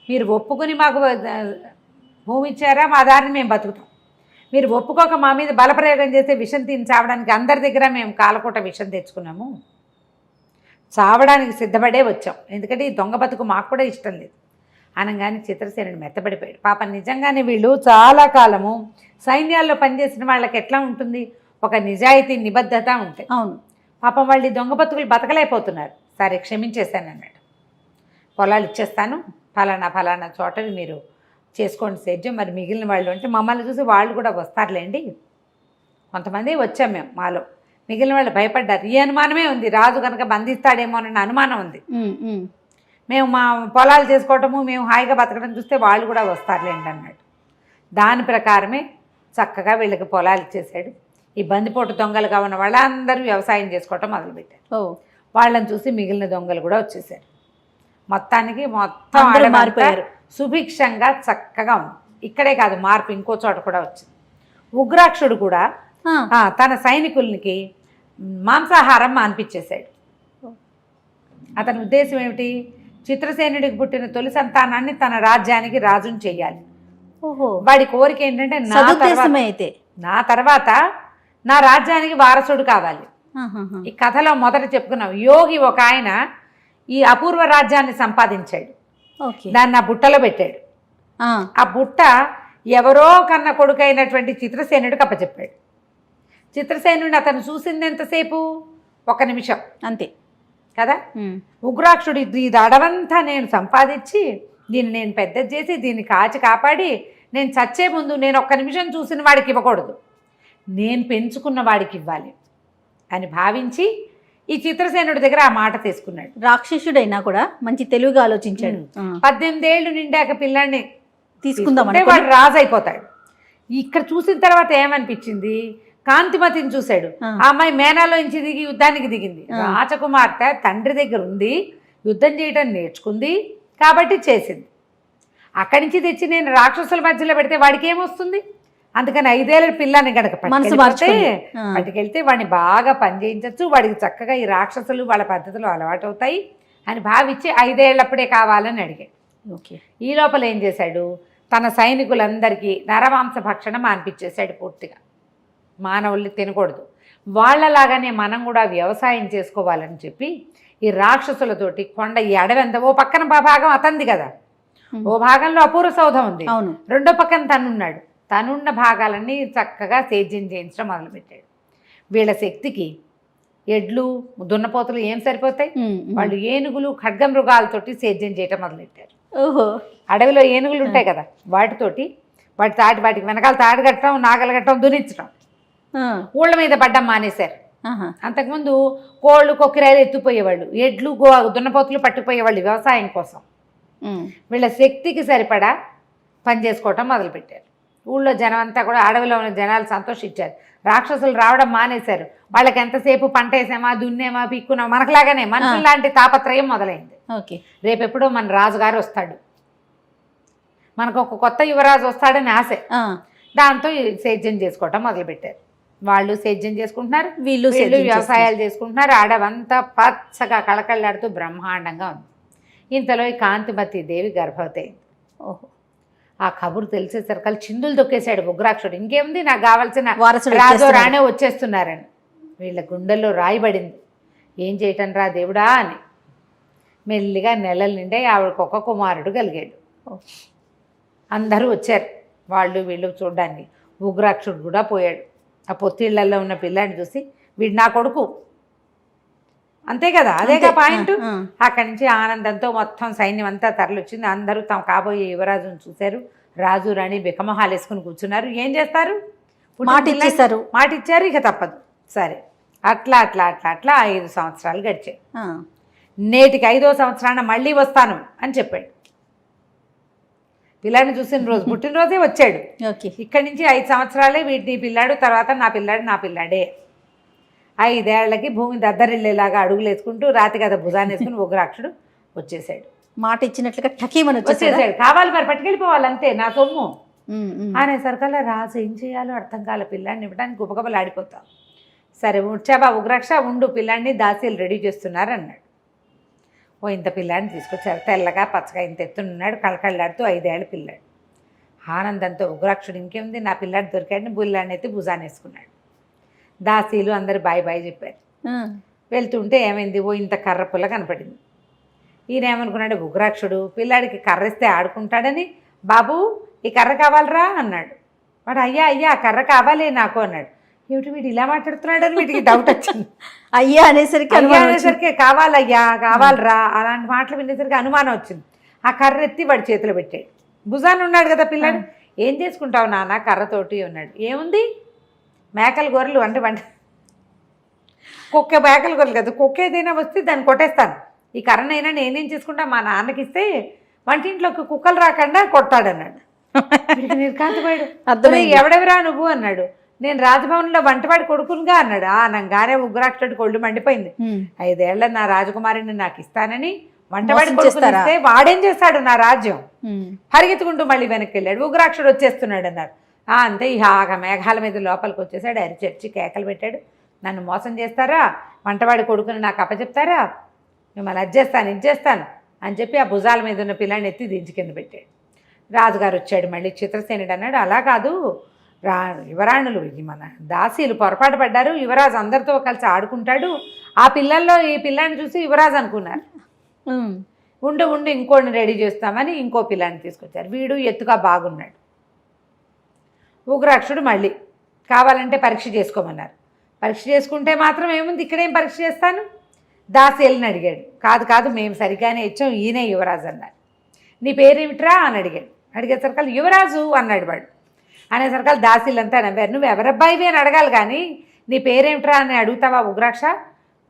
మీరు ఒప్పుకొని మాకు భూమి ఇచ్చారా, మా దారిని మేము బతుకుతాం, మీరు ఒప్పుకోక మా మీద బలప్రయోగం చేస్తే విషం తిని చావడానికి అందరి దగ్గర మేము కాలకూట విషం తెచ్చుకున్నాము, చావడానికి సిద్ధపడే వచ్చాం, ఎందుకంటే ఈ దొంగ బతుకు మాకు కూడా ఇష్టం లేదు అనగానే చిత్రసేనుడు మెత్తబడిపోయాడు. పాపం నిజంగానే వీళ్ళు చాలా కాలము సైన్యాల్లో పనిచేసిన వాళ్ళకి ఎట్లా ఉంటుంది, ఒక నిజాయితీ నిబద్ధత ఉంటాయి. అవును. పాపం వాళ్ళు ఈ దొంగ బతుకులు బతకలేకపోతున్నారు. సరే క్షమించేశాను అన్నాడు. పొలాలు ఇచ్చేస్తాను, ఫలానా చోటవి మీరు చేసుకోండి సేద్యం, మరి మిగిలిన వాళ్ళు అంటే మమ్మల్ని చూసి వాళ్ళు కూడా వస్తారులేండి, కొంతమంది వచ్చాం మేము, మాలో మిగిలిన వాళ్ళు భయపడ్డారు. ఈ అనుమానమే ఉంది, రాజు కనుక బంధిస్తాడేమో అన్న అనుమానం ఉంది. మేము మా పొలాలు చేసుకోవటము, మేము హాయిగా బతకడం చూస్తే వాళ్ళు కూడా వస్తారులేండి అన్నాడు. దాని ప్రకారమే చక్కగా వీళ్ళకి పొలాలు ఇచ్చేసాడు. ఈ బందిపోటు దొంగలుగా ఉన్న వాళ్ళందరూ వ్యవసాయం చేసుకోవటం మొదలుపెట్టారు. వాళ్ళని చూసి మిగిలిన దొంగలు కూడా వచ్చేసారు. మొత్తానికి మొత్తం మారిపోయారు, సుభిక్షంగా చక్కగా ఉంది. ఇక్కడే కాదు, మార్పు ఇంకో చోట కూడా వచ్చింది. ఉగ్రాక్షుడు కూడా తన సైనికులకి మాంసాహారం మాన్పించేశాడు. అతని ఉద్దేశం ఏమిటి, చిత్రసేనుడికి పుట్టిన తొలి సంతానాన్ని తన రాజ్యానికి రాజుని చెయ్యాలి. వాడి కోరిక ఏంటంటే నా తర్వాత నా రాజ్యానికి వారసుడు కావాలి. ఈ కథలో మొదట చెప్పుకున్నాం, యోగి ఒక ఆయన ఈ అపూర్వ రాజ్యాన్ని సంపాదించాడు. ఓకే. దాన్ని ఆ బుట్టలో పెట్టాడు. ఆ బుట్ట ఎవరో కన్న కొడుకు అయినటువంటి చిత్రసేనుడికి అప్పచెప్పాడు. చిత్రసేనుడిని అతను చూసింది ఎంతసేపు? 1 నిమిషం అంతే కదా. ఉగ్రాక్షుడు ఇది అడవంతా నేను సంపాదించి దీన్ని నేను పెద్దది చేసి దీన్ని కాపాడి నేను చచ్చే ముందు నేను 1 నిమిషం చూసిన వాడికి ఇవ్వకూడదు, నేను పెంచుకున్న వాడికి ఇవ్వాలి అని భావించి ఈ చిత్రసేనుడి దగ్గర ఆ మాట తీసుకున్నాడు. రాక్షసుడైనా కూడా మంచి తెలివిగా ఆలోచించాడు. 18 ఏళ్ళు నిండాక పిల్లాడిని తీసుకుందామంటే వాడు రాజు అయిపోతాడు. ఇక్కడ చూసిన తర్వాత ఏమనిపించింది? కాంతిమతిని చూశాడు. ఆ అమ్మాయి మేనాలో నుంచి దిగి యుద్ధానికి దిగింది. రాజకుమార్తె తండ్రి దగ్గర ఉంది, యుద్ధం చేయడం నేర్చుకుంది కాబట్టి చేసింది. అక్కడి నుంచి తెచ్చి నేను రాక్షసుల మధ్యలో పెడితే వాడికి ఏమొస్తుంది? అందుకని 5 ఏళ్ళ పిల్లని గనక పట్టుకెళ్తే వాడిని బాగా పనిచేయించవచ్చు, వాడికి చక్కగా ఈ రాక్షసులు వాళ్ళ పద్ధతులు అలవాటు అవుతాయి అని భావించి 5 ఏళ్ళప్పుడే కావాలని అడిగాడు. ఓకే. ఈ లోపల ఏం చేశాడు? తన సైనికులందరికీ నరమాంస భక్షణం మాన్పించేశాడు పూర్తిగా. మానవుల్ని తినకూడదు, వాళ్ళలాగానే మనం కూడా వ్యవసాయం చేసుకోవాలని చెప్పి ఈ రాక్షసులతోటి కొండ ఈ అడవంత ఓ పక్కన భాగం అతంది కదా, ఓ భాగంలో అపూర్వ సౌధం ఉంది, రెండో పక్కన తనున్నాడు. తనున్న భాగాలన్నీ చక్కగా సేద్యం చేయించడం మొదలుపెట్టాడు. వీళ్ళ శక్తికి ఎడ్లు దున్నపోతులు ఏం సరిపోతాయి? వాళ్ళు ఏనుగులు ఖడ్గ మృగాలతోటి సేద్యం చేయటం మొదలెట్టారు. ఓహో. అడవిలో ఏనుగులు ఉంటాయి కదా, వాటితోటి వాటికి వెనకాల తాడు కట్టడం, నాగలు కట్టడం, దున్నించడం. ఊళ్ళ మీద పడ్డం మానేశారు. అంతకుముందు కోళ్ళు కొక్కిరాయలు ఎత్తుపోయేవాళ్ళు, ఎడ్లు దున్నపోతులు పట్టుకుపోయేవాళ్ళు వ్యవసాయం కోసం. వీళ్ళ శక్తికి సరిపడా పని చేసుకోవటం మొదలుపెట్టారు. ఊళ్ళో జనం అంతా కూడా, అడవిలో ఉన్న జనాలు సంతోషించారు. రాక్షసులు రావడం మానేశారు. వాళ్ళకి ఎంతసేపు పంట వేసామా, దున్నేమా, పిక్కున్నామా, మనకులాగానే మనుషులు లాంటి తాపత్రయం మొదలైంది. ఓకే. రేపెప్పుడో మన రాజుగారు వస్తాడు, మనకు ఒక కొత్త యువరాజు వస్తాడని ఆశ. దాంతో సేద్యం చేసుకోవటం మొదలుపెట్టారు. వాళ్ళు సేద్యం చేసుకుంటున్నారు, వీళ్ళు వ్యవసాయాలు చేసుకుంటున్నారు. అడవంతా పచ్చగా కళకళలాడుతూ బ్రహ్మాండంగా ఉంది. ఇంతలో ఈ కాంతిమతి దేవి గర్భవతి అయింది. ఓహో. ఆ కబురు తెలిసేసరికి చిందులు తొక్కేశాడు ఉగ్రాక్షుడు. ఇంకేముంది, నాకు కావాల్సిన రాజు రాణే వచ్చేస్తున్నారని. వీళ్ళ గుండెల్లో రాయబడింది, ఏం చేయటం రా దేవుడా అని. మెల్లిగా నెలల నిండే ఆవిడకు ఒక కుమారుడు కలిగాడు. అందరూ వచ్చారు, వాళ్ళు వీళ్ళు చూడడానికి. ఉగ్రాక్షుడు కూడా పోయాడు. ఆ పొత్తిళ్లలో ఉన్న పిల్లాడిని చూసి, వీడు నా కొడుకు, అంతే కదా, అదేగా పాయింట్. అక్కడి నుంచి ఆనందంతో మొత్తం సైన్యం అంతా తరలిచ్చింది. అందరూ తమ కాబోయే యువరాజును చూశారు. రాజు రాణి బికమహాలు వేసుకుని కూర్చున్నారు. ఏం చేస్తారు? మాట ఇచ్చారు, ఇక తప్పదు. సరే, అట్లా 5 సంవత్సరాలు గడిచాయి. నేటికి 5వ సంవత్సరాన మళ్ళీ వస్తాను అని చెప్పాడు. పిల్లాడిని చూసిన రోజు పుట్టినరోజే వచ్చాడు. ఇక్కడి నుంచి 5 సంవత్సరాలే వీటిని పిల్లాడు, తర్వాత నా పిల్లాడే. 5 ఏళ్లకి భూమి దద్దరిల్లేలాగా అడుగులు వేసుకుంటూ రాతి కథ భుజాన్ని వేసుకుని ఉగ్రాక్షుడు వచ్చేసాడు. మాట ఇచ్చినట్లుగా టకీమని వచ్చేసాడు. కావాలి మరి పట్టుకెళ్ళిపోవాలి, అంతే నా సొమ్ము అనేసరికల్లా రాజు ఏం చేయాలో అర్థం కాల. పిల్లాడిని ఇవ్వడానికి గుబగబలు ఆడిపోతాం. సరే వచ్చాబా ఉగ్రాక్ష, ఉండు, పిల్లాడిని దాసీలు రెడీ చేస్తున్నారు అన్నాడు. ఓ ఇంత పిల్లాడిని తీసుకొచ్చారు, తెల్లగా పచ్చగా ఇంత ఎత్తునున్నాడు, కళకళ్ళాడుతూ 5 ఏళ్ళ పిల్లాడు. ఆనందంతో ఉగ్రాక్షుడు ఇంకేముంది, నా పిల్లాడు దొరికాడని పిల్లాడిని ఎత్తి భుజాన్ని వేసుకున్నాడు. దాసీలు అందరు బాయ్ చెప్పారు. వెళ్తుంటే ఏమైంది, ఓ ఇంత కర్ర పుల్ల కనపడింది. ఈయన ఏమనుకున్నాడు, ఉగ్రాక్షుడు పిల్లాడికి కర్ర ఇస్తే ఆడుకుంటాడని, బాబు ఈ కర్ర కావాలరా అన్నాడు. వాడు అయ్యా ఆ కర్ర కావాలి నాకు అన్నాడు. ఏమిటి వీడు ఇలా మాట్లాడుతున్నాడని వీటికి డౌట్ వచ్చింది. అయ్యా అనేసరికి కావాలయ్యా కావాలరా అలాంటి మాటలు వినేసరికి అనుమానం వచ్చింది. ఆ కర్ర ఎత్తి వాడి చేతిలో పెట్టాడు. భుజాన్ని ఉన్నాడు కదా పిల్లాడు. ఏం చేసుకుంటావు నాన్న కర్రతోటి అన్నాడు. ఏముంది, మేకల గొర్రెలు అంటే కుక్క మేకల గొర్రెలు కదా, కుక్క ఏదైనా వస్తే దాన్ని కొట్టేస్తాను, ఈ కర్రనైనా నేనేం చేసుకుంటా, మా నాన్నకి ఇస్తే వంటింట్లోకి కుక్కలు రాకుండా కొడతాడన్నాడు. నిర్కాంతపోయాడు. ఎవడెవరా నువ్వు అన్నాడు. నేను రాజభవన్లో వంటవాడి కొడుకునిగా అన్నాడు. అనగానే ఉగ్రాక్షుడి కొళ్ళు మండిపోయింది. 5 ఏళ్ల నా రాజకుమారిని నాకు ఇస్తానని వంటవాడి కొడుకునిస్తే వాడేం చేస్తాడు నా రాజ్యం. పరిగెత్తుకుంటూ మళ్ళీ వెనక్కి వెళ్ళాడు. ఉగ్రాక్షుడు వచ్చేస్తున్నాడు అన్నారు. అంతే ఇక మేఘాల మీద లోపలికి వచ్చేసాడు. అరిచర్చి కేకలు పెట్టాడు. నన్ను మోసం చేస్తారా, వంటవాడి కొడుకుని నాకు అప్పచెప్తారా, మిమ్మల్ని ఇచ్చేస్తాను అని చెప్పి ఆ భుజాల మీద ఉన్న పిల్లాన్ని ఎత్తి దించి కింద పెట్టాడు. రాజుగారు వచ్చాడు. మళ్ళీ చిత్రసేనుడు అన్నాడు, అలా కాదు, యువరాణులు మన దాసీలు పొరపాటు పడ్డారు, యువరాజు అందరితో కలిసి ఆడుకుంటాడు, ఆ పిల్లల్లో ఈ పిల్లాన్ని చూసి యువరాజు అనుకున్నారు. ఉండి ఇంకోటిని రెడీ చేస్తామని ఇంకో పిల్లాన్ని తీసుకొచ్చారు. వీడు ఎత్తుగా బాగున్నాడు. ఉగ్రాక్షుడు మళ్ళీ కావాలంటే పరీక్ష చేసుకోమన్నారు. పరీక్ష చేసుకుంటే మాత్రం ఏముంది, ఇక్కడేం పరీక్ష చేస్తాను, దాసీలని అడిగాడు. కాదు మేము సరిగానే ఇచ్చాం, ఈయనే యువరాజు అన్నారు. నీ పేరేమిట్రా అని అడిగాడు. అడిగేసరికల్ యువరాజు అన్నాడు వాడు. అనేసరికల్ దాసీలంతా నవ్వారు. నువ్వు ఎవరబ్బాయివి అని అడగాలి కానీ నీ పేరేమిట్రా అని అడుగుతావా ఉగ్రాక్ష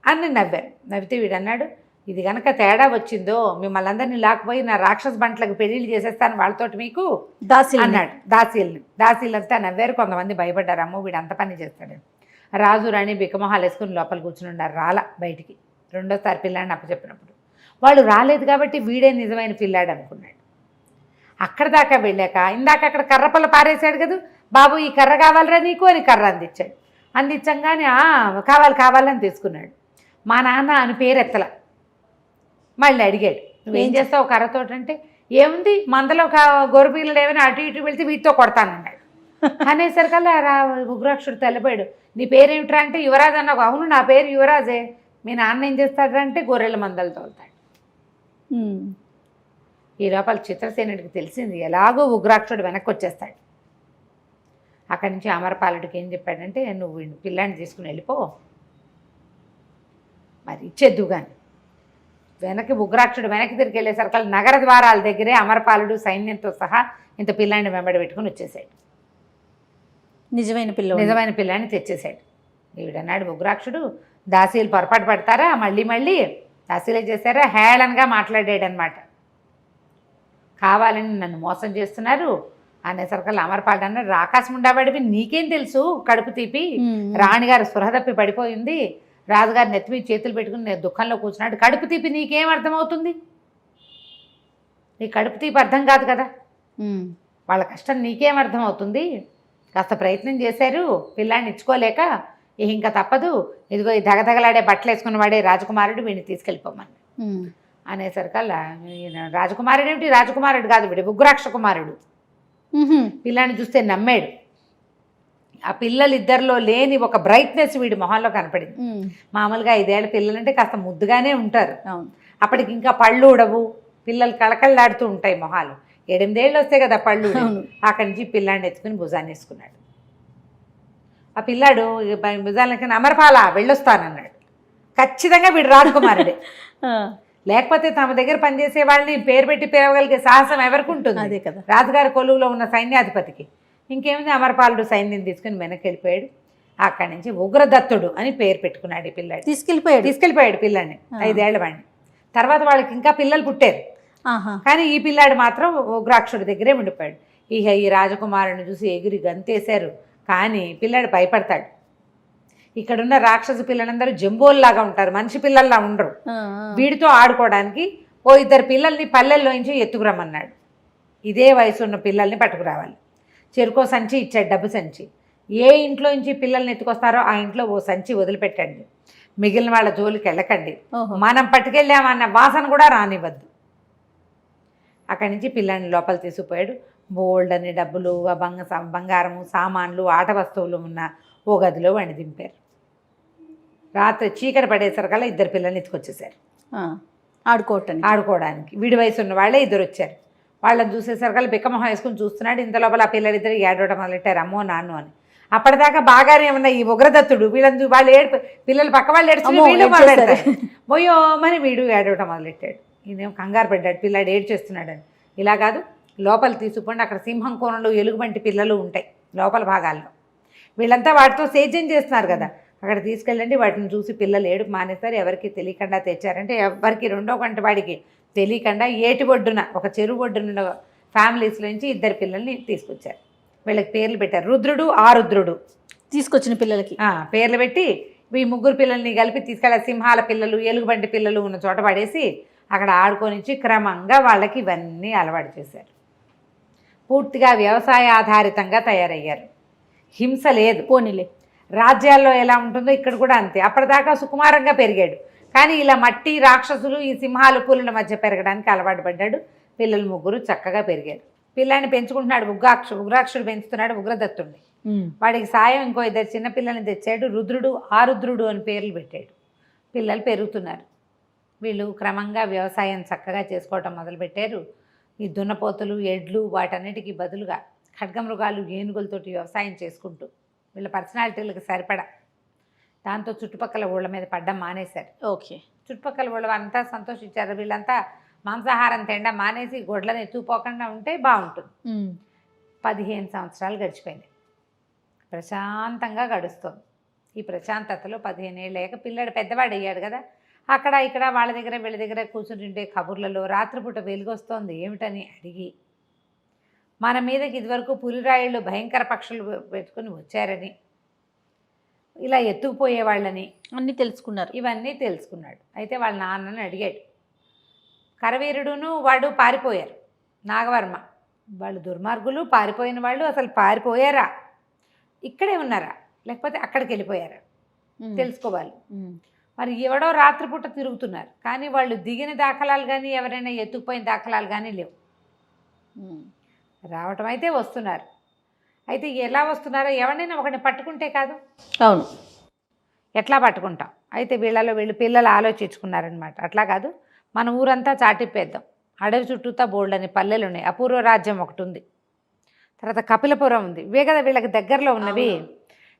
అని నవ్వారు. నవ్వితే వీడు అన్నాడు, ఇది కనుక తేడా వచ్చిందో మిమ్మల్ని అందరినీ లాక్కుపోయి నా రాక్షస బంట్లకు పెళ్లిళ్ళు చేసేస్తాను వాళ్ళతోటి మీకు అన్నాడు. దాసీలంతా నవ్వారు. కొంతమంది భయపడ్డారు, అమ్మో వీడు అంత పని చేస్తాడు. రాజు రాణి బిక్కమొహాలు వేసుకుని లోపల కూర్చుని ఉన్నారు. బయటికి రెండోసారి పిల్లాడిని అప్పచెప్పినప్పుడు వాళ్ళు రాలేదు కాబట్టి వీడే నిజమైన పిల్లాడు అనుకున్నాడు. అక్కడ దాకా వెళ్ళాక ఇందాక అక్కడ కర్రపల్ల పారేశాడు కదా, బాబు ఈ కర్ర కావాలరా నీకు అని కర్ర అందించాడు. అందించంగానే కావాలని తీసుకున్నాడు. మా నాన్న అని పేరు ఎత్తల. మళ్ళీ అడిగాడు, నువ్వేం చేస్తావు కర్రతోటి అంటే, ఏముంది మందలో గొర్రెపిల్లలు ఏమైనా అటు ఇటు వెళ్తే వీటితో కొడతానన్నాడు. అనేసరికల్లా ఉగ్రాక్షుడు తెల్లబోయాడు. నీ పేరేమిట్రా అంటే యువరాజు అన్నావు. అవును నా పేరు యువరాజే. మీ నాన్న ఏం చేస్తాడంటే గొర్రెల మందలు తోలుతాడు. ఈ లోపల చిత్రసేనుడికి తెలిసింది, ఎలాగో ఉగ్రాక్షుడు వెనక్కి వచ్చేస్తాడు. అక్కడి నుంచి అమరపాలుడికి ఏం చెప్పాడంటే, నువ్వు పిల్లాన్ని తీసుకుని వెళ్ళిపో, మరి ఇచ్చేద్దు కానీ. ఉగ్రాక్షుడు వెనక్కి తిరిగి వెళ్ళేసరికి నగర ద్వారాల దగ్గరే అమరపాలుడు సైన్యంతో సహా ఇంత పిల్లాన్ని వెంబడి పెట్టుకుని వచ్చేసాడు. నిజమైన పిల్లాన్ని తెచ్చేశాడు. వీడన్నాడు ఉగ్రాక్షుడు, దాసీలు పొరపాటు పడతారా, మళ్ళీ దాసీలే చేశారా, హేళనగా మాట్లాడాడు అనమాట. కావాలని నన్ను మోసం చేస్తున్నారు అనేసరికల్లా అమరపాలుడు అన్నాడు, ఆకాశం ఉండబడిపి నీకేం తెలుసు, కడుపు తీపి రాణిగారు స్పృహ తప్పి పడిపోయింది, రాజుగారు నెత్తి మీద చేతులు పెట్టుకుని నేను దుఃఖంలో కూర్చున్నాడు, కడుపు తీపి నీకేం అర్థమవుతుంది, నీ కడుపు తీపి అర్థం కాదు కదా, వాళ్ళ కష్టం నీకేం అర్థమవుతుంది, కాస్త ప్రయత్నం చేశారు పిల్లాన్ని ఇచ్చుకోలేక, ఇంకా తప్పదు, ఇదిగో ఈ దగదగలాడే బట్టలు వేసుకున్న వాడే రాజకుమారుడు, వీడిని తీసుకెళ్ళిపోమని అనేసరికల్లా రాజకుమారుడు ఏమిటి, రాజకుమారుడు కాదు వీడు ఉగ్రాక్ష కుమారుడు. పిల్లాన్ని చూస్తే నమ్మాడు. ఆ పిల్లలిద్దరిలో లేని ఒక బ్రైట్నెస్ వీడి మొహాల్లో కనపడింది. మామూలుగా 5 ఏళ్ల పిల్లలంటే కాస్త ముద్దుగానే ఉంటారు, అప్పటికి ఇంకా పళ్ళు ఉడవు, పిల్లలు కళకళలాడుతూ ఉంటాయి మొహాలు. 8 ఏళ్ళు వస్తే కదా పళ్ళు. అక్కడి నుంచి పిల్లాడిని ఎత్తుకుని భుజాన్ని వేసుకున్నాడు. ఆ పిల్లాడు భుజాలకి అమరపాల వెళ్ళొస్తానన్నాడు. ఖచ్చితంగా వీడు రాజకుమారుడే, లేకపోతే తమ దగ్గర పనిచేసే వాళ్ళని పేరు పెట్టి పిలవగలిగే సాహసం ఎవరికి ఉంటుంది, అదే కదా రాజుగారి కొలువులో ఉన్న సైన్యాధిపతికి. ఇంకేముంది, అమరపాలుడు సైన్యం తీసుకుని వెనక్కి వెళ్ళిపోయాడు. అక్కడి నుంచి ఉగ్రదత్తుడు అని పేరు పెట్టుకున్నాడు ఈ పిల్లాడు. తీసుకెళ్ళిపోయాడు పిల్లాడిని, 5 ఏళ్ల వాడిని. తర్వాత వాళ్ళకి ఇంకా పిల్లలు పుట్టారు, కానీ ఈ పిల్లాడు మాత్రం ఉగ్రాక్షుడి దగ్గరే ఉండిపోయాడు. ఇక ఈ రాజకుమారుని చూసి ఎగిరి గంతేశారు, కానీ పిల్లాడు భయపడతాడు. ఇక్కడున్న రాక్షసు పిల్లలందరూ జంబోల్లాగా ఉంటారు, మనిషి పిల్లల్లా ఉండరు. వీడితో ఆడుకోవడానికి 2 పిల్లల్ని పల్లెల్లోంచి ఎత్తుకురమ్మన్నాడు. ఇదే వయసు ఉన్న పిల్లల్ని పట్టుకురావాలి. చెరుకో సంచి ఇచ్చాడు, డబ్బు సంచి. ఏ ఇంట్లో నుంచి పిల్లల్ని ఎత్తుకొస్తారో ఆ ఇంట్లో ఓ సంచి వదిలిపెట్టండి, మిగిలిన వాళ్ళ జోలికి వెళ్ళకండి, మనం పట్టుకెళ్ళామన్న వాసన కూడా రానివ్వద్దు. అక్కడి నుంచి పిల్లాన్ని లోపల తీసుకుపోయాడు. బోల్డ్ అని డబ్బులు, బంగారము, సామాన్లు, ఆట వస్తువులు ఉన్న ఓ గదిలో వాడిని దింపారు. రాత్రి చీకటి పడేసరికల్లా 2 పిల్లల్ని ఎత్తుకొచ్చేసారు ఆడుకోవడానికి. వీడి వయసు ఉన్న వాళ్ళే 2 వచ్చారు. వాళ్ళని చూసేసరికల్లా బిక్కమొహం వేసుకుని చూస్తున్నాడు. ఇంత లోపల ఆ పిల్లలిద్దరు ఏడవడం మొదలెట్టారు, అమ్మో నాన్ను అని. అప్పటిదాకా బాగానే ఉన్న ఈ ఉగ్రదత్తుడు వీళ్ళని వాళ్ళు పిల్లలు పక్క వాళ్ళు ఏడ్చుకుని వీళ్ళు మొదలెడతారు, మొయ్యోమని వీడు ఏడవడం మొదలెట్టాడు. ఈయనేం కంగారు పడ్డాడు, పిల్లాడు ఏడ్చేస్తున్నాడని. ఇలా కాదు, లోపల తీసుకుపోండి, అక్కడ సింహం కోణంలో ఎలుగుబంటి పిల్లలు ఉంటాయి లోపల భాగాల్లో, వీళ్ళంతా వాటితో సేద్యం చేస్తున్నారు కదా, అక్కడ తీసుకెళ్ళండి. వాటిని చూసి పిల్లలు ఏడుపు మానేస్తారు. ఎవరికి తెలియకుండా తెచ్చారంటే ఎవరికి రెండో కంటి వాడికి తెలియకుండా ఏటి ఒడ్డున ఒక చెరువు ఒడ్డున ఫ్యామిలీస్లో నుంచి 2 పిల్లల్ని తీసుకొచ్చారు. వీళ్ళకి పేర్లు పెట్టారు, రుద్రుడు, ఆరుద్రుడు. తీసుకొచ్చిన పిల్లలకి పేర్లు పెట్టి ఈ 3 పిల్లల్ని కలిపి తీసుకెళ్ళి సింహాల పిల్లలు, ఎలుగుబంటి పిల్లలు ఉన్న చోట పడేసి అక్కడ ఆడుకొనిచ్చి క్రమంగా వాళ్ళకి ఇవన్నీ అలవాటు చేశారు. పూర్తిగా వ్యవసాయ ఆధారితంగా తయారయ్యారు, హింస లేదు. పోనీలే, రాజ్యాల్లో ఎలా ఉంటుందో ఇక్కడ కూడా అంతే. అప్పటిదాకా సుకుమారంగా పెరిగాడు, కానీ ఇలా మట్టి రాక్షసులు, ఈ సింహాలు, పులుల మధ్య పెరగడానికి అలవాటు పడ్డాడు. పిల్లలు 3 చక్కగా పెరిగారు. పిల్లాన్ని పెంచుకుంటున్నాడు ఉగ్రాక్షుడు పెంచుతున్నాడు ఉగ్రదత్తుడిని. వాడికి సాయం ఇంకో 2 చిన్న పిల్లల్ని తెచ్చాడు. రుద్రుడు, ఆరుద్రుడు అని పేర్లు పెట్టాడు. పిల్లలు పెరుగుతున్నారు. వీళ్ళు క్రమంగా వ్యవసాయం చక్కగా చేసుకోవటం మొదలుపెట్టారు. ఈ దున్నపోతులు, ఎడ్లు వాటన్నిటికీ బదులుగా ఖడ్గమృగాలు, ఏనుగులతోటి వ్యవసాయం చేసుకుంటూ వీళ్ళ పర్సనాలిటీలకు సరిపడా దాంతో చుట్టుపక్కల ఊళ్ళ మీద పడ్డం మానేశారు. ఓకే. చుట్టుపక్కల ఊళ్ళ అంతా సంతోషించారు. వీళ్ళంతా మాంసాహారం తినడం మానేసి గొడ్లను ఎత్తుకుపోకుండా ఉంటే బాగుంటుంది. 15 సంవత్సరాలు గడిచిపోయింది. ప్రశాంతంగా గడుస్తుంది. ఈ ప్రశాంతతలో 15 ఏళ్ళు అయ్యాక పిల్లాడు పెద్దవాడు అయ్యాడు కదా, అక్కడ ఇక్కడ వాళ్ళ దగ్గర వీళ్ళ దగ్గర కూర్చుంటుంటే కబుర్లలో రాత్రిపూట వెలుగొస్తోంది ఏమిటని అడిగి, మన మీదకి ఇదివరకు పులిరాయిళ్ళు భయంకర పక్షులు పెట్టుకుని వచ్చారని, ఇలా ఎత్తుకుపోయేవాళ్ళని అన్నీ తెలుసుకున్నారు. ఇవన్నీ తెలుసుకున్నాడు. అయితే వాళ్ళ నాన్నని అడిగాడు. కరవీరుడును వాడు పారిపోయారు. నాగవర్మ వాళ్ళు దుర్మార్గులు, పారిపోయిన వాళ్ళు అసలు పారిపోయారా, ఇక్కడే ఉన్నారా, లేకపోతే అక్కడికి వెళ్ళిపోయారా తెలుసుకోవాలి. మరి ఎవడో రాత్రిపూట తిరుగుతున్నారు, కానీ వాళ్ళు దిగిన దాఖలాలు కానీ ఎవరైనా ఎత్తుకుపోయిన దాఖలాలు కానీ లేవు. రావటం అయితే వస్తున్నారు. అయితే ఎలా వస్తున్నారో, ఎవరినైనా ఒకరిని పట్టుకుంటే కాదు. అవును. ఎట్లా పట్టుకుంటాం? అయితే వీళ్ళు పిల్లలు ఆలోచించుకున్నారనమాట. అట్లా కాదు, మన ఊరంతా చాటిప్పేద్దాం. అడవి చుట్టూతా బోల్డని పల్లెలు ఉన్నాయి. అపూర్వ రాజ్యం ఒకటి ఉంది, తర్వాత కపిలపురం ఉంది. ఇవే కదా వీళ్ళకి దగ్గరలో ఉన్నవి.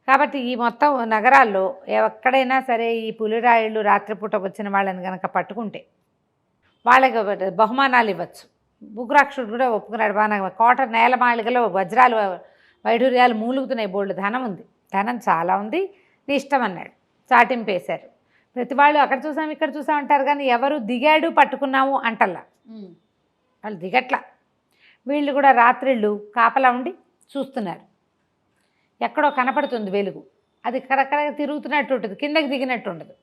కాబట్టి ఈ మొత్తం నగరాల్లో ఎక్కడైనా సరే ఈ పులిరాయిళ్ళు రాత్రిపూట వచ్చిన వాళ్ళని కనుక పట్టుకుంటే వాళ్ళకి బహుమానాలు ఇవ్వచ్చు. ఉగ్రాక్షుడు కూడా ఒప్పుకున్నాడు. బాగా కోట నేలమాళిగలో వజ్రాలు వైఢూర్యాలు మూలుగుతున్నాయి, బోల్డ్ ధనం ఉంది, ధనం చాలా ఉంది, నీ ఇష్టం అన్నాడు. చాటింపేశారు. ప్రతి వాళ్ళు అక్కడ చూసాం ఇక్కడ చూసాం అంటారు, కానీ ఎవరు దిగాడు పట్టుకున్నాము అంటల్లా. వాళ్ళు దిగట్లా. వీళ్ళు కూడా రాత్రిళ్ళు కాపలా ఉండి చూస్తున్నారు. ఎక్కడో కనపడుతుంది వెలుగు, అది కరకర తిరుగుతున్నట్టు ఉంటుంది, కిందకి దిగినట్టు ఉండదు.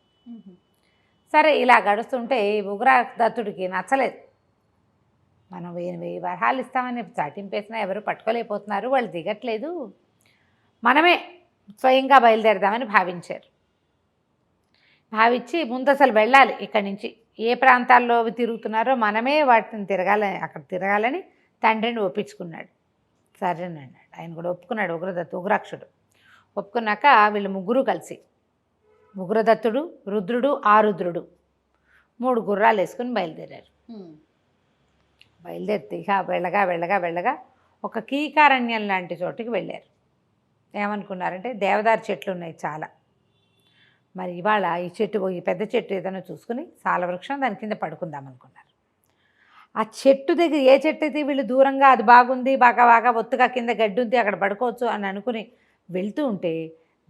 సరే ఇలా గడుస్తుంటే ఉగ్రదత్తుడికి నచ్చలేదు. మనం 1000 వరహాలు ఇస్తామని చాటింపేసినా ఎవరు పట్టుకోలేకపోతున్నారు, వాళ్ళు దిగట్లేదు, మనమే స్వయంగా బయలుదేరదామని భావించారు. భావించి ముందు అసలు వెళ్ళాలి, ఇక్కడి నుంచి ఏ ప్రాంతాల్లో అవి తిరుగుతున్నారో మనమే వాటిని అక్కడ తిరగాలని తండ్రిని ఒప్పించుకున్నాడు. సరేనన్నాడు. ఆయన కూడా ఒప్పుకున్నాడు. ఉగ్రాక్షుడు ఒప్పుకున్నాక వీళ్ళు ముగ్గురు కలిసి, ఉగ్రదత్తుడు, రుద్రుడు, ఆరుద్రుడు 3 గుర్రాలు వేసుకుని బయలుదేరారు. బయలుదేరితే ఇక వెళ్ళగా ఒక కీకారణ్యం లాంటి చోటుకి వెళ్ళారు. ఏమనుకున్నారంటే దేవదారు చెట్లు ఉన్నాయి చాలా. మరి ఇవాళ ఈ పెద్ద చెట్టు ఏదైనా చూసుకుని సాలవృక్షం దాని కింద పడుకుందాం అనుకున్నారు. ఆ చెట్టు దగ్గర ఏ చెట్టు అయితే వీళ్ళు దూరంగా అది బాగుంది, బాగా ఒత్తుగా కింద గడ్డి ఉంది, అక్కడ పడుకోవచ్చు అని అనుకుని వెళ్తూ ఉంటే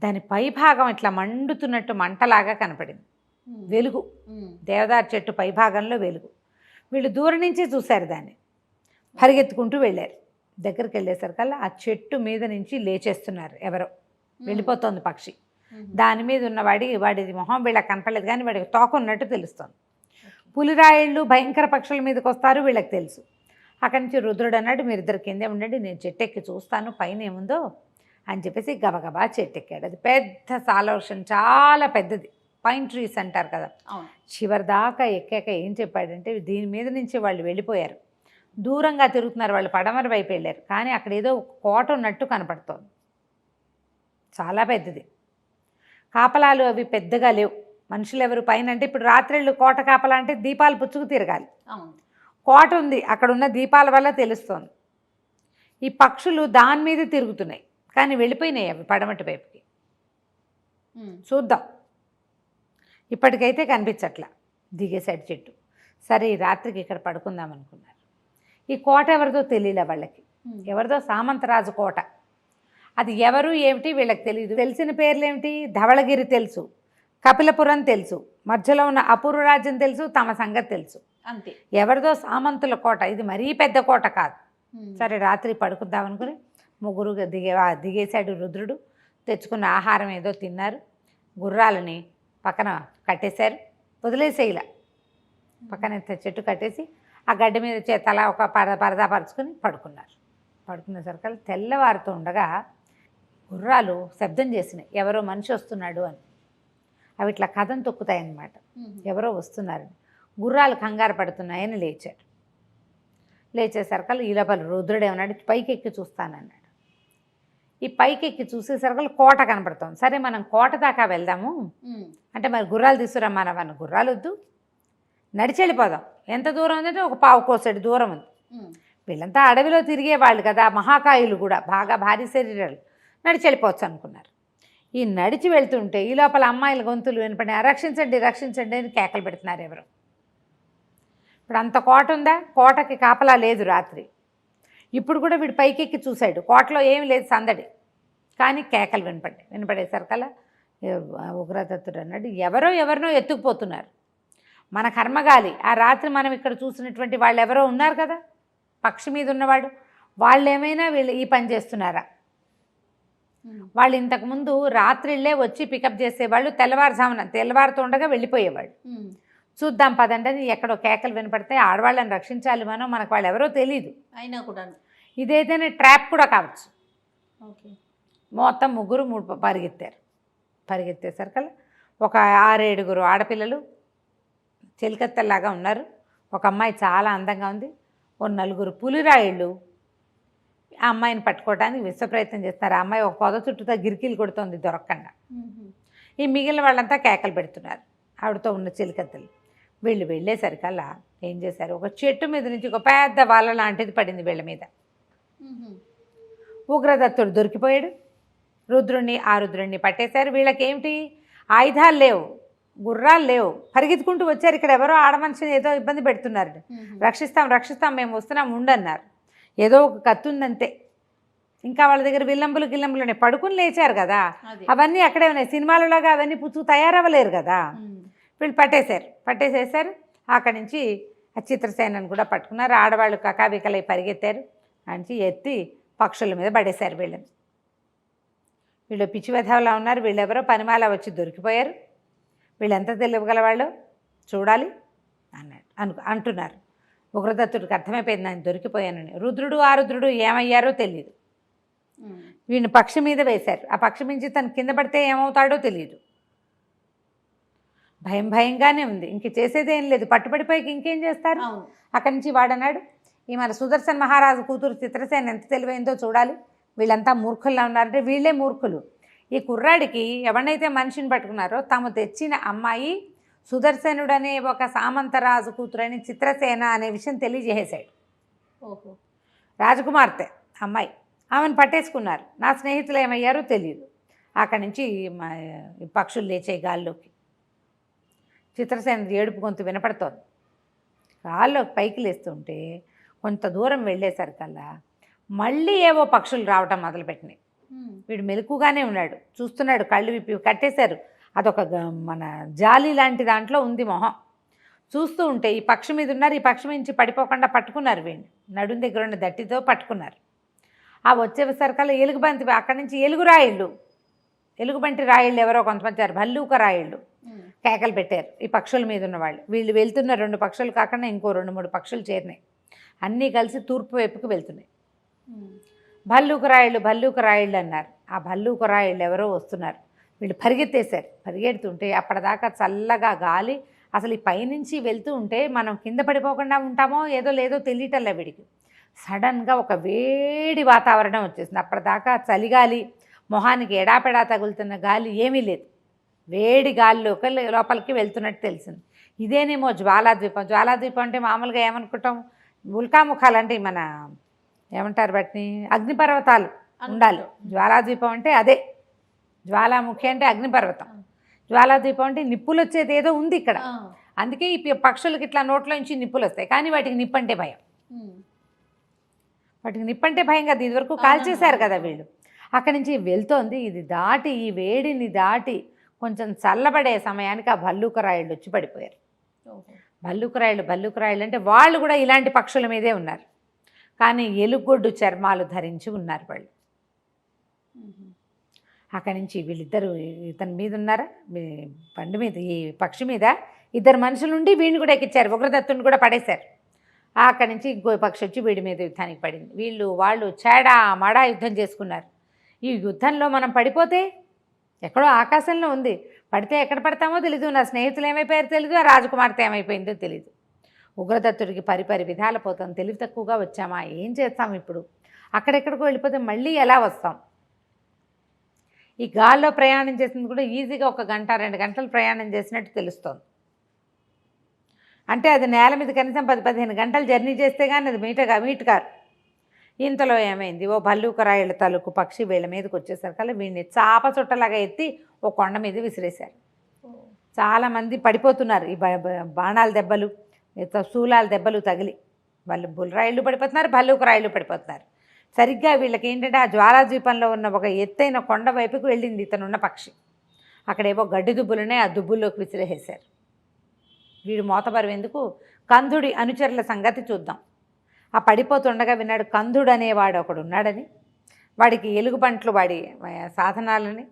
దాని పై భాగం ఇట్లా మండుతున్నట్టు మంటలాగా కనపడింది. వెలుగు, దేవదారు చెట్టు పై భాగంలో వెలుగు. వీళ్ళు దూరం నుంచి చూశారు దాన్ని. పరిగెత్తుకుంటూ వెళ్ళారు. దగ్గరికి వెళ్ళేసరికల్లా ఆ చెట్టు మీద నుంచి లేచేస్తున్నారు ఎవరో. వెళ్ళిపోతుంది పక్షి. దాని మీద ఉన్న వాడిది మొహం వీళ్ళకి కనపడలేదు, కానీ వాడికి తోక ఉన్నట్టు తెలుస్తుంది. పులిరాయిళ్ళు భయంకర పక్షుల మీదకి వస్తారు, వీళ్ళకి తెలుసు. అక్కడి నుంచి రుద్రుడు అన్నాడు, మీరిద్దరు కిందే ఉండండి, నేను చెట్టు ఎక్కి చూస్తాను పైన ఏముందో అని చెప్పేసి గబగబా చెట్టు ఎక్కాడు. అది పెద్ద సాలవృక్షం, చాలా పెద్దది, పైన్ ట్రీస్ అంటారు కదా. చివరి దాకా ఎక్కాక ఏం చెప్పాడంటే, దీని మీద నుంచి వాళ్ళు వెళ్ళిపోయారు, దూరంగా తిరుగుతున్నారు, వాళ్ళు పడమర వైపు వెళ్ళారు, కానీ అక్కడ ఏదో కోట ఉన్నట్టు కనపడుతోంది, చాలా పెద్దది. కాపలాలు అవి పెద్దగా లేవు, మనుషులు ఎవరు పైన. అంటే ఇప్పుడు రాత్రిళ్ళు కోట కాపలా అంటే దీపాలు పుచ్చుకు తిరగాలి. కోట ఉంది, అక్కడ ఉన్న దీపాల వల్ల తెలుస్తోంది. ఈ పక్షులు దాని మీద తిరుగుతున్నాయి, కానీ వెళ్ళిపోయినాయి అవి పడమటి వైపుకి. చూద్దాం, ఇప్పటికైతే కనిపించట్లా. దిగేసాడు చెట్టు. సరే ఈ రాత్రికి ఇక్కడ పడుకుందాం అనుకున్నారు. ఈ కోట ఎవరిదో తెలియలే వాళ్ళకి, ఎవరిదో సామంతరాజు కోట. అది ఎవరు ఏమిటి వీళ్ళకి తెలియదు. తెలిసిన పేర్లు ఏమిటి? ధవళగిరి తెలుసు, కపిలపురం తెలుసు, మధ్యలో ఉన్న అపూర్వ రాజ్యం తెలుసు, తమ సంగతి తెలుసు, అంతే. ఎవరిదో సామంతుల కోట, ఇది మరీ పెద్ద కోట కాదు. సరే రాత్రి పడుకుందాం అనుకుని ముగ్గురు దిగేశాడు రుద్రుడు. తెచ్చుకున్న ఆహారం ఏదో తిన్నారు. గుర్రాలని పక్కన కట్టేశారు, వదిలేసేలా పక్కన చెట్టు కట్టేసి ఆ గడ్డి మీద తల ఒక పరదా పరుచుకొని పడుకున్నారు. పడుకునేసరికి తెల్లవారుతూ ఉండగా గుర్రాలు శబ్దం చేసినాయి, ఎవరో మనిషి వస్తున్నాడు అని. అవి ఇట్లా కథం తొక్కుతాయన్నమాట, ఎవరో వస్తున్నారని. గుర్రాలు కంగారు పడుతున్నాయని లేచాడు. లేచేసరికి ఈ లోపల రుద్రుడు ఏమన్నాడు, పైకి ఎక్కి చూస్తానన్నాడు. ఈ పైకి ఎక్కి చూసేసరికి కోట కనపడుతుంది. సరే మనం కోట దాకా వెళ్దాము అంటే, మరి గుర్రాలు తీసుకురమ్మా. మన గుర్రాలు వద్దు, నడిచి వెళ్ళిపోదాం. ఎంత దూరం ఉందంటే ఒక పావు కోసడి దూరం ఉంది. వీళ్ళంతా అడవిలో తిరిగేవాళ్ళు కదా, మహాకాయులు కూడా, బాగా భారీ శరీరాలు, నడిచి వెళ్ళిపోవచ్చు అనుకున్నారు. ఈ నడిచి వెళ్తుంటే ఈ లోపల అమ్మాయిల గొంతులు వినపడినాయి, రక్షించండి రక్షించండి అని కేకలు పెడుతున్నారు ఎవరు. ఇప్పుడు అంత కోట ఉందా, కోటకి కాపలా లేదు రాత్రి. ఇప్పుడు కూడా వీడు పైకెక్కి చూశాడు, కోటలో ఏమి లేదు సందడి, కానీ కేకలు వినపడేసరికల్లా ఉగ్రదత్తుడు అన్నాడు, ఎవరినో ఎత్తుకుపోతున్నారు, మన కర్మగాలి. ఆ రాత్రి మనం ఇక్కడ చూసినటువంటి వాళ్ళు ఎవరో ఉన్నారు కదా, పక్షి మీద ఉన్నవాడు, వాళ్ళు ఏమైనా వీళ్ళు ఈ పని చేస్తున్నారా? వాళ్ళు ఇంతకుముందు రాత్రిళ్ళే వచ్చి పికప్ చేసేవాళ్ళు, తెల్లవారుతుండగా వెళ్ళిపోయేవాళ్ళు. చూద్దాం పదండి అని ఎక్కడో కేకలు వినపడితే ఆడవాళ్ళని రక్షించాలి మనం, మనకు వాళ్ళు ఎవరో తెలియదు అయినా కూడా. ఇదైతేనే ట్రాప్ కూడా కావచ్చు. ఓకే. మొత్తం ముగ్గురు పరిగెత్తేసరికల్లా ఒక 6-7 ఆడపిల్లలు చెలికత్తెల్లాగా ఉన్నారు. ఒక అమ్మాయి చాలా అందంగా ఉంది. ఓ 4 పులిరాయిళ్ళు ఆ అమ్మాయిని పట్టుకోవడానికి విశ్వ ప్రయత్నం చేస్తారు. ఆ అమ్మాయి ఒక పొద చుట్టూతో గిరికీలు కొడుతోంది దొరకకుండా. ఈ మిగిలిన వాళ్ళంతా కేకలు పెడుతున్నారు ఆవిడతో ఉన్న చెలికత్తెలు. వీళ్ళు వెళ్ళేసరికల్లా ఏం చేశారు, ఒక చెట్టు మీద నుంచి ఒక పెద్ద వాళ్ళ లాంటిది పడింది వీళ్ళ మీద. ఉగ్రదత్తుడు దొరికిపోయాడు. ఆ రుద్రుణ్ణి పట్టేశారు. వీళ్ళకేమిటి ఆయుధాలు లేవు, గుర్రాలు లేవు, పరిగెత్తుకుంటూ వచ్చారు. ఇక్కడ ఎవరో ఆడమనిషిని ఏదో ఇబ్బంది పెడుతున్నారు, రక్షిస్తాం మేము వస్తున్నాం ఉండన్నారు. ఏదో ఒక కత్తి ఉందంతే. ఇంకా వాళ్ళ దగ్గర విల్లంబులు పడుకుని లేచారు కదా, అవన్నీ అక్కడే ఉన్నాయి. సినిమాలలాగా అవన్నీ పుచ్చుకు తయారవ్వలేరు కదా. వీళ్ళు పట్టేసేసారు. అక్కడి నుంచి ఆ చిత్రసేనని కూడా పట్టుకున్నారు. ఆడవాళ్ళు కకాబికలై పరిగెత్తారు. నుంచి ఎత్తి పక్షుల మీద పడేశారు వీళ్ళని. వీళ్ళు పిచ్చి వెధవలా ఉన్నారు, వీళ్ళెవరో పనిమాల వచ్చి దొరికిపోయారు, వీళ్ళెంత తెలియగలవాళ్ళు చూడాలి అంటున్నారు. ఉగ్రదత్తుడికి అర్థమైపోయింది ఆయన దొరికిపోయానని. ఆ రుద్రుడు ఏమయ్యారో తెలియదు. వీడిని పక్షి మీద వేశారు. ఆ పక్షి మించి తను కింద పడితే ఏమవుతాడో తెలియదు. భయంగానే ఉంది. ఇంక చేసేదేం లేదు, పట్టుబడిపోయి ఇంకేం చేస్తారు. అక్కడి నుంచి వాడన్నాడు, ఈ మన సుదర్శన్ మహారాజు కూతురు చిత్రసేన ఎంత తెలివైందో చూడాలి, వీళ్ళంతా మూర్ఖుల్లా ఉన్నారంటే వీళ్ళే మూర్ఖులు. ఈ కుర్రాడికి ఎవరినైతే మనిషిని పట్టుకున్నారో తాము తెచ్చిన అమ్మాయి సుదర్శనుడు అనే ఒక సామంతరాజు కూతురని చిత్రసేన అనే విషయం తెలియజేసాడు. రాజకుమార్తె అమ్మాయి, ఆమెను పట్టేసుకున్నారు. నా స్నేహితులు ఏమయ్యారో తెలియదు. అక్కడి నుంచి పక్షులు లేచే గాల్లోకి. చిత్రసేన ఏడుపు గొంతు వినపడుతోంది. గాల్లోకి పైకి లేస్తుంటే కొంత దూరం వెళ్ళేసరికల్లా మళ్ళీ ఏవో పక్షులు రావటం మొదలుపెట్టినాయి. వీడు మెలకుగానే ఉన్నాడు, చూస్తున్నాడు, కళ్ళు విప్పి కట్టేశారు. అదొక మన జాలి లాంటి దాంట్లో ఉంది మొహం. చూస్తూ ఉంటే ఈ పక్షి మీద ఉన్నారు, ఈ పక్షి నుంచి పడిపోకుండా పట్టుకున్నారు. వీడిని నడుం దగ్గర ఉన్న దట్టితో పట్టుకున్నారు. ఆ వచ్చేసరికల్లా ఎలుగుబంతి, అక్కడి నుంచి ఎలుగుబంటి రాయిళ్ళు ఎవరో కొంతమంది భల్లూక రాయిళ్ళు కేకలు పెట్టారు ఈ పక్షుల మీద ఉన్నవాళ్ళు. వీళ్ళు వెళ్తున్న 2 పక్షులు కాకుండా ఇంకో 2-3 పక్షులు చేరినాయి. అన్నీ కలిసి తూర్పు వైపుకి వెళ్తున్నాయి. భల్లూక రాయిళ్ళు అన్నారు. ఆ భల్లూక రాయిళ్ళు ఎవరో వస్తున్నారు. వీళ్ళు పరిగెడుతుంటే అప్పటిదాకా చల్లగా గాలి, అసలు ఈ పైనుంచి వెళ్తూ ఉంటే మనం కింద పడిపోకుండా ఉంటామో లేదో తెలియటల్లా వీడికి. సడన్గా ఒక వేడి వాతావరణం వచ్చేసింది. అప్పటిదాకా చలిగాలి, మొహానికి ఎడాపెడా తగులుతున్న గాలి ఏమీ లేదు. వేడి గాలిలోకి లోపలికి వెళ్తున్నట్టు తెలిసింది. ఇదేనేమో జ్వాలాద్వీపం అంటే మామూలుగా ఏమనుకుంటాం, ఉల్కాముఖాలు అంటే మన ఏమంటారు వాటిని, అగ్నిపర్వతాలు ఉండాలి. జ్వాలాద్వీపం అంటే అదే, జ్వాలాముఖి అంటే అగ్నిపర్వతం, జ్వాలాద్వీపం అంటే నిప్పులు వచ్చేది ఏదో ఉంది ఇక్కడ. అందుకే ఈ పక్షులకి ఇట్లా నోట్లో నుంచి నిప్పులు వస్తాయి. కానీ వాటికి నిప్పంటే భయం. కదా, ఇదివరకు కాల్చేశారు కదా వీళ్ళు. అక్కడి నుంచి వెళ్తోంది. ఇది దాటి, ఈ వేడిని దాటి కొంచెం చల్లబడే సమయానికి ఆ భల్లూక రాయిళ్ళు వచ్చి పడిపోయారు. భల్లూక రాయిళ్ళు అంటే వాళ్ళు కూడా ఇలాంటి పక్షుల మీదే ఉన్నారు, కానీ ఎలుగొడ్డు చర్మాలు ధరించి ఉన్నారు వాళ్ళు. అక్కడి నుంచి వీళ్ళిద్దరూ ఇతని మీద ఉన్నారా, బండి మీద, ఈ పక్షి మీద 2 మనుషులుండి వీడిని కూడా ఎక్కించారు. ఉగ్రదత్తుని కూడా పడేశారు. అక్కడి నుంచి ఇంకో పక్షి వచ్చి వీడి మీద యుద్ధానికి పడింది. వాళ్ళు చేడా మడా యుద్ధం చేసుకున్నారు. ఈ యుద్ధంలో మనం పడిపోతే ఎక్కడో ఆకాశంలో ఉంది, పడితే ఎక్కడ పడతామో తెలీదు, నా స్నేహితులు ఏమైపోయారో తెలీదు, ఆ రాజకుమార్తె ఏమైపోయిందో తెలీదు. ఉగ్రదత్తుడికి పరిపరి విధాలు పోతాం, తెలివి తక్కువగా వచ్చామా, ఏం చేస్తాం ఇప్పుడు, అక్కడెక్కడికో వెళ్ళిపోతే మళ్ళీ ఎలా వస్తాం. ఈ గాల్లో ప్రయాణం చేసింది కూడా ఈజీగా 1 గంట 2 గంటలు ప్రయాణం చేసినట్టు తెలుస్తోంది. అంటే అది నేల మీద కనీసం 10-15 గంటలు జర్నీ చేస్తే కానీ అది మీట్ కారు. ఇంతలో ఏమైంది, ఓ భల్లూకరాయుల తాలూకు పక్షి వీళ్ళ మీదకి వచ్చేసరికల్లా వీడిని చాప చుట్టలాగా ఎత్తి ఓ కొండ మీద విసిరేశారు. చాలామంది పడిపోతున్నారు ఈ బాణాల దెబ్బలు, శూలాల దెబ్బలు తగిలి. వాళ్ళు బుల్రాయిళ్ళు పడిపోతున్నారు, భల్లూకరాయిళ్ళు పడిపోతున్నారు. సరిగ్గా వీళ్ళకి ఏంటంటే ఆ జ్వాలాద్వీపంలో ఉన్న ఒక ఎత్తైన కొండ వైపుకు వెళ్ళింది ఇతనున్న పక్షి. అక్కడేవో గడ్డి దుబ్బులునే ఆ దుబ్బుల్లోకి విసిరేసేశారు. వీడు మోతబరువు ఎందుకు, కందుడి అనుచరుల సంగతి చూద్దాం. ఆ పడిపోతుండగా విన్నాడు కందుడు అనేవాడు ఒకడు ఉన్నాడని, వాడికి ఎలుగుబంట్లు వాడి సాధనాలని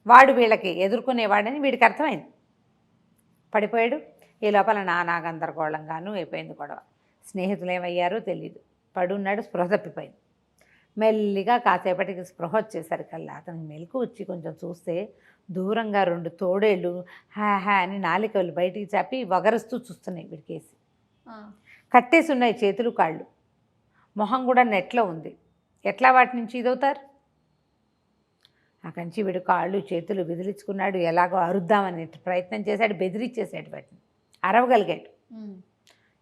వాడు వీళ్ళకి ఎదుర్కొనేవాడని వీడికి అర్థమైంది. పడిపోయాడు. ఈ లోపల నానా గందరగోళంగానూ అయిపోయింది గొడవ. స్నేహితులు ఏమయ్యారో తెలియదు. పడున్నాడు, స్పృహ తప్పిపోయింది. మెల్లిగా కాసేపటికి స్పృహ వచ్చేసరికల్లా అతనికి మెలకు వచ్చి కొంచెం చూస్తే దూరంగా 2 తోడేళ్ళు హ్యా హ్యా అని నాలికలు బయటికి చాపి వగరుస్తూ చూస్తున్నాయి వీడికేసి. కట్టేసి ఉన్నాయి చేతులు కాళ్ళు, మొహం కూడా నెట్లో ఉంది. ఎట్లా వాటి నుంచి ఇదవుతారు? అక్కడి నుంచి వీడు కాళ్ళు చేతులు విదిలించుకున్నాడు. ఎలాగో అరుద్దామని ప్రయత్నం చేశాడు, బెదిరించేసాడు వాటిని, అరవగలిగాడు.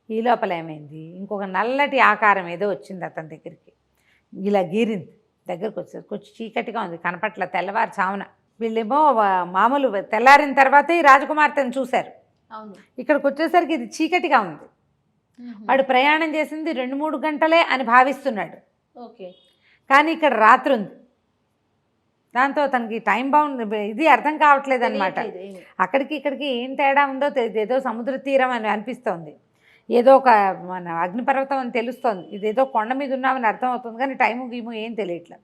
ఈ లోపల ఏమైంది, ఇంకొక నల్లటి ఆకారం ఏదో వచ్చింది అతని దగ్గరికి. ఇలా గీరింది, దగ్గరకు వచ్చేది. కొంచెం చీకటిగా ఉంది, కనపట్ల. తెల్లవారు చావున వీళ్ళేమో మామూలు తెల్లారిన తర్వాతే ఈ రాజకుమార్తెను చూశారు. ఇక్కడికి వచ్చేసరికి ఇది చీకటిగా ఉంది. వాడు ప్రయాణం చేసింది 2-3 గంటలే అని భావిస్తున్నాడు. ఓకే, కానీ ఇక్కడ రాత్రి ఉంది. దాంతో తనకి టైం బౌండ్ ఇది అర్థం కావట్లేదు అనమాట. అక్కడికి ఇక్కడికి ఏం తేడా ఉందో తెలియదు. ఏదో సముద్ర తీరం అని అనిపిస్తోంది, ఏదో ఒక మన అగ్నిపర్వతం అని తెలుస్తోంది, ఇదేదో కొండ మీద ఉన్నామని అర్థం అవుతుంది, కానీ టైము గీము ఏం తెలియట్లేదు.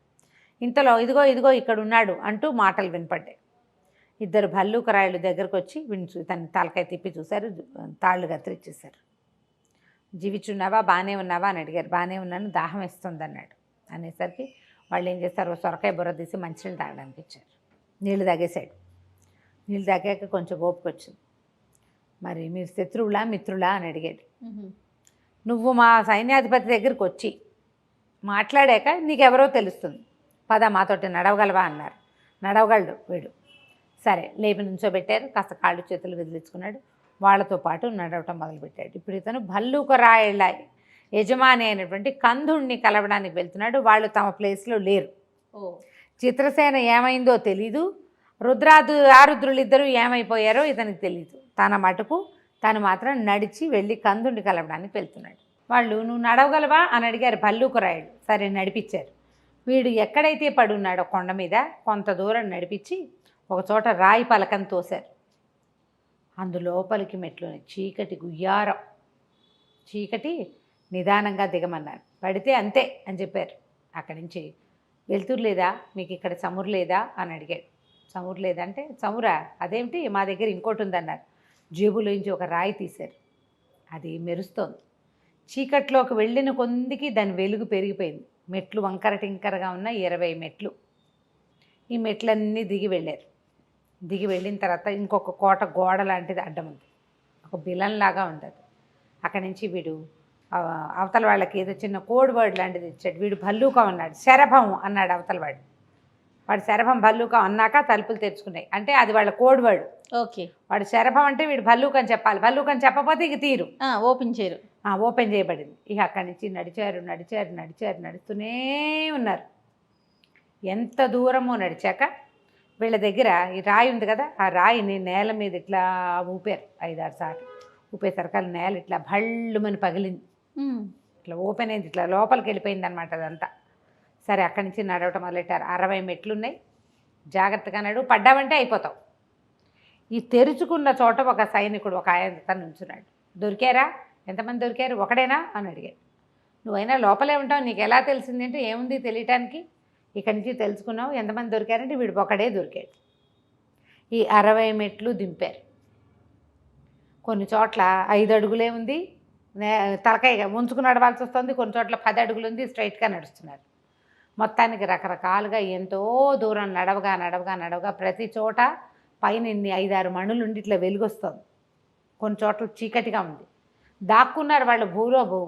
ఇంతలో ఇదిగో ఇక్కడ ఉన్నాడు అంటూ మాటలు వినపడ్డాయి. 2 భల్లూకరాయులు దగ్గరకు వచ్చి తన తలకాయ తిప్పి చూశారు, తాళ్ళు కత్తిరించేశారు. జీవిచున్నావా, బాగానే ఉన్నావా అని అడిగారు. బాగానే ఉన్నాను, దాహం వేస్తుంది అన్నాడు. అనేసరికి వాళ్ళు ఏం చేస్తారు, సొరకాయ బుర్ర తీసి మంచినీళ్ళు తాగడానికి ఇచ్చారు. నీళ్ళు తాగేశాడు. నీళ్ళు తాగాక కొంచెం ఓపిక వచ్చింది. మరి మీరు శత్రువులా మిత్రులా అని అడిగాడు. నువ్వు మా సైన్యాధిపతి దగ్గరికి వచ్చి మాట్లాడాక నీకెవరో తెలుస్తుంది, పద మాతోటి నడవగలవా అన్నారు. నడవగలడు వీడు. సరే లేపి నుంచోబెట్టారు. కాస్త కాళ్ళు చేతులు విదిలించుకున్నాడు. వాళ్ళతో పాటు నడవటం మొదలుపెట్టాడు. ఇప్పుడు ఇతను భల్లూకరాయుళ్ళ యజమాని అయినటువంటి కందుడిని కలవడానికి వెళ్తున్నాడు. వాళ్ళు తమ ప్లేస్లో లేరు. చిత్రసేన ఏమైందో తెలీదు, ఆరుద్రులిద్దరూ ఏమైపోయారో ఇతనికి తెలీదు. తన మటుకు తను మాత్రం నడిచి వెళ్ళి కందుడిని కలవడానికి వెళ్తున్నాడు. వాళ్ళు నువ్వు నడవగలవా అని అడిగారు భల్లూకరాయుడు. సరే నడిపించారు. వీడు ఎక్కడైతే పడున్నాడో కొండ మీద కొంత దూరం నడిపించి ఒక చోట రాయి పలకని తోశారు. అందులోపలికి మెట్లుని చీకటి గుయ్యారం, చీకటి, నిదానంగా దిగమన్నారు. పడితే అంతే అని చెప్పారు. అక్కడి నుంచి వెళ్తురు లేదా, మీకు ఇక్కడ చమురు లేదా అని అడిగాడు. చమురు లేదంటే, చమురా అదేమిటి, మా దగ్గర ఇంకోటి ఉందన్నారు. జేబులోంచి ఒక రాయి తీశారు. అది మెరుస్తోంది. చీకట్లోకి వెళ్ళిన కొందికి దాని వెలుగు పెరిగిపోయింది. మెట్లు వంకర టింకరగా ఉన్న 20 మెట్లు. ఈ మెట్లన్నీ దిగి వెళ్ళారు. దిగి వెళ్ళిన తర్వాత ఇంకొక కోట గోడ లాంటిది అడ్డం ఉంది, ఒక బిలంలాగా ఉంటుంది. అక్కడి నుంచి వీడు అవతల వాళ్ళకి ఏదో చిన్న కోడ్ వర్డ్ లాంటిది ఇచ్చాడు. వీడు భల్లూకం అన్నాడు. శరభం అన్నాడు అవతల వాడు. వాడు శరభం భల్లూకం అన్నాక తలుపులు తెరుచుకున్నాయి. అంటే అది వాళ్ళ కోడ్ వర్డ్. ఓకే, వాడు శరభం అంటే వీడు భల్లూకం చెప్పాలి. భల్లూకం చెప్పకపోతే ఇక తీరు. ఓపెన్ చేయరు. ఓపెన్ చేయబడింది. ఇక అక్కడి నుంచి నడుస్తూనే ఉన్నారు. ఎంత దూరమో నడిచాక వీళ్ళ దగ్గర ఈ రాయి ఉంది కదా, ఆ రాయిని నేల మీద ఇట్లా ఊపారు 5-6 సార్లు. ఊపేసరికల్ నేల ఇట్లా భళ్ళుమని పగిలింది. ఇట్లా ఓపెన్ అయింది, ఇట్లా లోపలికి వెళ్ళిపోయింది అనమాట అదంతా. సరే అక్కడి నుంచి నడవటం మొదలెట్టారు. 60 మెట్లు ఉన్నాయి. జాగ్రత్తగా నడువు, పడ్డావంటే అయిపోతావు. ఈ తెరుచుకున్న చోట ఒక సైనికుడు, ఒక ఆయన నుంచున్నాడు. దొరికారా, ఎంతమంది దొరికారు, ఒకడేనా అని అడిగాడు. నువ్వైనా లోపలే ఉంటావు, నీకు ఎలా తెలిసింది అంటే, ఏముంది తెలియటానికి, ఇక్కడి నుంచి తెలుసుకున్నావు. ఎంతమంది దొరికారంటే వీడు ఒకడే దొరికాడు. ఈ 60 మెట్లు దింపారు. కొన్ని చోట్ల 5 అడుగులే ఉంది, తలకాయ ఉంచుకుని నడవాల్సి వస్తుంది. కొన్ని చోట్ల 10 అడుగులు ఉంది, స్ట్రైట్గా నడుస్తున్నారు. మొత్తానికి రకరకాలుగా ఎంతో దూరం నడవగా ప్రతి చోట పైన 5-6 మణులుండి ఇట్లా వెలుగొస్తుంది. కొన్ని చోట్ల చీకటిగా ఉంది. దాక్కున్నారు వాళ్ళు,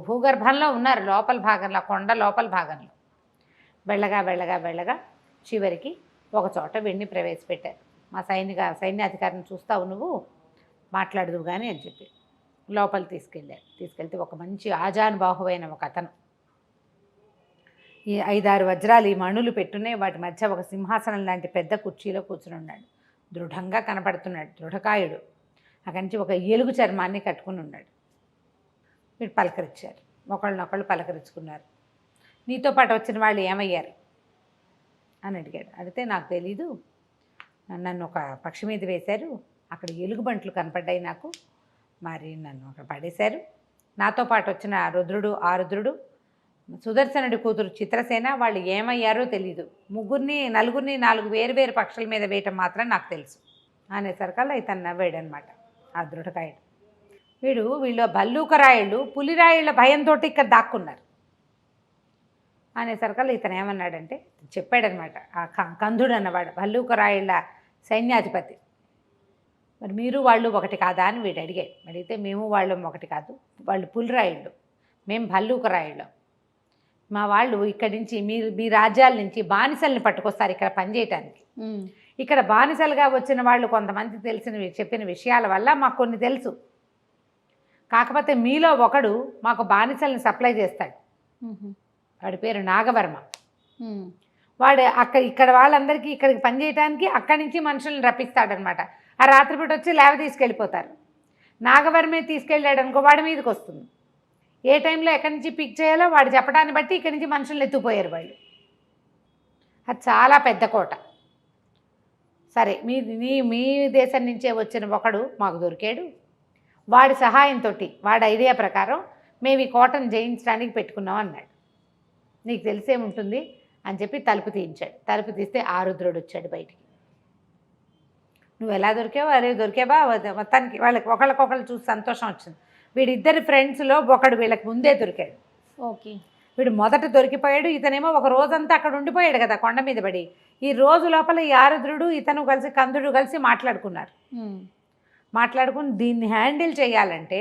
భూగర్భంలో ఉన్నారు, లోపల భాగంలో, కొండ లోపల భాగంలో. వెళ్ళగా చివరికి ఒక చోట వెండి ప్రవేశపెట్టారు. మా సైన్యాధికారిని చూస్తావు, నువ్వు మాట్లాడదువు కానీ అని చెప్పి. లోపల తీసుకెళ్తే ఒక మంచి ఆజానుబాహువైన ఒక అతను, ఈ 5-6 వజ్రాలు ఈ మణులు పెట్టున్నాయి, వాటి మధ్య ఒక సింహాసనం లాంటి పెద్ద కుర్చీలో కూర్చుని ఉన్నాడు. దృఢంగా కనపడుతున్నాడు, దృఢకాయుడు. అక్కడి నుంచి ఒక ఏలుగు చర్మాన్ని కట్టుకుని ఉన్నాడు. వీడు పలకరించారు, ఒకళ్ళనొకళ్ళు పలకరించుకున్నారు. నీతో పాటు వచ్చిన వాళ్ళు ఏమయ్యారు అని అడిగాడు. అడిగితే నాకు తెలీదు, నన్ను ఒక పక్షి మీద వేశారు, అక్కడ ఎలుగుబంట్లు కనపడ్డాయి నాకు, మరి నన్ను అక్కడ పడేశారు. నాతో పాటు వచ్చిన రుద్రుడు సుదర్శనుడి కూతురు చిత్రసేన, వాళ్ళు ఏమయ్యారో తెలీదు. నలుగురిని 4 వేరు పక్షుల మీద వేయటం మాత్రం నాకు తెలుసు అనేసరికల్లా ఇతను నవ్వాడు అనమాట ఆ దృఢకాయుడు. వీళ్ళు భల్లూకరాయుళ్ళు పులిరాయుళ్ళ భయంతో ఇక్కడ దాక్కున్నారు అనేసరికల్లా ఇతను ఏమన్నాడంటే చెప్పాడనమాట. ఆ కందుడు అన్నవాడు భల్లూకరాయుళ్ళ సైన్యాధిపతి. మరి మీరు వాళ్ళు ఒకటి కాదా అని వీడు అడిగాడు. అడిగితే మేము వాళ్ళం ఒకటి కాదు, వాళ్ళు పులిరాయుళ్ళు, మేము భల్లూకరాయుళ్ళం. మా వాళ్ళు ఇక్కడి నుంచి మీ రాజ్యాల నుంచి బానిసల్ని పట్టుకొస్తారు ఇక్కడ పనిచేయటానికి. ఇక్కడ బానిసలుగా వచ్చిన వాళ్ళు కొంతమంది చెప్పిన విషయాల వల్ల మాకు కొన్ని తెలుసు. కాకపోతే మీలో ఒకడు మాకు బానిసల్ని సప్లై చేస్తాడు. వాడి పేరు నాగవర్మ. వాడు ఇక్కడ వాళ్ళందరికీ ఇక్కడికి పనిచేయటానికి అక్కడి నుంచి మనుషులను రప్పిస్తాడనమాట. ఆ రాత్రిపూట వచ్చి లేవ తీసుకెళ్ళిపోతారు. నాగవర్మే తీసుకెళ్ళాడు అనుకో, వాడి మీదకి వస్తుంది. ఏ టైంలో ఎక్కడి నుంచి పిక్ చేయాలో వాడు చెప్పడాన్ని బట్టి ఇక్కడి నుంచి మనుషులు ఎత్తుకుపోయారు వాళ్ళు. అది చాలా పెద్ద కోట. సరే, మీ దేశం నుంచే వచ్చిన ఒకడు మాకు దొరికాడు. వాడి సహాయంతో, వాడి ఐడియా ప్రకారం మేము ఈ కోటను జయించడానికి పెట్టుకున్నాం అన్నాడు. నీకు తెలిసేముంటుంది అని చెప్పి తలుపు తీయించాడు. తలుపు తీస్తే ఆరుద్రుడు వచ్చాడు బయటికి. నువ్వు ఎలా దొరికావు? అరే దొరికావా? మొత్తానికి వాళ్ళకి ఒకళ్ళకొకళ్ళు చూసి సంతోషం వచ్చింది. వీడిద్దరి ఫ్రెండ్స్లో ఒకడు వీళ్ళకి ముందే దొరికాడు. ఓకే. వీడు మొదట దొరికిపోయాడు. ఇతనేమో ఒక రోజంతా అక్కడ ఉండిపోయాడు కదా కొండ మీద పడి. ఈ రోజు లోపల ఈ ఆరుద్రుడు ఇతను కలిసి కందుడు కలిసి మాట్లాడుకుని దీన్ని హ్యాండిల్ చేయాలంటే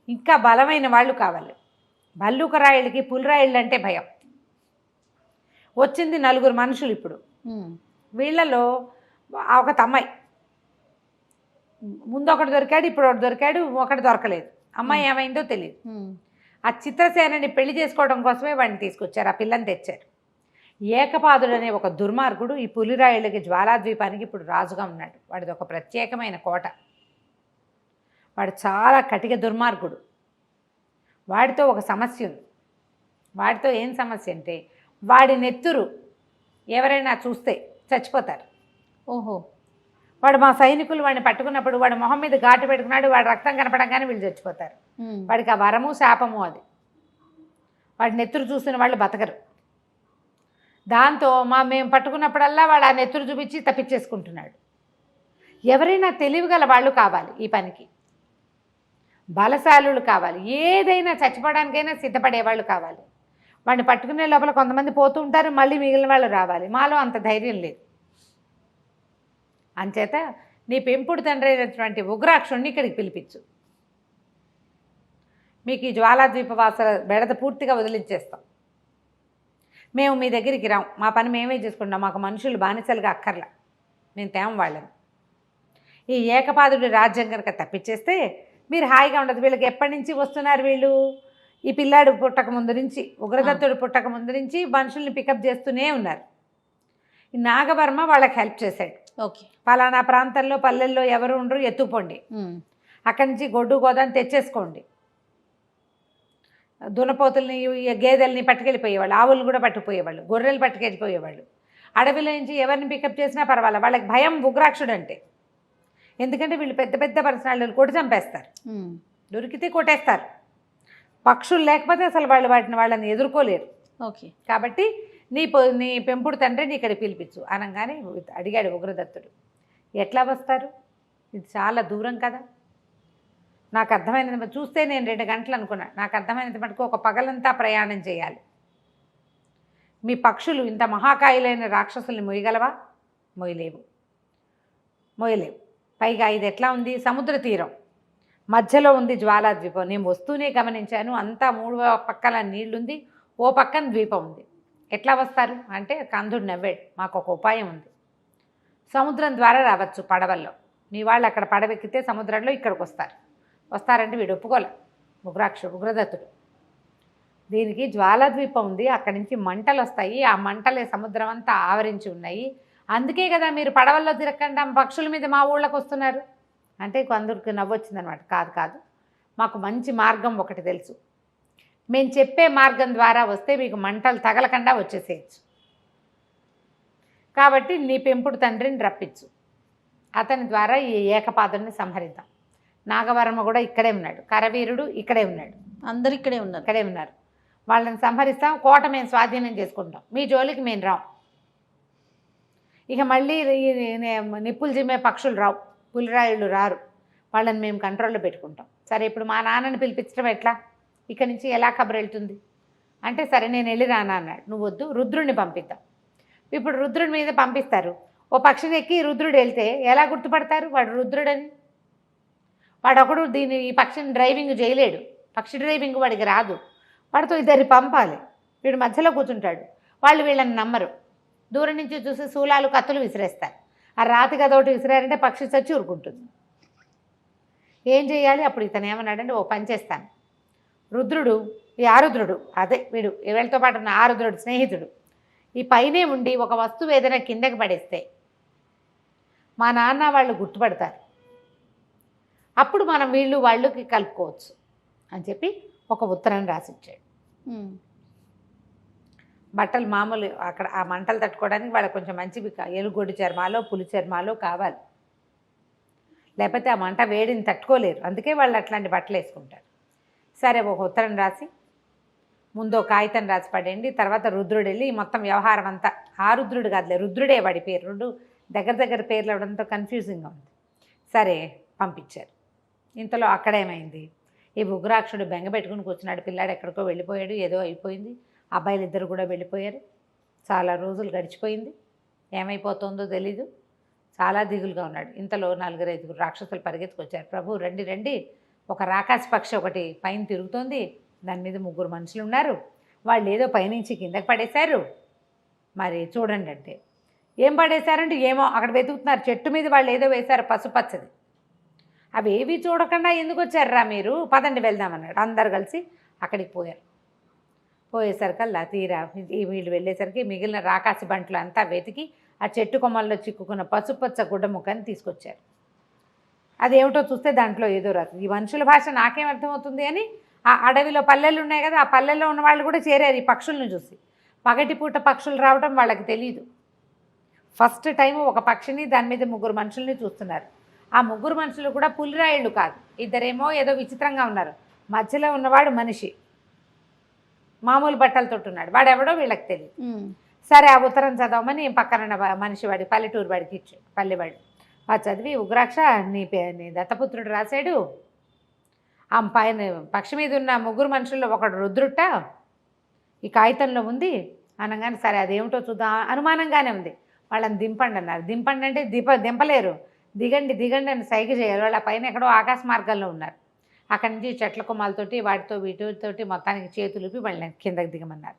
ఇంకా బలమైన వాళ్ళు కావాలి. భల్లూకరాయుడికి పులిరాయుళ్ళు అంటే భయం. వచ్చింది 4 మనుషులు. ఇప్పుడు వీళ్ళలో ఒక తమ్మాయి, ముందు ఒకటి దొరికాడు, ఇప్పుడు ఒకటి దొరికాడు, ఒకటి దొరకలేదు. అమ్మాయి ఏమైందో తెలియదు. ఆ చిత్రసేనని పెళ్లి చేసుకోవడం కోసమే వాడిని తీసుకొచ్చారు, ఆ పిల్లని తెచ్చారు. ఏకపాదుడు అనే ఒక దుర్మార్గుడు ఈ పులిరాయుళ్ళకి జ్వాలాద్వీపానికి ఇప్పుడు రాజుగా ఉన్నాడు. వాడిది ఒక ప్రత్యేకమైన కోట. వాడు చాలా కటిక దుర్మార్గుడు. వాడితో ఒక సమస్య ఉంది. వాడితో ఏం సమస్య అంటే వాడి నెత్తురు ఎవరైనా చూస్తే చచ్చిపోతారు. ఓహో. వాడు మా సైనికులు వాడిని పట్టుకున్నప్పుడు వాడి మొహం మీద ఘాటు పెట్టుకున్నాడు, వాడి రక్తం కనపడంగానే వీళ్ళు చచ్చిపోతారు. వాడికి ఆ వరము శాపము అది. వాడి నెత్తురు చూసిన వాళ్ళు బతకరు. దాంతో మేము పట్టుకున్నప్పుడల్లా వాడు ఆ నెత్తురు చూపించి తప్పించేసుకుంటున్నాడు. ఎవరైనా తెలివిగల వాళ్ళు కావాలి ఈ పనికి, బలశాలులు కావాలి, ఏదైనా చచ్చిపోవడానికైనా సిద్ధపడేవాళ్ళు కావాలి. వాడిని పట్టుకునే లోపల కొంతమంది పోతూ ఉంటారు, మళ్ళీ మిగిలిన వాళ్ళు రావాలి. మాలో అంత ధైర్యం లేదు. అంచేత నీ పెంపుడు తండ్రి అయినటువంటి ఉగ్రాక్షుణ్ణి ఇక్కడికి పిలిపించు. మీకు ఈ జ్వాలాద్వీపవాసుల బెడద పూర్తిగా వదిలించేస్తాం. మేము మీ దగ్గరికి రాం, మా పని మేమే చేసుకుంటాం, మాకు మనుషులు బానిసలుగా అక్కర్లా, మేము తేం వాళ్ళని. ఈ ఏకపాదుడి రాజ్యం కనుక తప్పించేస్తే మీరు హాయిగా ఉండదు. వీళ్ళకి ఎప్పటి నుంచి వస్తున్నారు వీళ్ళు? ఈ పిల్లాడు పుట్టక ముందు నుంచి, ఉగ్రదత్తుడు పుట్టక ముందు నుంచి మనుషుల్ని పికప్ చేస్తూనే ఉన్నారు. ఈ నాగవర్మ వాళ్ళకి హెల్ప్ చేశాడు. ఓకే. పలానా ప్రాంతంలో పల్లెల్లో ఎవరు ఉండరు, ఎత్తుపోండి, అక్కడి నుంచి గొడ్డు గోదాన్ని తెచ్చేసుకోండి. దునపోతుల్ని గేదెల్ని పట్టుకెళ్ళిపోయేవాళ్ళు, ఆవులు కూడా పట్టుకుపోయేవాళ్ళు, గొర్రెలు పట్టుకెళ్ళిపోయేవాళ్ళు. అడవిలో నుంచి ఎవరిని పికప్ చేసినా పర్వాలేదు, వాళ్ళకి భయం ఉగ్రాక్షుడు అంటే. ఎందుకంటే వీళ్ళు పెద్ద పెద్ద పర్సనాలిటీలు కొట్టి చంపేస్తారు, దొరికితే కొట్టేస్తారు. పక్షులు లేకపోతే అసలు వాళ్ళని ఎదుర్కోలేరు. ఓకే. కాబట్టి నీ పెంపుడు తండ్రిని ఇక్కడ పిలిపించు అనగానే అడిగాడు ఉగ్రదత్తుడు. ఎట్లా వస్తారు? ఇది చాలా దూరం కదా. నాకు అర్థమైనది చూస్తే నేను 2 గంటలు అనుకున్నా. నాకు అర్థమైనంత మటుకు ఒక పగలంతా ప్రయాణం చేయాలి. మీ పక్షులు ఇంత మహాకాయులైన రాక్షసుల్ని మొయ్యగలవా? మొయ్యలేవు. పైగా ఇది ఎట్లా ఉంది? సముద్ర తీరం మధ్యలో ఉంది జ్వాలాద్వీపం. నేను వస్తూనే గమనించాను, అంతా 3 పక్కల నీళ్లుంది, ఓ పక్కన ద్వీపం ఉంది. ఎట్లా వస్తారు అంటే కందుడు నవ్వాడు. మాకు ఒక ఉపాయం ఉంది. సముద్రం ద్వారా రావచ్చు పడవల్లో. మీ వాళ్ళు అక్కడ పడవెక్కితే సముద్రంలో ఇక్కడికి వస్తారు. వస్తారంటే వీడు ఒప్పుకోలే ఉగ్రదత్తుడు. దీనికి జ్వాలాద్వీపం ఉంది, అక్కడి నుంచి మంటలు వస్తాయి, ఆ మంటలే సముద్రం అంతా ఆవరించి ఉన్నాయి, అందుకే కదా మీరు పడవల్లో తిరగకుండా పక్షుల మీద మా ఊళ్ళకి వస్తున్నారు అంటే కొందరికి నవ్వొచ్చిందనమాట. కాదు, మాకు మంచి మార్గం ఒకటి తెలుసు, మేము చెప్పే మార్గం ద్వారా వస్తే మీకు మంటలు తగలకుండా వచ్చేసేయచ్చు, కాబట్టి నీ పెంపుడు తండ్రిని రప్పించు, అతని ద్వారా ఈ ఏకపాదుని సంహరిద్దాం. నాగవర్మ కూడా ఇక్కడే ఉన్నాడు, కరవీరుడు ఇక్కడే ఉన్నాడు, అందరు ఇక్కడే ఉన్నారు. వాళ్ళని సంహరిస్తాం, కోట మేము స్వాధీనం చేసుకుంటాం, మీ జోలికి మేము రాం. ఇక మళ్ళీ నిప్పులు జిమ్మే పక్షులు రావు, పులిరాయుళ్ళు రారు, వాళ్ళని మేము కంట్రోల్లో పెట్టుకుంటాం. సరే ఇప్పుడు మా నాన్నని పిలిపించడం ఎట్లా, ఇక్కడి నుంచి ఎలా కబురు వెళ్తుంది అంటే, సరే నేను వెళ్ళి రానా అన్నాడు. నువ్వు వద్దు, రుద్రుడిని పంపిద్దాం. ఇప్పుడు రుద్రుడి మీద పంపిస్తారు, ఓ పక్షిని ఎక్కి రుద్రుడు వెళ్తే ఎలా గుర్తుపడతారు వాడు రుద్రుడని? వాడొకడు ఈ పక్షిని డ్రైవింగ్ చేయలేడు, పక్షి డ్రైవింగ్ వాడికి రాదు, వాడితో ఇద్దరిని పంపాలి, వీడు మధ్యలో కూర్చుంటాడు, వాళ్ళు వీళ్ళని నమ్మరు, దూరం నుంచి చూసి శూలాలు కత్తులు విసిరేస్తారు, ఆ రాతి కదోటి విసిరారంటే పక్షి చచ్చి ఊరుకుంటుంది. ఏం చేయాలి? అప్పుడు ఇతను ఏమన్నాడంటే, ఓ పని చేస్తాను, రుద్రుడు ఈ ఆరుద్రుడు, అదే వీడు వీళ్ళతో పాటు ఉన్న ఆరుద్రుడు స్నేహితుడు, ఈ పైనే ఉండి ఒక వస్తువు ఏదైనా కిందకి పడేస్తే మా నాన్న వాళ్ళు గుర్తుపడతారు, అప్పుడు మనం వాళ్ళకి కలుపుకోవచ్చు అని చెప్పి ఒక ఉత్తరం రాసిచ్చాడు. బట్టలు మామూలు అక్కడ ఆ మంటలు తట్టుకోవడానికి వాళ్ళకి కొంచెం మంచివి ఎలుగొడ్డు చర్మాలో పులి చర్మాలో కావాలి, లేకపోతే ఆ మంట వేడిని తట్టుకోలేరు, అందుకే వాళ్ళు అట్లాంటి బట్టలు వేసుకుంటారు. సరే ఒక ఉత్తరం రాసి ముందు కాగితం రాసి పడండి, తర్వాత రుద్రుడు వెళ్ళి మొత్తం వ్యవహారం అంతా, ఆ రుద్రుడు కాదులే రుద్రుడే వాడి పేరు, రెండు దగ్గర పేర్లు అవడంతో కన్ఫ్యూజింగ్గా ఉంది. సరే పంపించారు. ఇంతలో అక్కడేమైంది, ఈ ఉగ్రాక్షుడు బెంగ పెట్టుకుని కూర్చున్నాడు, పిల్లాడు ఎక్కడికో వెళ్ళిపోయాడు, ఏదో అయిపోయింది, అబ్బాయిలు ఇద్దరు కూడా వెళ్ళిపోయారు, చాలా రోజులు గడిచిపోయింది, ఏమైపోతుందో తెలీదు, చాలా దిగులుగా ఉన్నాడు. ఇంతలో 4-5 రాక్షసులు పరిగెత్తుకొచ్చారు. ప్రభు రండి రండి, ఒక రాకాసి పక్షి ఒకటి పైన తిరుగుతోంది, దాని మీద 3 మనుషులు ఉన్నారు, వాళ్ళు ఏదో పైనుంచి కిందకి పడేశారు, మరి చూడండి అంటే, ఏం పడేశారంటే ఏమో అక్కడ వెతుకుతున్నారు, చెట్టు మీద వాళ్ళు ఏదో వేశారు పసుపచ్చది, అవి ఏవి చూడకుండా ఎందుకు వచ్చారా మీరు, పదండి వెళ్దామన్నాడు. అందరు కలిసి అక్కడికి పోయేసరికల్లా తీరా వీళ్ళు వెళ్ళేసరికి మిగిలిన రాకాసి బంట్లు అంతా వెతికి ఆ చెట్టు కొమ్మల్లో చిక్కుకున్న పసుపచ్చ గుడ్డ ముక్కని తీసుకొచ్చారు. అదేమిటో చూస్తే దాంట్లో ఏదో రాదు, ఈ మనుషుల భాష నాకేం అర్థమవుతుంది అని ఆ అడవిలో పల్లెలు ఉన్నాయి కదా, ఆ పల్లెల్లో ఉన్న వాళ్ళు కూడా చేరారు ఈ పక్షులను చూసి. పగటిపూట పక్షులు రావడం వాళ్ళకి తెలియదు, ఫస్ట్ టైం ఒక పక్షిని దాని మీద 3 మనుషుల్ని చూస్తున్నారు. ఆ 3 మనుషులు కూడా పులిరాయుళ్ళు కాదు, ఇద్దరేమో ఏదో విచిత్రంగా ఉన్నారు, మధ్యలో ఉన్నవాడు మనిషి మామూలు బట్టలతో ఉన్నాడు, వాడెవడో వీళ్ళకి తెలియదు. సరే ఆ ఉత్తరం చదవమని పక్కన మనిషి వాడి పల్లెటూరు వాడికి ఇచ్చాడు, పల్లెవాడు. వాడు చదివి, ఉగ్రాక్ష నీ దత్తపుత్రుడు రాశాడు, ఆ పైన పక్షి మీద ఉన్న 3 మనుషుల్లో ఒకడు రుద్రుట ఈ కాగితంలో ఉంది అనగానే, సరే అదేమిటో చూద్దాం అనుమానంగానే ఉంది, వాళ్ళని దింపండి అన్నారు. దింపండి అంటే దింపలేరు, దిగండి అని సైగ చేయాలి. వాళ్ళు ఆ పైన ఎక్కడో ఆకాశ మార్గంలో ఉన్నారు, అక్కడి నుంచి చెట్ల కొమ్మలతోటి వాటితో వీటితోటి మొత్తానికి చేతులుపి వాళ్ళని కిందకి దిగమన్నారు.